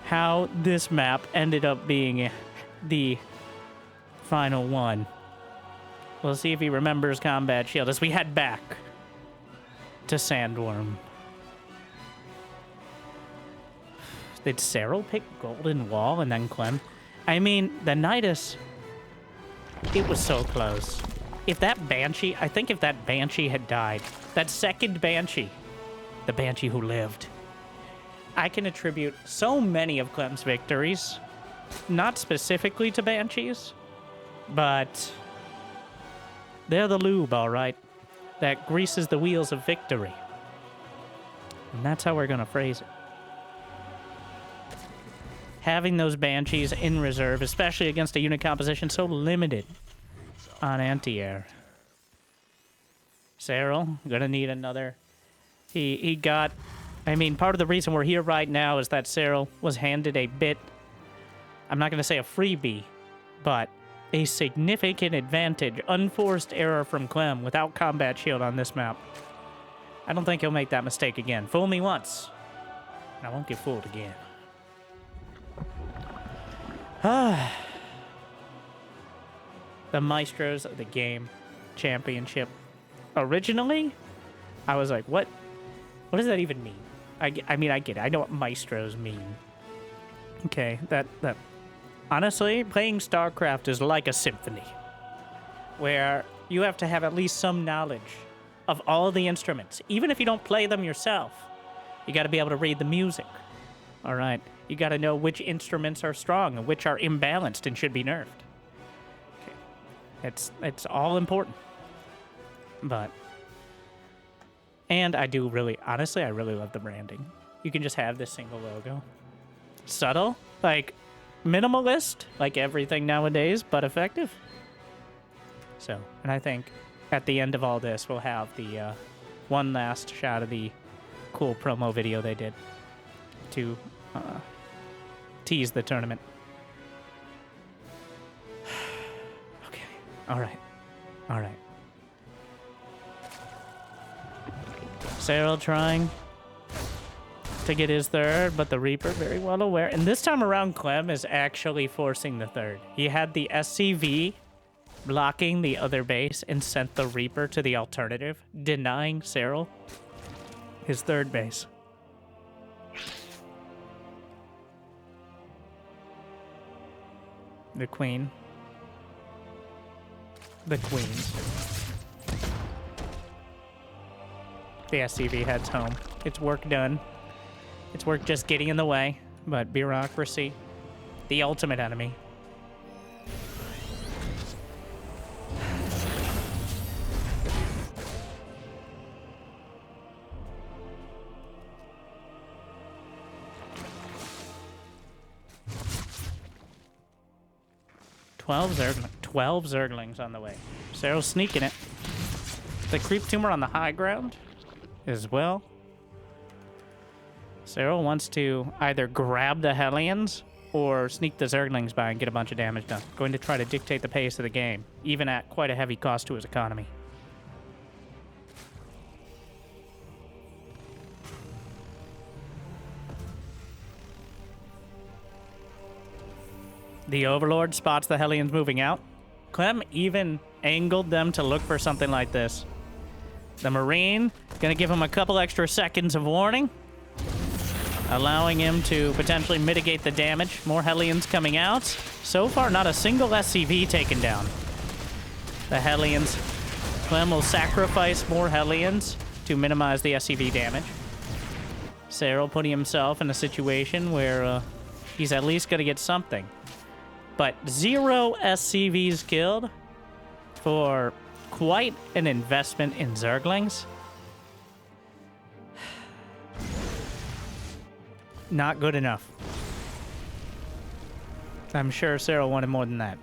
how this map ended up being the final one. We'll see if he remembers Combat Shield as we head back to Sandworm. Did Serral pick Golden Wall and then Clem? I mean, the Nidus, it was so close. If that Banshee, I think if that Banshee had died, that second Banshee, the Banshee who lived, I can attribute so many of Clem's victories, not specifically to Banshees, but they're the lube, all right, that greases the wheels of victory. And that's how we're going to phrase it. Having those Banshees in reserve, especially against a unit composition so limited on anti-air. Serral, gonna need another. He got, I mean, part of the reason we're here right now is that Serral was handed a bit, I'm not gonna say a freebie, but a significant advantage, unforced error from Clem without Combat Shield on this map. I don't think he'll make that mistake again. Fool me once, and I won't get fooled again. The Maestros of the Game Championship. Originally, I was like, what does that even mean? I mean, I get it. I know what Maestros mean. Okay, that honestly, playing StarCraft is like a symphony, where you have to have at least some knowledge of all the instruments. Even if you don't play them yourself, you got to be able to read the music. All right, you got to know which instruments are strong and which are imbalanced and should be nerfed. Okay, it's all important. But, and I do really, honestly, I really love the branding. You can just have this single logo. Subtle, like minimalist, like everything nowadays, but effective. So, and I think at the end of all this, we'll have the one last shot of the cool promo video they did to tease the tournament. Okay, all right. Serral trying to get his third, but the Reaper very well aware. And this time around, Clem is actually forcing the third. He had the SCV blocking the other base and sent the Reaper to the alternative, denying Serral his third base. The Queen. The Queens. The SCV heads home. It's work done. It's work just getting in the way, but bureaucracy, the ultimate enemy. Twelve Zerglings on the way. Serral's sneaking it. The creep tumor on the high ground as well. Serral wants to either grab the Hellions or sneak the Zerglings by and get a bunch of damage done. Going to try to dictate the pace of the game, even at quite a heavy cost to his economy. The Overlord spots the Hellions moving out. Clem even angled them to look for something like this. The Marine, gonna give him a couple extra seconds of warning, allowing him to potentially mitigate the damage. More Hellions coming out. So far, not a single SCV taken down. the Hellions. Clem will sacrifice more Hellions to minimize the SCV damage. Serral putting himself in a situation where he's at least going to get something. But 0 SCVs killed for quite an investment in Zerglings. Not good enough. I'm sure Serral wanted more than that.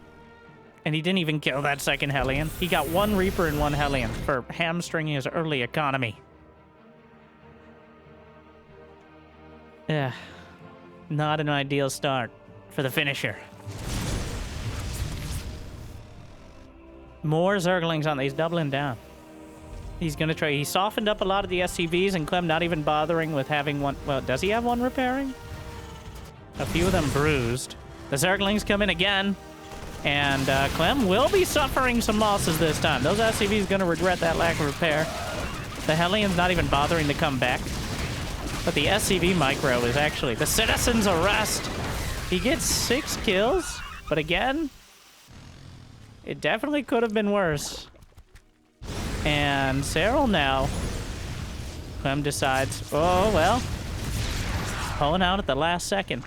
And he didn't even kill that second Hellion. He got 1 Reaper and 1 Hellion for hamstringing his early economy. Yeah, not an ideal start for the finisher. More Zerglings on. He's doubling down. He's going to try. He softened up a lot of the SCVs, and Clem not even bothering with having one. Well, does he have one repairing? A few of them bruised. The Zerglings come in again, and Clem will be suffering some losses this time. Those SCVs going to regret that lack of repair. The Hellion's not even bothering to come back. But the SCV micro is actually the Citizen's Arrest. He gets 6 kills, but again, it definitely could have been worse. And Serral now, Clem decides, oh, well, pulling out at the last second.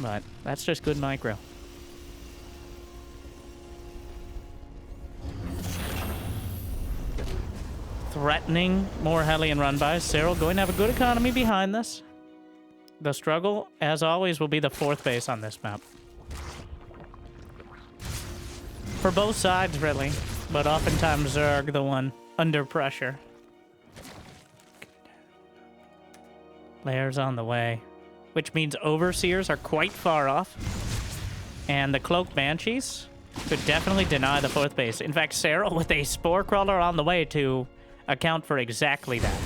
But that's just good micro. Threatening more Hellion run-bys. Serral going to have a good economy behind this. The struggle, as always, will be the 4th base on this map. For both sides, really. But oftentimes Zerg, the one under pressure. Layers on the way. Which means Overseers are quite far off. And the Cloaked Banshees could definitely deny the 4th base. In fact, Serral with a Spore Crawler on the way to account for exactly that.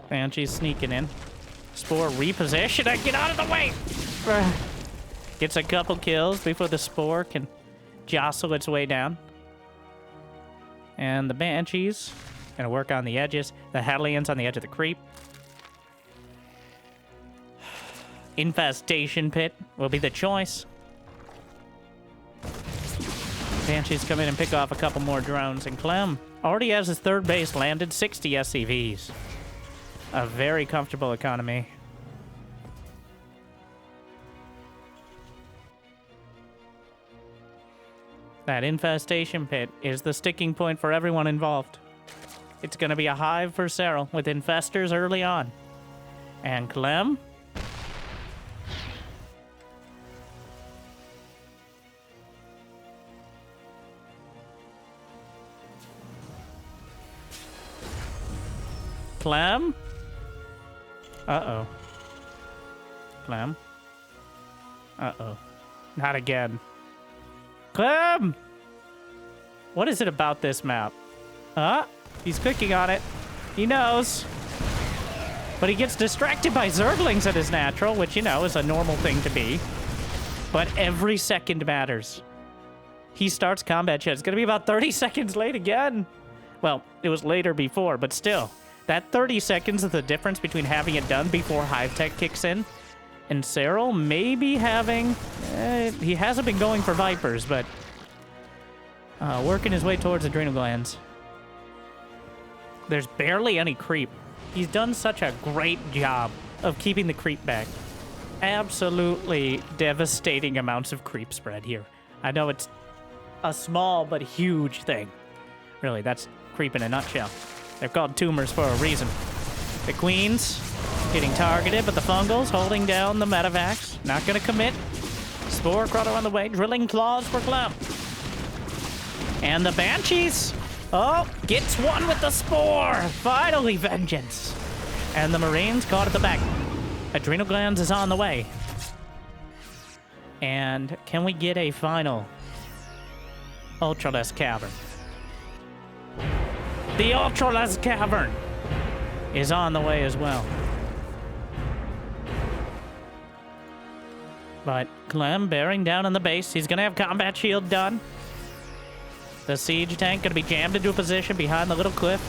Banshee's sneaking in. Spore repositioning. Get out of the way! Gets a couple kills before the Spore can jostle its way down. And the Banshees gonna work on the edges. The Hellions on the edge of the creep. Infestation Pit will be the choice. Banshees come in and pick off a couple more drones, and Clem already has his 3rd base landed, 60 SCVs. A very comfortable economy. That infestation pit is the sticking point for everyone involved. It's going to be a hive for Serral with infestors early on. And Clem? Clem? Uh-oh. Clem? Uh-oh. Not again. Clem! What is it about this map? Huh? He's clicking on it. He knows. But he gets distracted by Zerglings at his natural, which, you know, is a normal thing to be. But every second matters. He starts combat chat. It's going to be about 30 seconds late again. Well, it was later before, but still. That 30 seconds is the difference between having it done before Hive Tech kicks in. And Serral may be having... he hasn't been going for Vipers, but... working his way towards Adrenal Glands. There's barely any creep. He's done such a great job of keeping the creep back. Absolutely devastating amounts of creep spread here. I know it's a small but huge thing. Really, that's creep in a nutshell. They're called tumors for a reason. The Queens getting targeted, but the Fungals holding down the Metavacs. Not going to commit. Spore Crawler on the way. Drilling Claws for Clem. And the Banshees. Oh, gets one with the Spore. Finally, vengeance. And the Marines caught at the back. Adrenal Glands is on the way. And can we get a final Ultralisk Cavern? The Ultralisk Cavern is on the way as well. But Clem bearing down on the base. He's going to have Combat Shield done. The Siege Tank going to be jammed into a position behind the little cliff,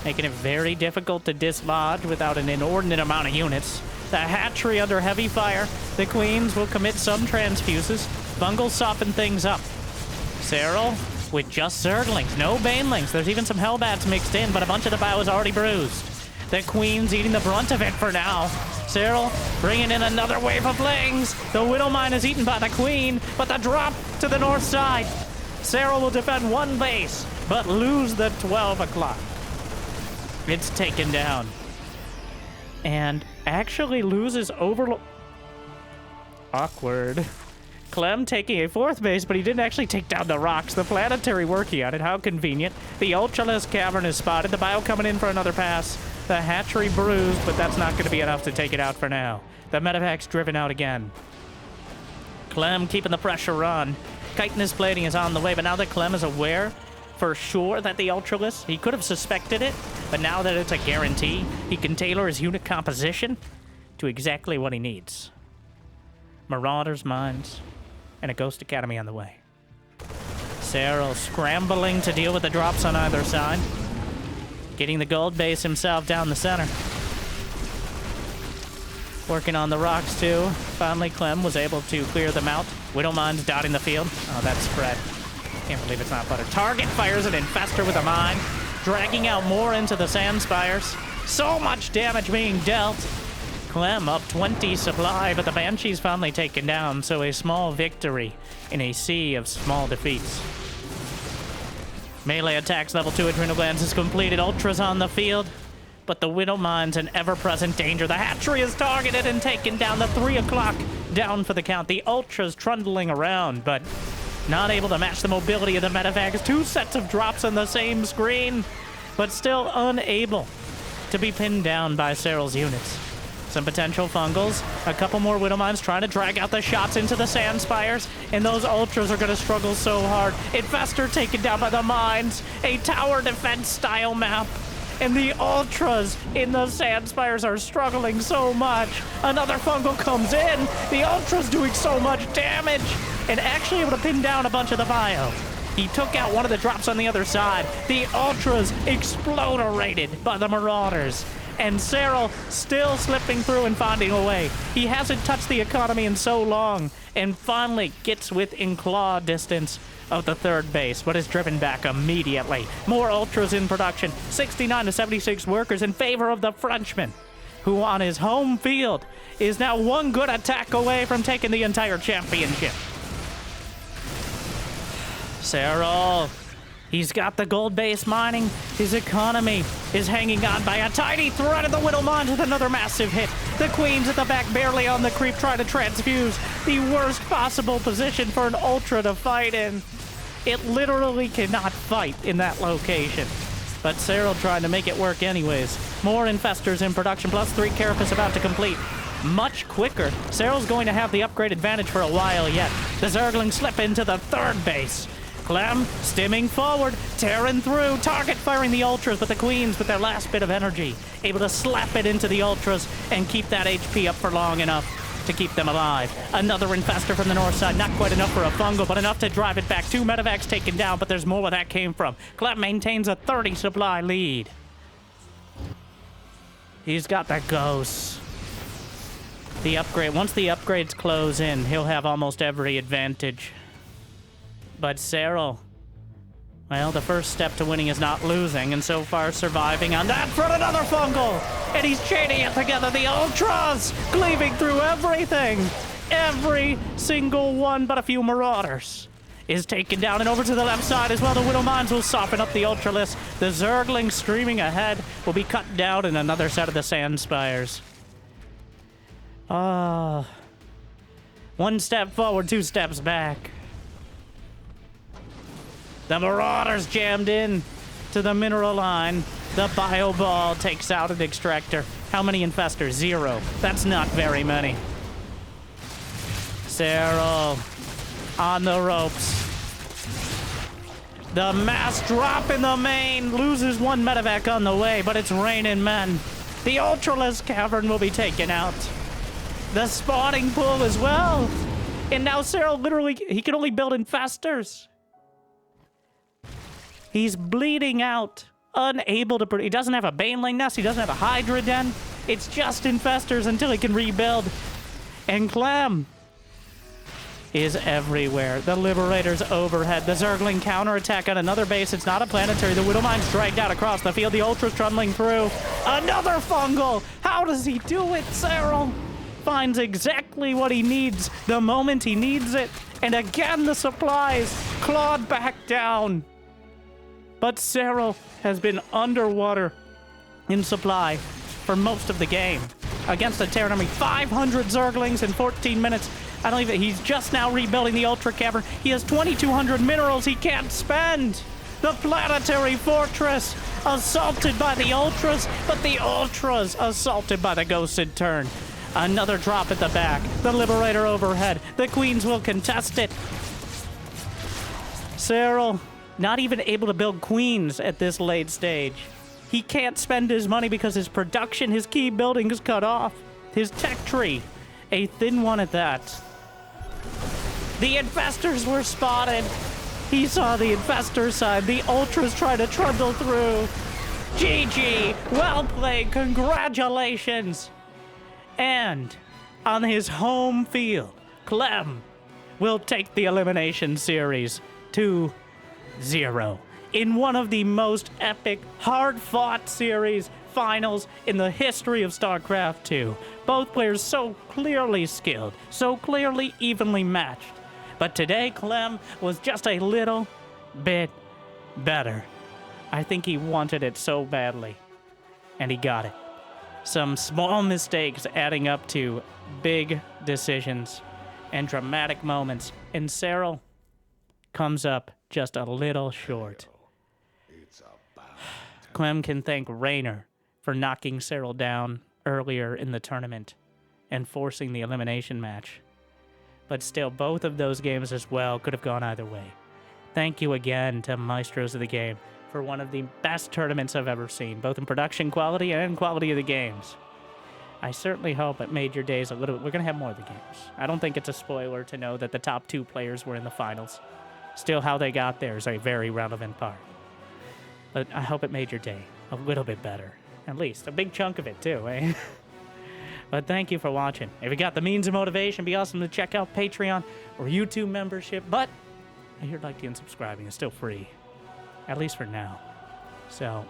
making it very difficult to dislodge without an inordinate amount of units. The hatchery under heavy fire. The queens will commit some transfuses. Fungal soften things up. Serral with just Zerglings, no Banelings. There's even some Hellbats mixed in, but a bunch of the bio is already bruised. The queen's eating the brunt of it for now. Serral bringing in another wave of flings. The Widowmine is eaten by the queen, but the drop to the north side. Serral will defend one base, but lose the 12 o'clock. It's taken down. And actually loses Overlord. Awkward. Clem taking a fourth base, but he didn't actually take down the rocks. The planetary working on it. How convenient. The Ultralisk Cavern is spotted. The bio coming in for another pass. The hatchery bruised, but that's not going to be enough to take it out for now. The medevac's driven out again. Clem keeping the pressure on. Chitinous plating is on the way, but now that Clem is aware for sure that the Ultralisk, he could have suspected it, but now that it's a guarantee, he can tailor his unit composition to exactly what he needs. Marauders, mines, and a Ghost Academy on the way. Serral scrambling to deal with the drops on either side. Getting the gold base himself down the center. Working on the rocks too. Finally, Clem was able to clear them out. Widowmine's dotting the field. Oh, that's spread. Can't believe it's not butter. Target fires an infester with a mine, dragging out more into the sand spires. So much damage being dealt. Clem up 20 supply, but the Banshee's finally taken down, so a small victory in a sea of small defeats. Melee attacks level 2 Adrenal Glands is completed. Ultra's on the field, but the Widowmine's an ever-present danger. The hatchery is targeted and taken down. The 3 o'clock down for the count. The Ultra's trundling around, but not able to match the mobility of the medevacs. 2 sets of drops on the same screen, but still unable to be pinned down by Serral's units. Some potential fungals. A couple more Widowmines trying to drag out the shots into the sand spires, and those Ultras are going to struggle so hard. Infestor taken down by the mines. A tower defense style map. And the Ultras in the sand spires are struggling so much. Another fungal comes in. The Ultra's doing so much damage and actually able to pin down a bunch of the bio. He took out one of the drops on the other side. The Ultras exploderated by the Marauders. And Serral still slipping through and finding a way. He hasn't touched the economy in so long, and finally gets within claw distance of the third base, but is driven back immediately. More Ultras in production. 69 to 76 workers in favor of the Frenchman, who on his home field is now one good attack away from taking the entire championship. Serral. He's got the gold base mining. His economy is hanging on by a tiny thread of the Widowmine with another massive hit. The Queen's at the back, barely on the creep, trying to transfuse. The worst possible position for an Ultra to fight in. It literally cannot fight in that location. But Serral trying to make it work anyways. More infestors in production, plus 3 carapace about to complete. Much quicker. Serral's going to have the upgrade advantage for a while yet. The Zerglings slip into the third base. Clem stimming forward, Terran through, target firing the Ultras, but the Queens with their last bit of energy, able to slap it into the Ultras and keep that HP up for long enough to keep them alive. Another infester from the north side, not quite enough for a fungal, but enough to drive it back. 2 medevacs taken down, but there's more where that came from. Clem maintains a 30 supply lead. He's got the ghosts. The upgrade, once the upgrades close in, he'll have almost every advantage. But Serral, well, the first step to winning is not losing, and so far surviving on that front. Another fungal, and he's chaining it together. The Ultras cleaving through everything. Every single one but a few Marauders is taken down, and over to the left side as well. The Widowmines will soften up the Ultralisk. The Zerglings streaming ahead will be cut down in another set of the Sand Spires. One step forward, 2 steps back. The Marauders jammed in to the mineral line. The Bio Ball takes out an Extractor. How many infestors? 0. That's not very many. Serral on the ropes. The mass drop in the main. Loses 1 medevac on the way, but it's raining men. The Ultralisk Cavern will be taken out. The spawning pool as well. And now Serral literally, he can only build infestors. He's bleeding out, unable to... He doesn't have a Baneling Nest. He doesn't have a Hydra Den. It's just infestors until he can rebuild. And Clem is everywhere. The Liberator's overhead. The Zergling counterattack on another base. It's not a planetary. The Widowmine's dragged out across the field. The Ultra's trundling through. Another fungal! How does he do it? Serral finds exactly what he needs the moment he needs it. And again, the supplies clawed back down. But Serral has been underwater in supply for most of the game. Against a Terran army, 500 Zerglings in 14 minutes. I don't even, he's just now rebuilding the Ultra Cavern. He has 2,200 minerals he can't spend. The planetary fortress assaulted by the Ultras, but the Ultras assaulted by the Ghosted Turn. Another drop at the back. The Liberator overhead. The Queens will contest it. Serral, not even able to build Queens at this late stage. He can't spend his money because his production, his key building is cut off. His tech tree, a thin one at that. The infestors were spotted. He saw the infestor side. The Ultras try to trundle through. GG, well played, congratulations. And on his home field, Clem will take the elimination series 2-0 in one of the most epic, hard-fought series finals in the history of StarCraft 2. Both players so clearly skilled, so clearly evenly matched. But today, Clem was just a little bit better. I think he wanted it so badly, and he got it. Some small mistakes adding up to big decisions and dramatic moments, and Serral comes up just a little short. Clem can thank Raynor for knocking Serral down earlier in the tournament and forcing the elimination match. But still, both of those games as well could have gone either way. Thank you again to Maestros of the game for one of the best tournaments I've ever seen, both in production quality and quality of the games. I certainly hope it made your days a little... We're going to have more of the games. I don't think it's a spoiler to know that the top 2 players were in the finals. Still, how they got there is a very relevant part. But I hope it made your day a little bit better. At least. A big chunk of it, too, eh? But thank you for watching. If you got the means of motivation, be awesome to check out Patreon or YouTube membership. But I hear liking and subscribing is still free. At least for now. So,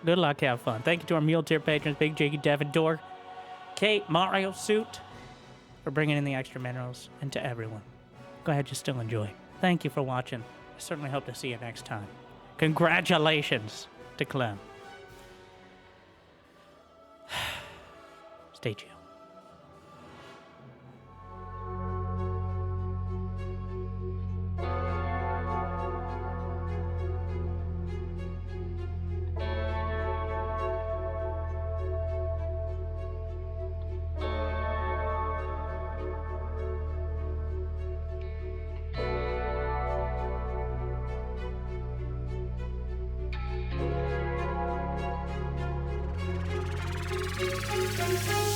good luck, have fun. Thank you to our meal tier patrons, Big Jakey, Devin, Dork, Kate, Mario, Suit, for bringing in the extra minerals, and to everyone. Go ahead, just still enjoy. Thank you for watching. I certainly hope to see you next time. Congratulations to Clem. Stay chill. Thank you.